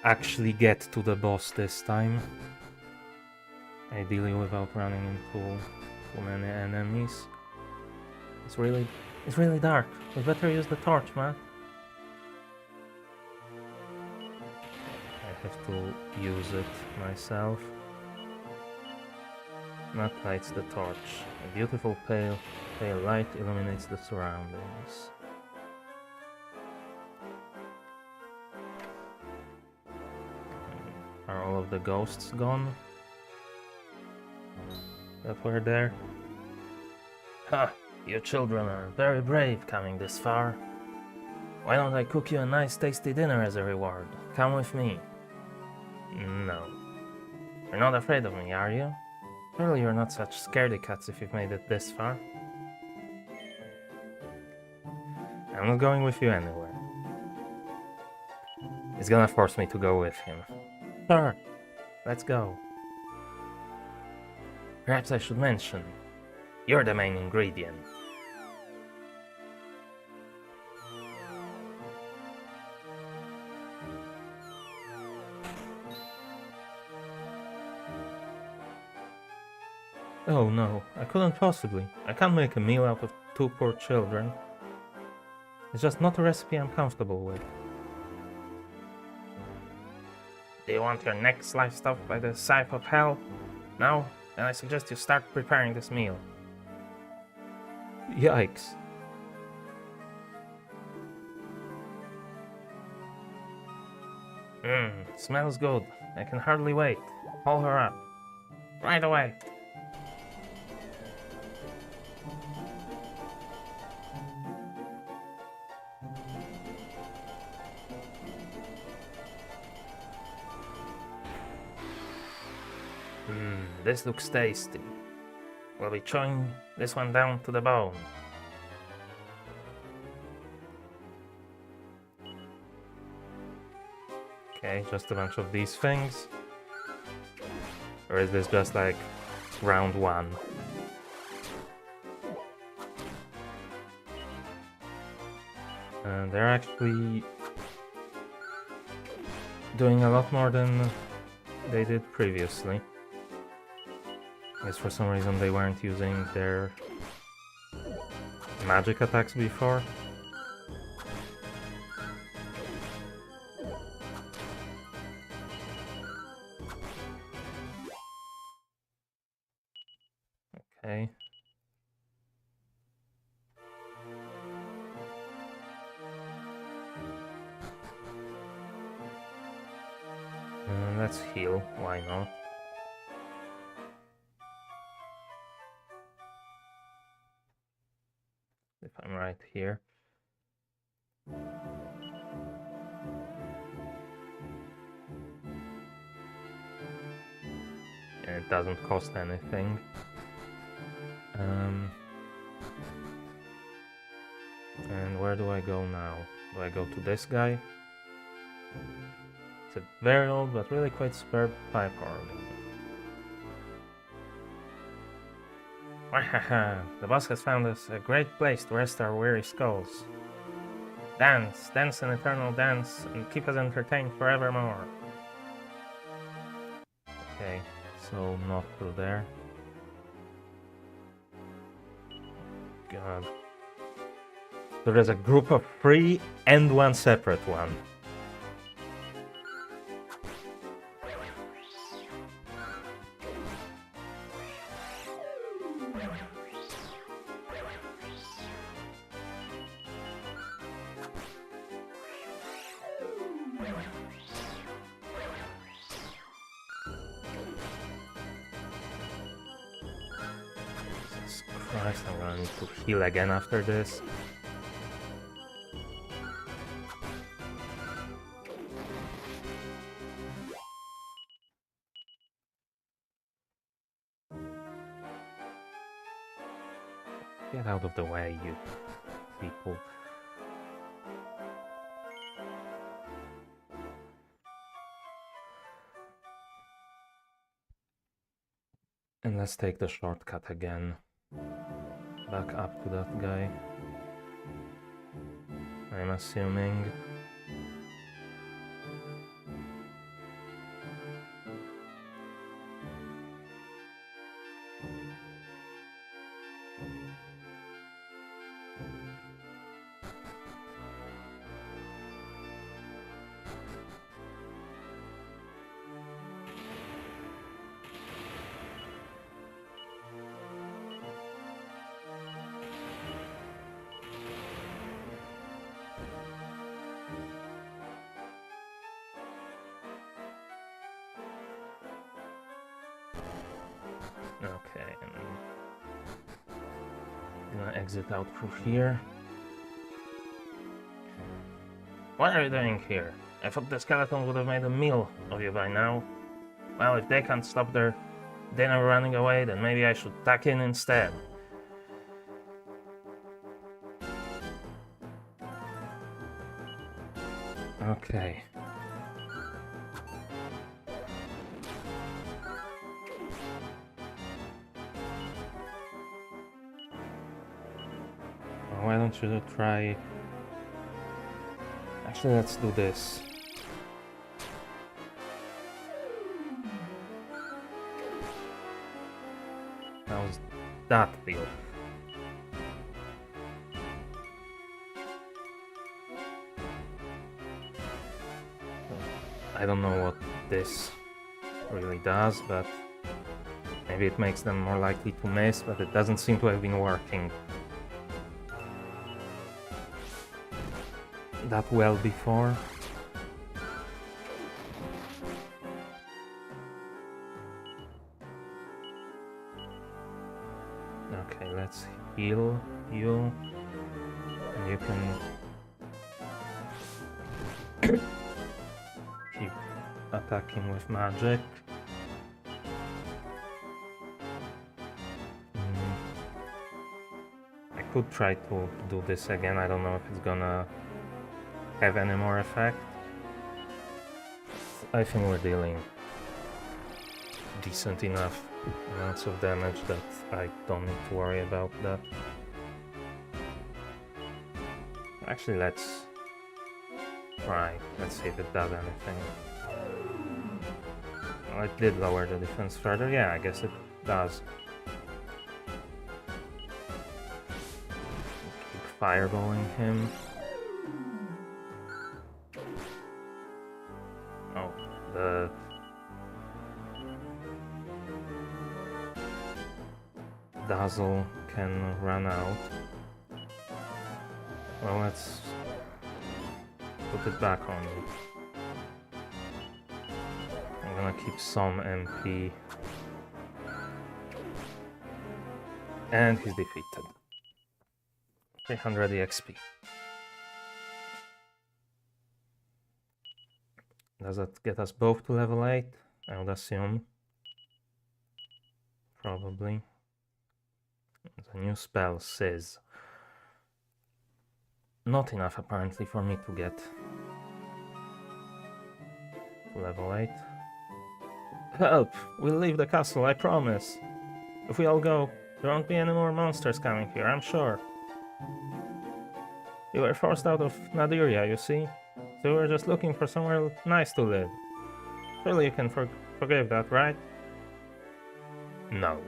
actually get to the boss this time. Ideally without running into too many enemies. It's really dark. We better use the torch, man. I have to use it myself. Matt lights the torch. A beautiful pale light illuminates the surroundings. Are all of the ghosts gone that were there? Ha! You children are very brave coming this far. Why don't I cook you a nice tasty dinner as a reward? Come with me. No. You're not afraid of me, are you? Surely you're not such scaredy cats if you've made it this far. I'm not going with you anywhere. He's gonna force me to go with him. Sure, let's go. Perhaps I should mention, you're the main ingredient. Oh no, I couldn't possibly. I can't make a meal out of 2 poor children. It's just not a recipe I'm comfortable with. Do you want your neck sliced off by the scythe of hell? No? Then I suggest you start preparing this meal. Yikes. Smells good. I can hardly wait. Haul her up. Right away. This looks tasty. We'll be chewing this one down to the bone. Okay, just a bunch of these things. Or is this just like round one? And they're actually doing a lot more than they did previously. I guess for some reason they weren't using their magic attacks before. Okay. Let's heal, why not? If I'm right here. And it doesn't cost anything. And where do I go now? Do I go to this guy? It's a very old but really quite superb pipe organ. Wahaha! The boss has found us a great place to rest our weary skulls. Dance, dance an eternal dance, and keep us entertained forevermore. Okay, so not through there. God. So there's a group of 3 and 1 separate one. Jesus Christ, I'm gonna need to heal again after this. Get out of the way, you people. And let's take the shortcut again. Back up to that guy. I'm assuming. Okay, and I'm gonna exit out through here. What are you doing here? I thought the skeleton would have made a meal of you by now. Well, if they can't stop their dinner running away, then maybe I should tuck in instead. Okay. Why don't you try... Actually, let's do this. How's that feel? I don't know what this really does, but maybe it makes them more likely to miss, but it doesn't seem to have been working that well before. heal you, and you can keep attacking with magic. I could try to do this again. I don't know if it's gonna have any more effect. I think we're dealing decent enough amounts of damage that I don't need to worry about that. Actually, let's try. Let's see if it does anything. Well, it did lower the defense further. Yeah, I guess it does. Keep fireballing him. Oh, the dazzle can run out. Well, let's put it back on me. I'm gonna keep some MP. And he's defeated. 300 EXP. Does that get us both to level 8? I would assume. Probably. The new spell says. Not enough apparently for me to get to level 8. Help! We'll leave the castle, I promise. If we all go, there won't be any more monsters coming here, I'm sure. You were forced out of Nadiria, you see? So we're just looking for somewhere nice to live. Surely you can forgive that, right? No.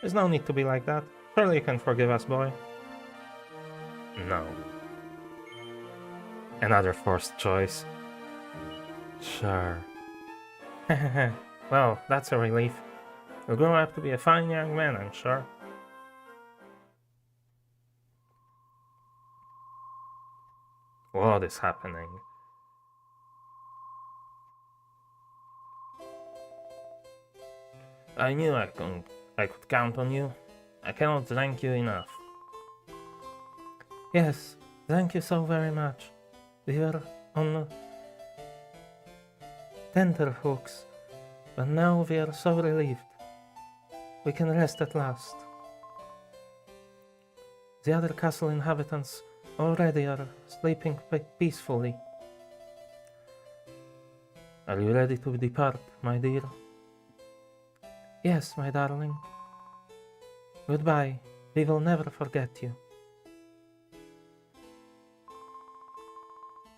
There's no need to be like that. Surely you can forgive us, boy. No. Another forced choice. Sure. Well, that's a relief. You'll grow up to be a fine young man, I'm sure. What is happening? I knew I could count on you. I cannot thank you enough. Yes, thank you so very much. We were on tenterhooks, but now we are so relieved. We can rest at last. The other castle inhabitants already are sleeping peacefully. Are you ready to depart, my dear? Yes, my darling. Goodbye. We will never forget you.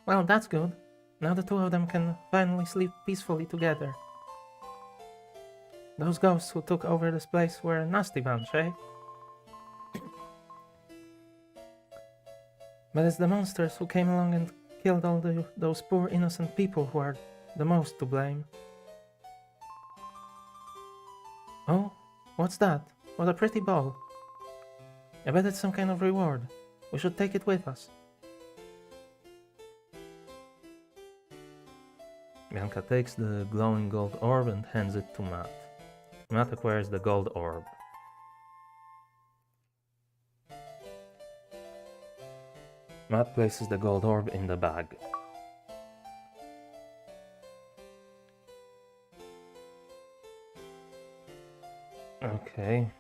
Well, that's good. Now the two of them can finally sleep peacefully together. Those ghosts who took over this place were a nasty bunch, eh? But it's the monsters who came along and killed all those poor innocent people who are the most to blame. Oh, what's that? What a pretty ball. I bet it's some kind of reward. We should take it with us. Bianca takes the glowing gold orb and hands it to Matt. Matt acquires the gold orb. Matt places the gold orb in the bag. Okay.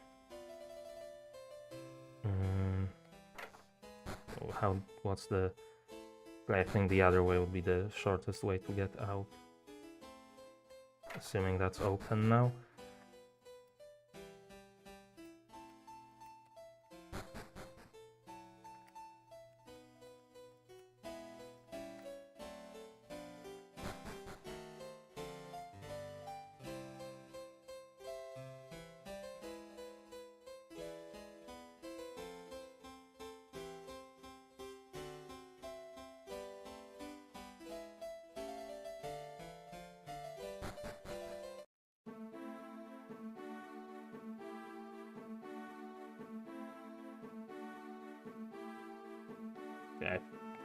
What's the... I think the other way would be the shortest way to get out. Assuming that's open now.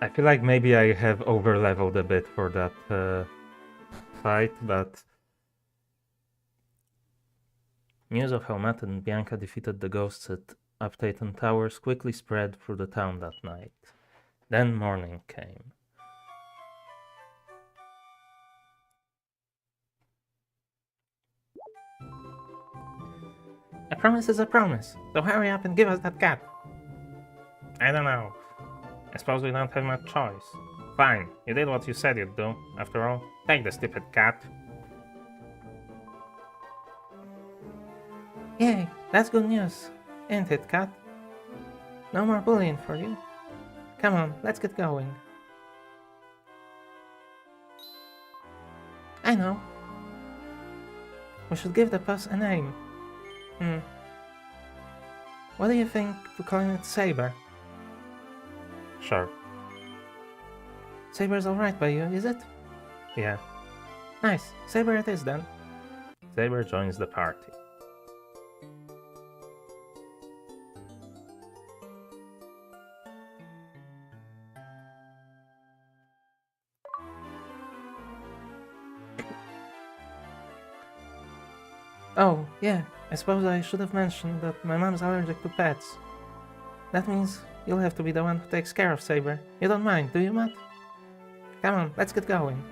I feel like maybe I have over-leveled a bit for that fight, but... News of how Matt and Bianca defeated the ghosts at update on towers quickly spread through the town that night. Then morning came. A promise is a promise, so hurry up and give us that cat. I don't know. I suppose we don't have much choice. Fine, you did what you said you'd do. After all, take the stupid cat. Yay, that's good news, ain't it, cat? No more bullying for you. Come on, let's get going. I know. We should give the puss a name. What do you think to calling it Saber? Sure. Saber's alright by you, is it? Yeah. Nice, Saber it is then. Saber joins the party. Oh, yeah, I suppose I should have mentioned that my mom's allergic to pets. That means you'll have to be the one who takes care of Saber. You don't mind, do you, Matt? Come on, let's get going.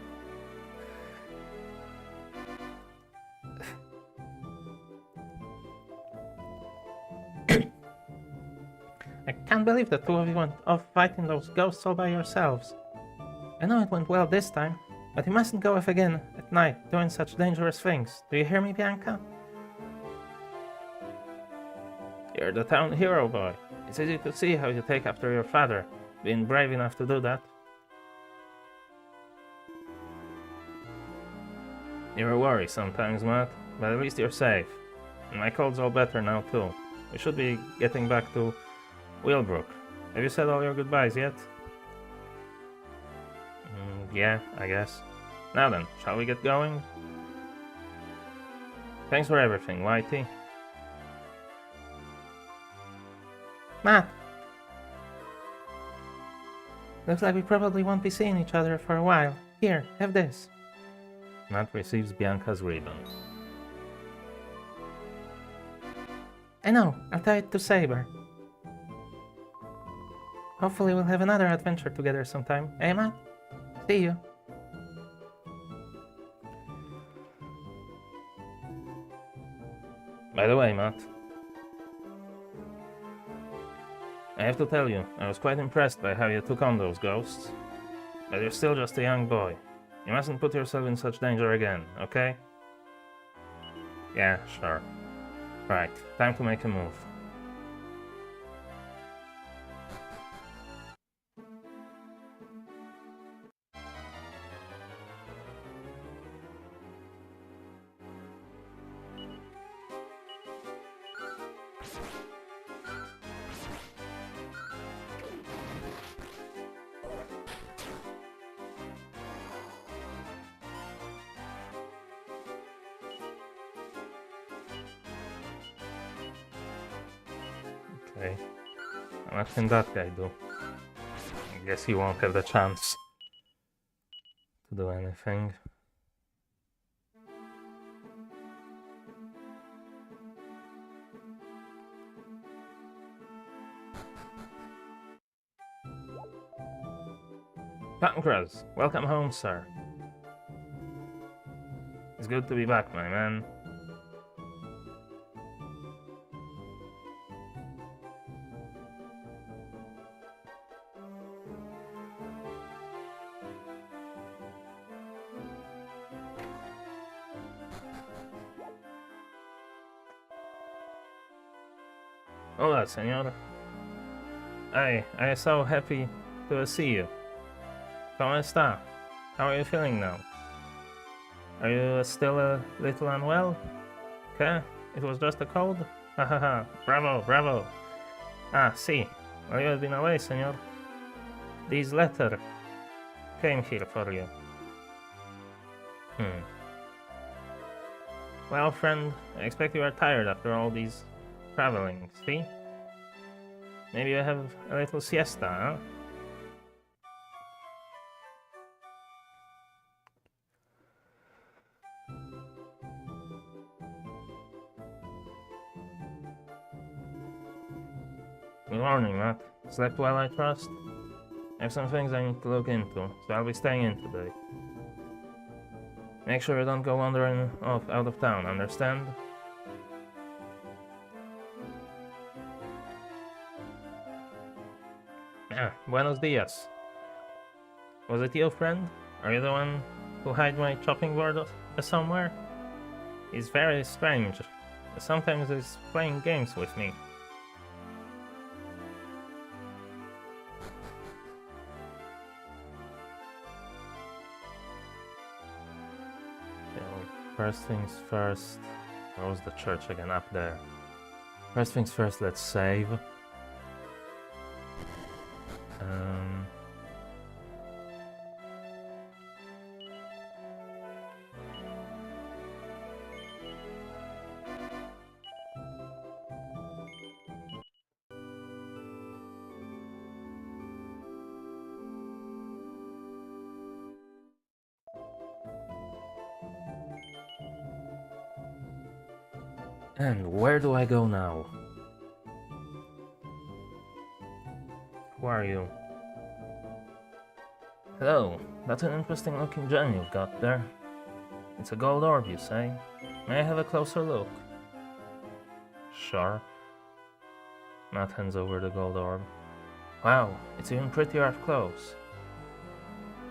I can't believe the two of you went off fighting those ghosts all by yourselves. I know it went well this time, but you mustn't go off again at night doing such dangerous things. Do you hear me, Bianca? You're the town hero, boy. It's easy to see how you take after your father, being brave enough to do that. You're a worry sometimes, Matt, but at least you're safe. And my cold's all better now, too. We should be getting back to Willbrook. Have you said all your goodbyes yet? Yeah, I guess. Now then, shall we get going? Thanks for everything, Whitey. Matt! Looks like we probably won't be seeing each other for a while. Here, have this. Matt receives Bianca's ribbon. I know, I'll tie it to Saber. Hopefully we'll have another adventure together sometime, eh, Matt? See you. By the way, Matt, I have to tell you, I was quite impressed by how you took on those ghosts. But you're still just a young boy. You mustn't put yourself in such danger again, okay? Yeah, sure. Right, time to make a move. Okay. What can that guy do? I guess he won't have the chance to do anything. Pancras, welcome home, sir. It's good to be back, my man. Hola, señor. I am so happy to see you. ¿Cómo está? How are you feeling now? Are you still a little unwell? Okay, it was just a cold? Hahaha, bravo, bravo. Ah, sí. Well, you have been away, señor. This letter came here for you. Well, friend, I expect you are tired after all these traveling, see? Maybe you have a little siesta, huh? Slept well, I trust? I have some things I need to look into, so I'll be staying in today. Make sure you don't go wandering off out of town, understand? Ah, buenos dias. Was it you, friend? Are you the one who hid my chopping board somewhere? He's very strange. Sometimes he's playing games with me. First things first. Where was the church again? Up there. First things first, let's save. And where do I go now? Who are you? Hello, that's an interesting looking gem you've got there. It's a gold orb, you say? May I have a closer look? Sure. Matt hands over the gold orb. Wow, it's even prettier up close.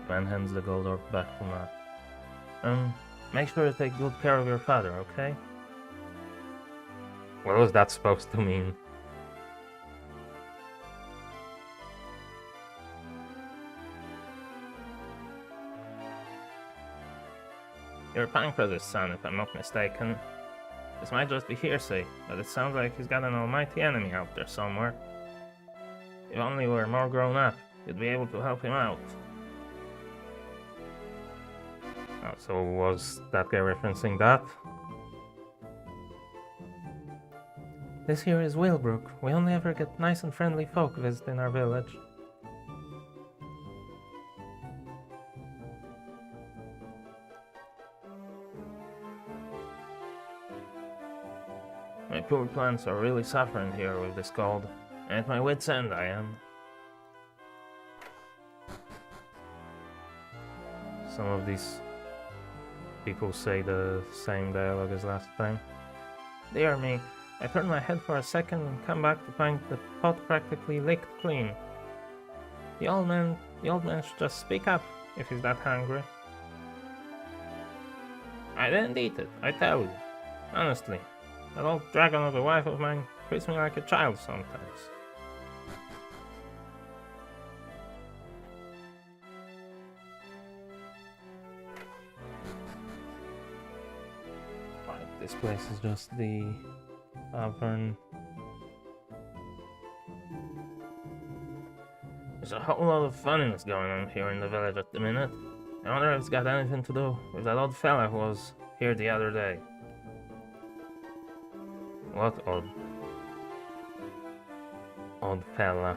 Man hands the gold orb back to Matt. Make sure you take good care of your father, okay? What was that supposed to mean? You're Pancraz's son, if I'm not mistaken. This might just be hearsay, but it sounds like he's got an almighty enemy out there somewhere. If only we were more grown up, you'd be able to help him out. Oh, so was that guy referencing that? This here is Willbrook. We only ever get nice and friendly folk visiting our village. My poor plants are really suffering here with this cold, and at my wit's end I am. Some of these people say the same dialogue as last time. Dear me, I turned my head for a second and come back to find the pot practically licked clean. The old man should just speak up if he's that hungry. I didn't eat it, I tell you. Honestly, that old dragon of a wife of mine treats me like a child sometimes. Right, this place is just the tavern. There's a whole lot of funniness going on here in the village at the minute. I wonder if it's got anything to do with that old fella who was here the other day. What old fella?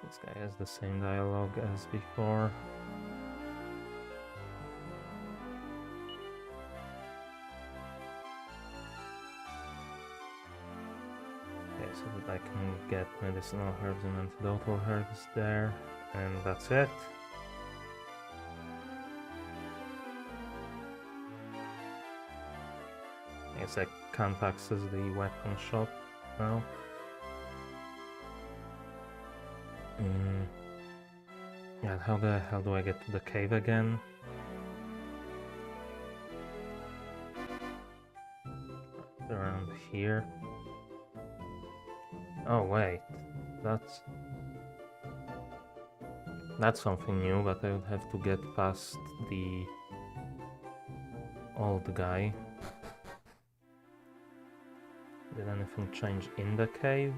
This guy has the same dialogue as before. Okay, so that I can get medicinal herbs and antidotal herbs there, and that's it. I guess I can't access the weapon shop now. Yeah, how the hell do I get to the cave again? Around here. Oh wait, that's something new, but I would have to get past the old guy. Did anything change in the cave?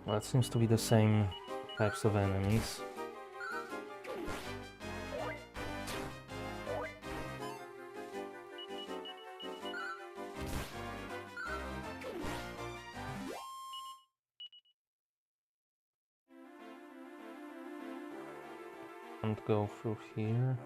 Well, it seems to be the same types of enemies. Can't go through here.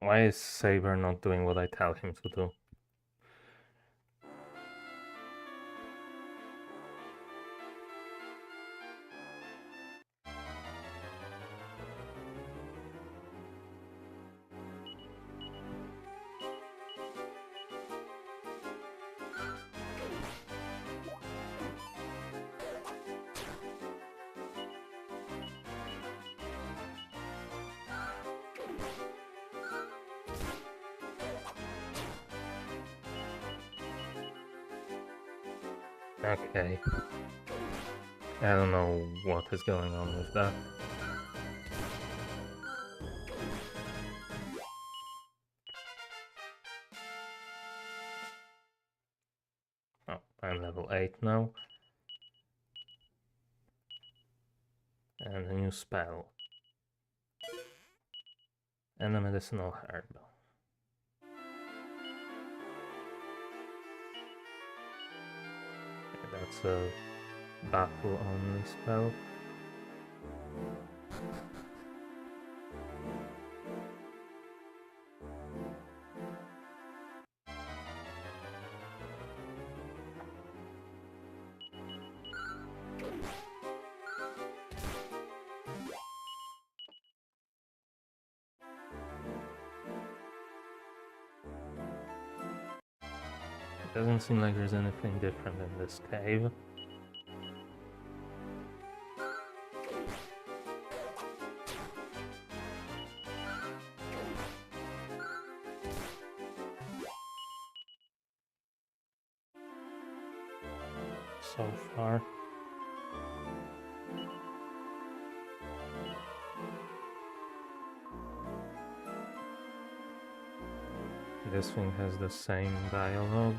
Why is Saber not doing what I tell him to do? Okay. I don't know what is going on with that. Oh, I'm level 8 now. And a new spell. And a medicinal herb. That's a battle only spell. It doesn't seem like there's anything different in this cave. So far. This thing has the same dialogue.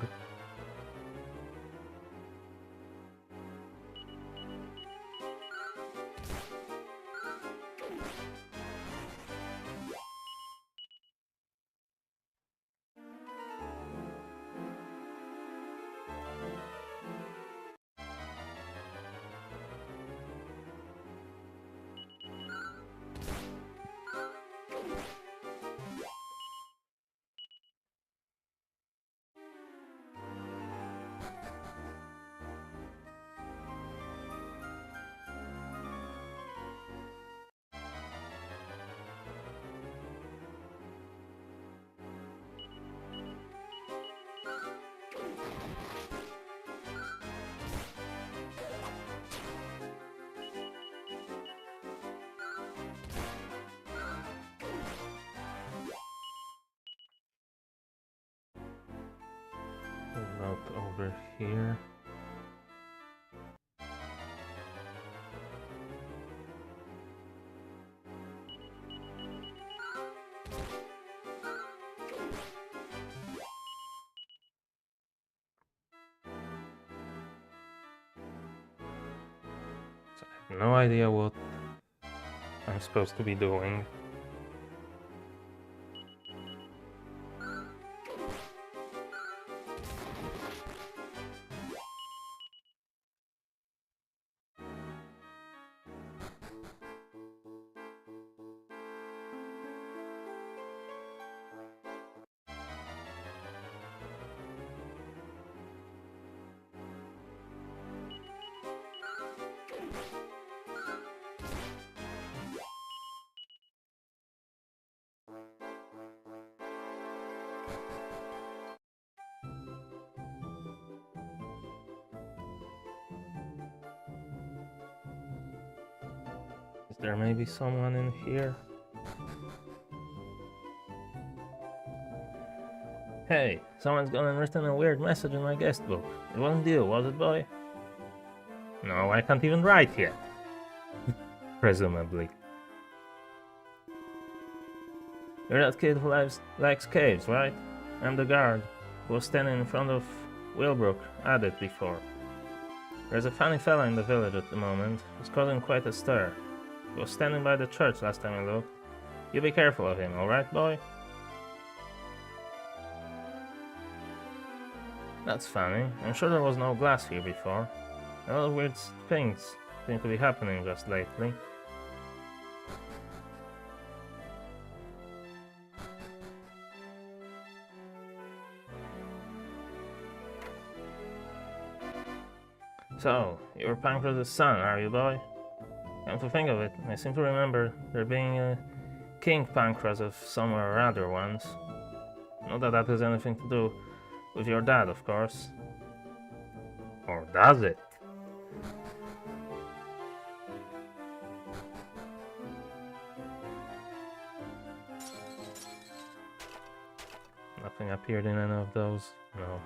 Out over here. So I have no idea what I'm supposed to be doing. Is there maybe someone in here? Hey, someone's gone and written a weird message in my guest book. It wasn't you, was it, boy? No, I can't even write yet. Presumably. You're that kid who likes caves, right? I'm the guard who was standing in front of Willbrook Addit before. There's a funny fella in the village at the moment who's causing quite a stir. He was standing by the church last time I looked. You be careful of him, alright, boy? That's funny. I'm sure there was no glass here before. A lot of weird things seem to be happening just lately. So, you're Pancras' son, are you, boy? Come to think of it, I seem to remember there being a King Pancras of somewhere or other once. Not that that has anything to do with your dad, of course. Or does it? Nothing appeared in any of those? No.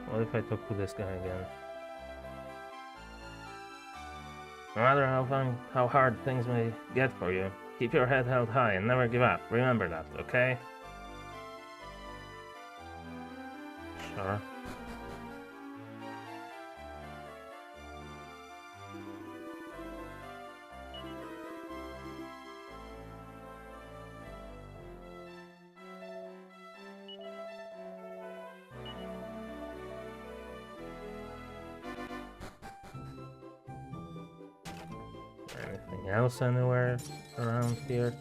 What if I talk to this guy again? No matter how hard things may get for you, keep your head held high and never give up. Remember that, okay? Sure. Anything else anywhere around here?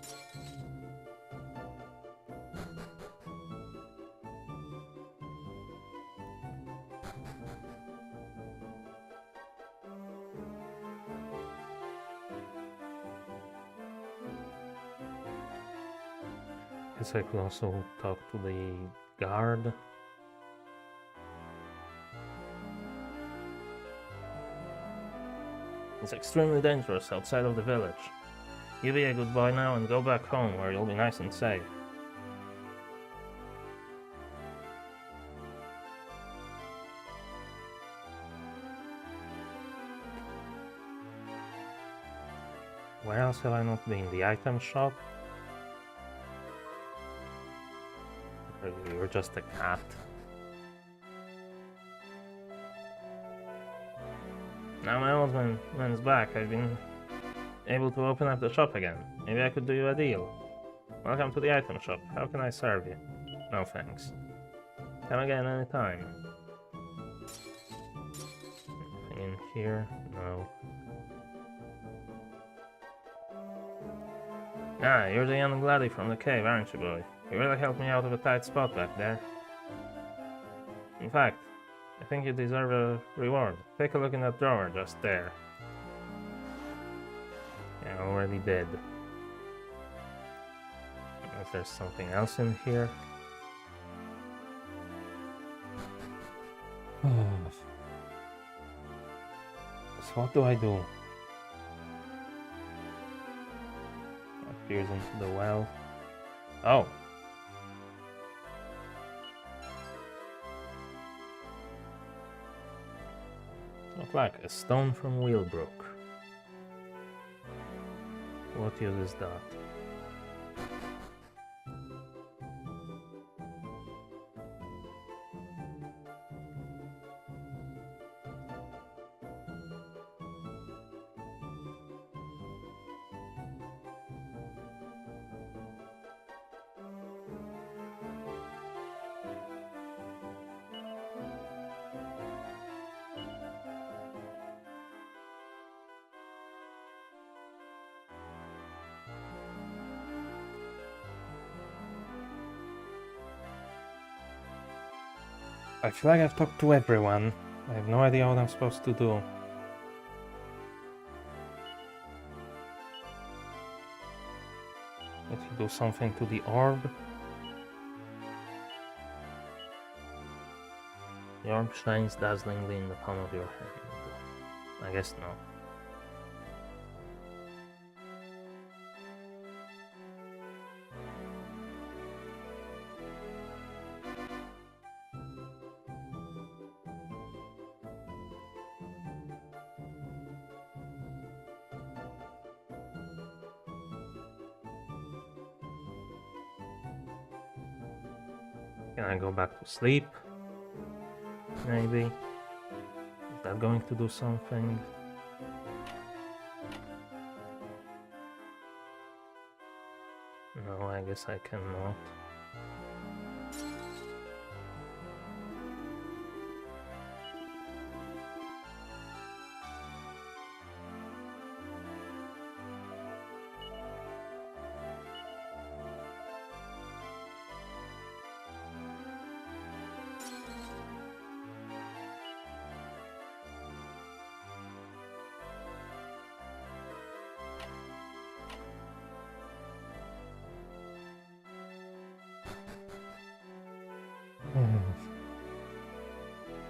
Guess I could also talk to the guard. It's extremely dangerous outside of the village. You be a good boy now and go back home where you'll be nice and safe. Where else have I not been? The item shop? Or you're just a cat? Now my old man's back, I've been able to open up the shop again. Maybe I could do you a deal. Welcome to the item shop. How can I serve you? No thanks. Come again anytime. Anything in here? No. Ah, you're the young laddie from the cave, aren't you, boy? You really helped me out of a tight spot back there. In fact, I think you deserve a reward. Take a look in that drawer just there. Yeah, I already did. Unless there's something else in here. So what do I do? Appears into the well. Oh! Not like a stone from Wheelbrook. What use is that? I feel like I've talked to everyone. I have no idea what I'm supposed to do. If you do something to the orb. The orb shines dazzlingly in the palm of your hand. I guess no. Can I go back to sleep? Maybe. Is that going to do something? No, I guess I cannot.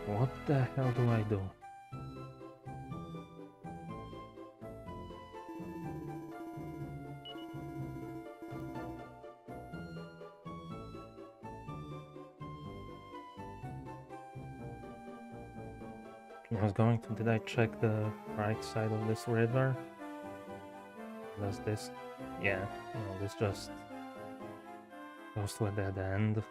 What the hell do I do? I was going to, did I check the right side of this river? Does this, yeah, no, this just goes to a dead end.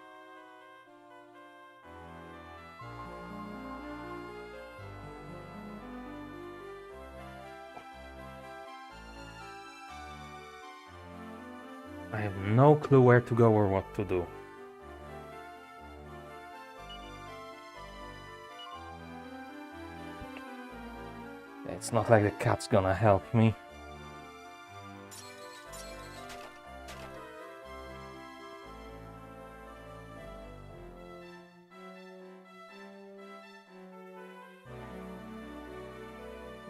I have no clue where to go or what to do. It's not like the cat's gonna help me.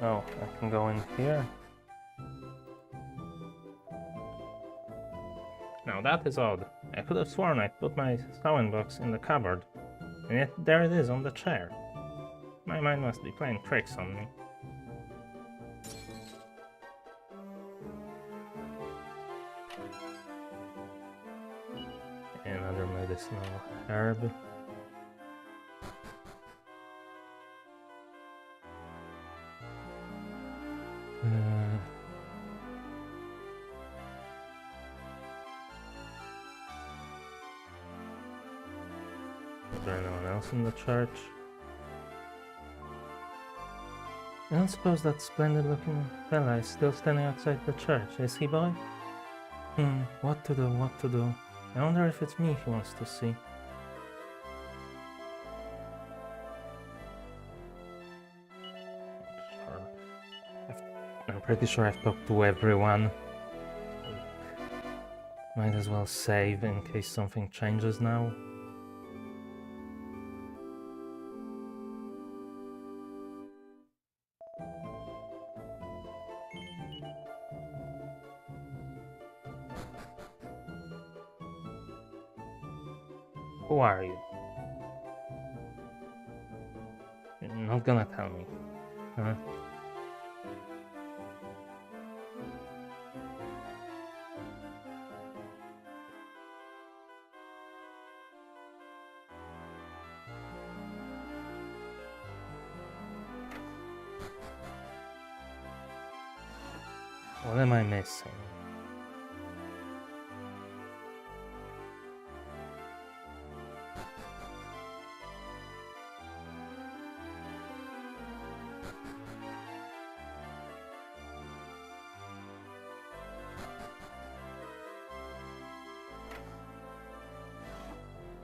Oh, I can go in here. Now that is odd. I could have sworn I put my sewing box in the cupboard, and yet there it is on the chair. My mind must be playing tricks on me. Another medicinal herb. Is there anyone else in the church? I don't suppose that splendid looking fella is still standing outside the church, is he, boy? What to do, what to do? I wonder if it's me he wants to see. I'm pretty sure I've talked to everyone. Might as well save in case something changes now. Who are you? You're not gonna tell me, huh? What am I missing?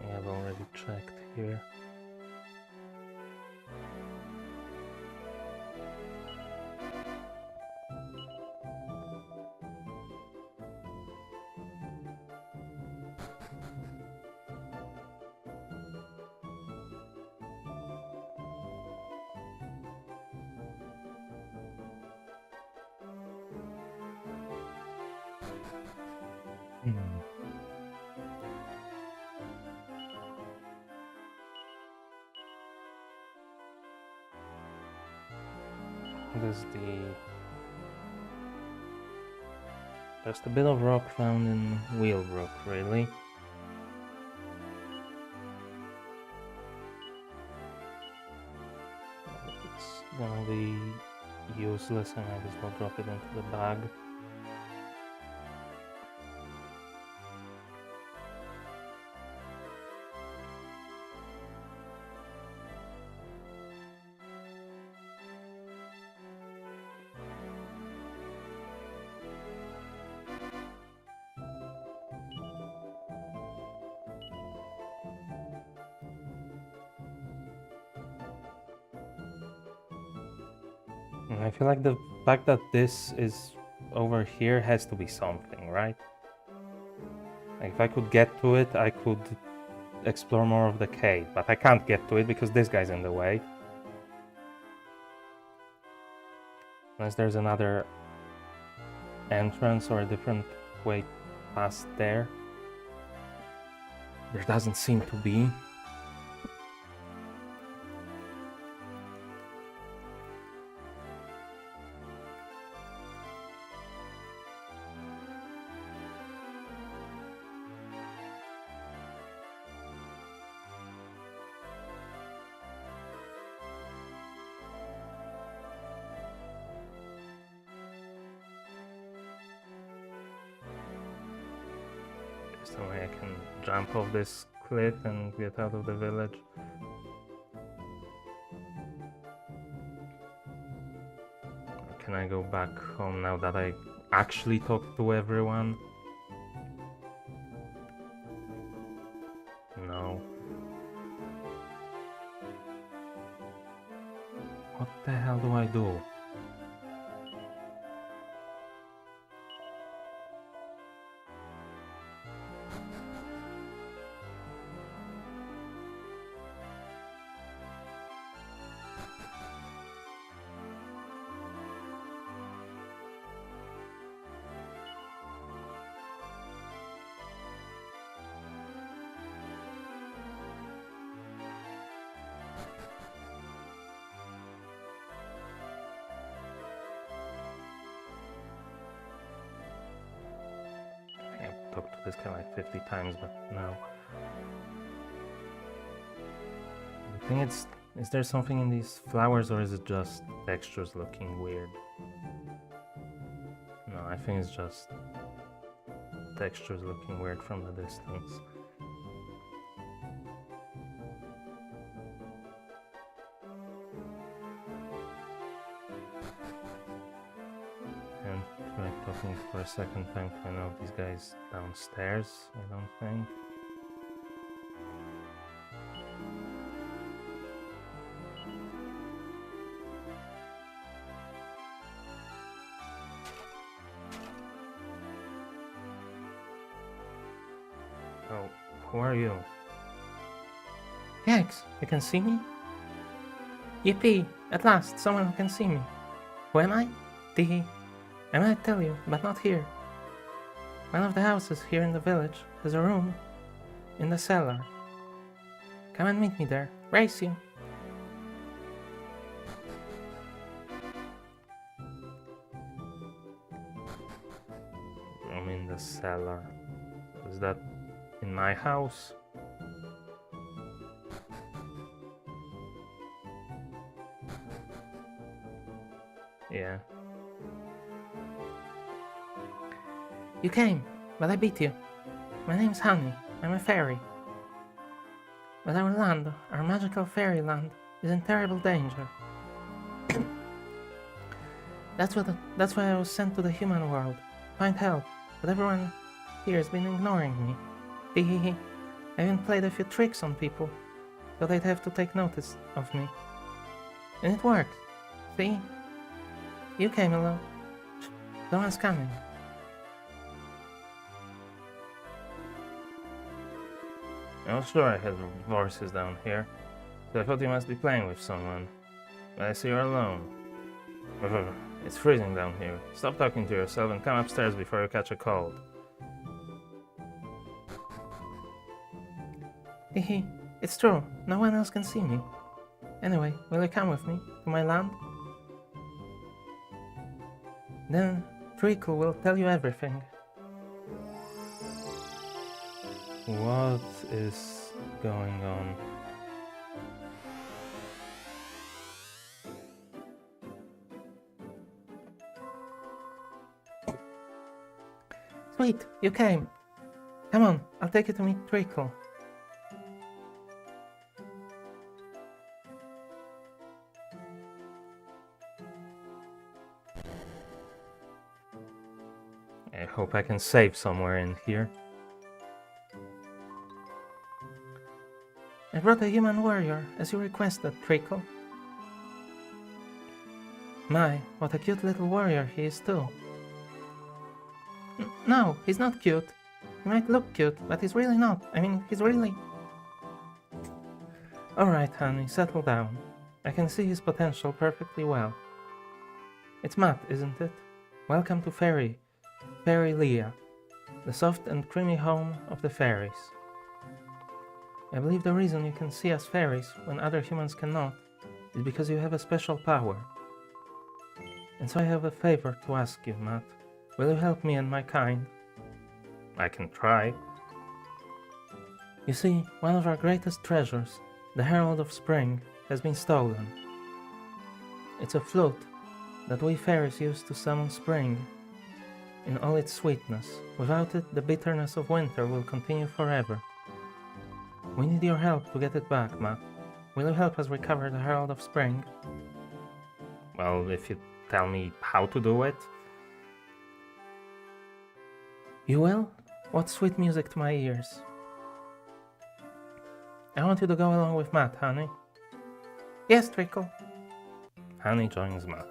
I've already checked here. Just a bit of rock found in Wheelbrook, really. It's gonna be useless, I might as well drop it into the bag. I feel like the fact that this is over here has to be something, right? Like if I could get to it, I could explore more of the cave, but I can't get to it because this guy's in the way. Unless there's another entrance or a different way past there. There doesn't seem to be. some way I can jump off this cliff and get out of the village? Or can I go back home now that I actually talked to everyone? No. What the hell do I do? I've talked to this guy like 50 times, but no. I think is there something in these flowers, or is it just textures looking weird? No, I think it's just textures looking weird from the distance. And try talking for a second time to know if these guys downstairs, I don't think. Oh, who are you? Yikes, you can see me? Yippee, at last, someone who can see me. Who am I? Tee. I might tell you, but not here. One of the houses here in the village has a room in the cellar. Come and meet me there. Race you. Room in the cellar. Is that in my house? Yeah. You came, but I beat you. My name's Honey. I'm a fairy. But our land, our magical fairyland, is in terrible danger. That's why I was sent to the human world. Find help, but everyone here has been ignoring me. Hehehe. I even played a few tricks on people, so they'd have to take notice of me. And it worked. See? You came alone. No one's coming. I'm sure I heard voices down here, so I thought you must be playing with someone. But I see you're alone. It's freezing down here. Stop talking to yourself and come upstairs before you catch a cold. Hehe, it's true. No one else can see me. Anyway, will you come with me to my land? Then Treacle will tell you everything. What is going on? Sweet, you came. Come on, I'll take you to meet Treacle. I hope I can save somewhere in here. I brought a human warrior, as you requested, Treacle. My, what a cute little warrior he is too. No, he's not cute. He might look cute, but he's really not. I mean, he's really... Alright, honey, settle down. I can see his potential perfectly well. It's Matt, isn't it? Welcome to Fairy Leah, the soft and creamy home of the fairies. I believe the reason you can see as fairies when other humans cannot is because you have a special power. And so I have a favor to ask you, Matt. Will you help me and my kind? I can try. You see, one of our greatest treasures, the Herald of Spring, has been stolen. It's a flute that we fairies use to summon spring. in all its sweetness. Without it, the bitterness of winter will continue forever. We need your help to get it back, Matt. Will you help us recover the Herald of Spring? Well, if you tell me how to do it. You will? What sweet music to my ears. I want you to go along with Matt, honey. Yes, Trickle. Honey joins Matt.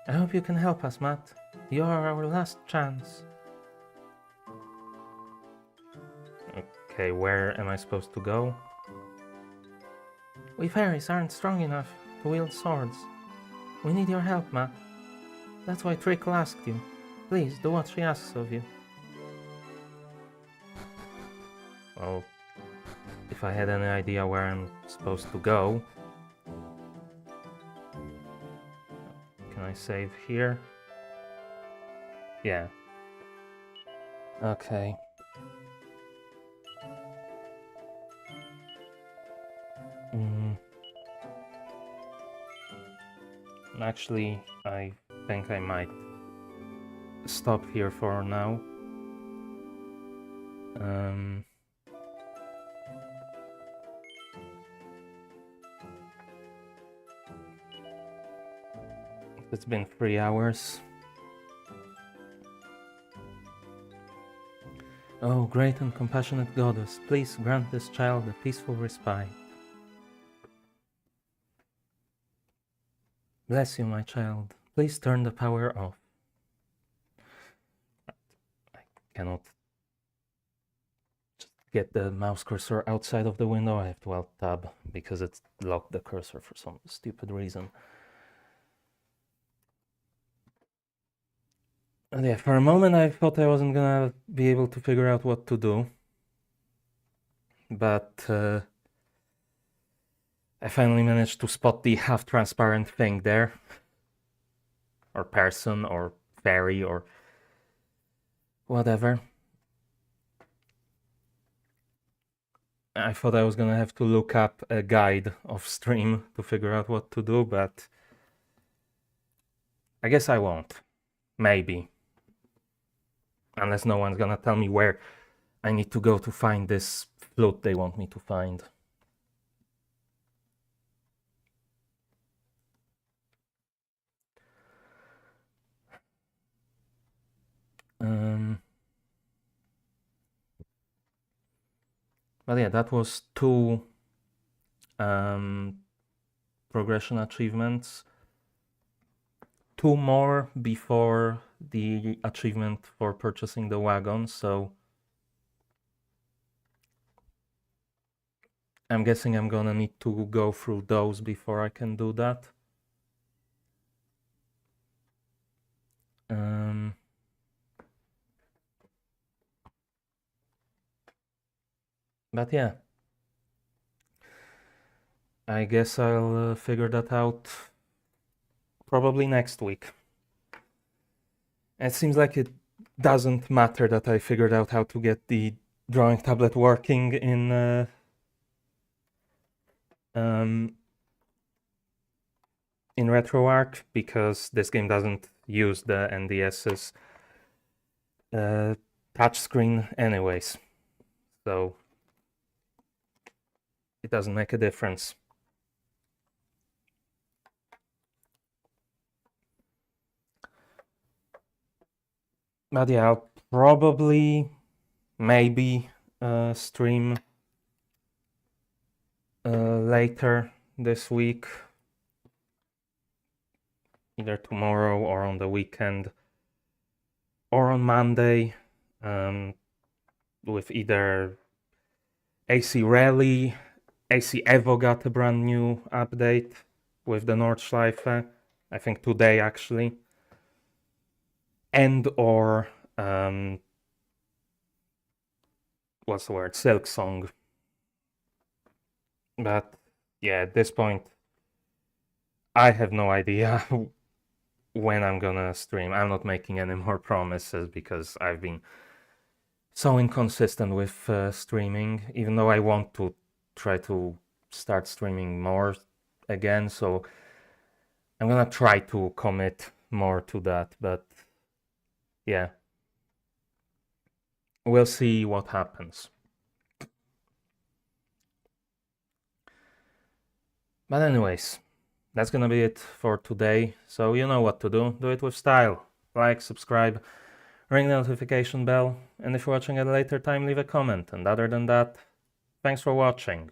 I hope you can help us, Matt. You are our last chance. Okay, where am I supposed to go? We fairies aren't strong enough to wield swords. We need your help, Matt. That's why Trickle asked you. Please, do what she asks of you. Well, if I had any idea where I'm supposed to go... Can I save here? Yeah. Okay. Actually, I think I might stop here for now. It's been 3 hours. Oh, great and compassionate goddess, please grant this child a peaceful respite. Bless you, my child. Please turn the power off. I cannot just get the mouse cursor outside of the window. I have to Alt-Tab because it's locked the cursor for some stupid reason. And yeah, for a moment I thought I wasn't gonna be able to figure out what to do. But I finally managed to spot the half-transparent thing there. Or person, or fairy, or whatever. I thought I was gonna have to look up a guide off stream to figure out what to do, but I guess I won't. Maybe. Unless no one's gonna tell me where I need to go to find this flute they want me to find. But yeah, that was 2 progression achievements. 2 more before the achievement for purchasing the wagon, so I'm guessing I'm gonna need to go through those before I can do that. But yeah, I guess I'll figure that out probably next week. It seems like it doesn't matter that I figured out how to get the drawing tablet working in RetroArch, because this game doesn't use the NDS's touchscreen anyways, so it doesn't make a difference. But yeah, I'll probably maybe stream later this week, either tomorrow or on the weekend or on Monday, with either AC Rally, AC Evo got a brand new update with the Nordschleife, I think today actually, and or what's the word, Silk Song. But yeah, at this point I have no idea when I'm gonna stream. I'm not making any more promises because I've been so inconsistent with streaming, even though I want to try to start streaming more again, so I'm gonna try to commit more to that, but yeah, we'll see what happens. But anyways, that's gonna be it for today, so you know what to do. Do it with style. Like, subscribe, ring the notification bell, and if you're watching at a later time, leave a comment. And other than that, thanks for watching.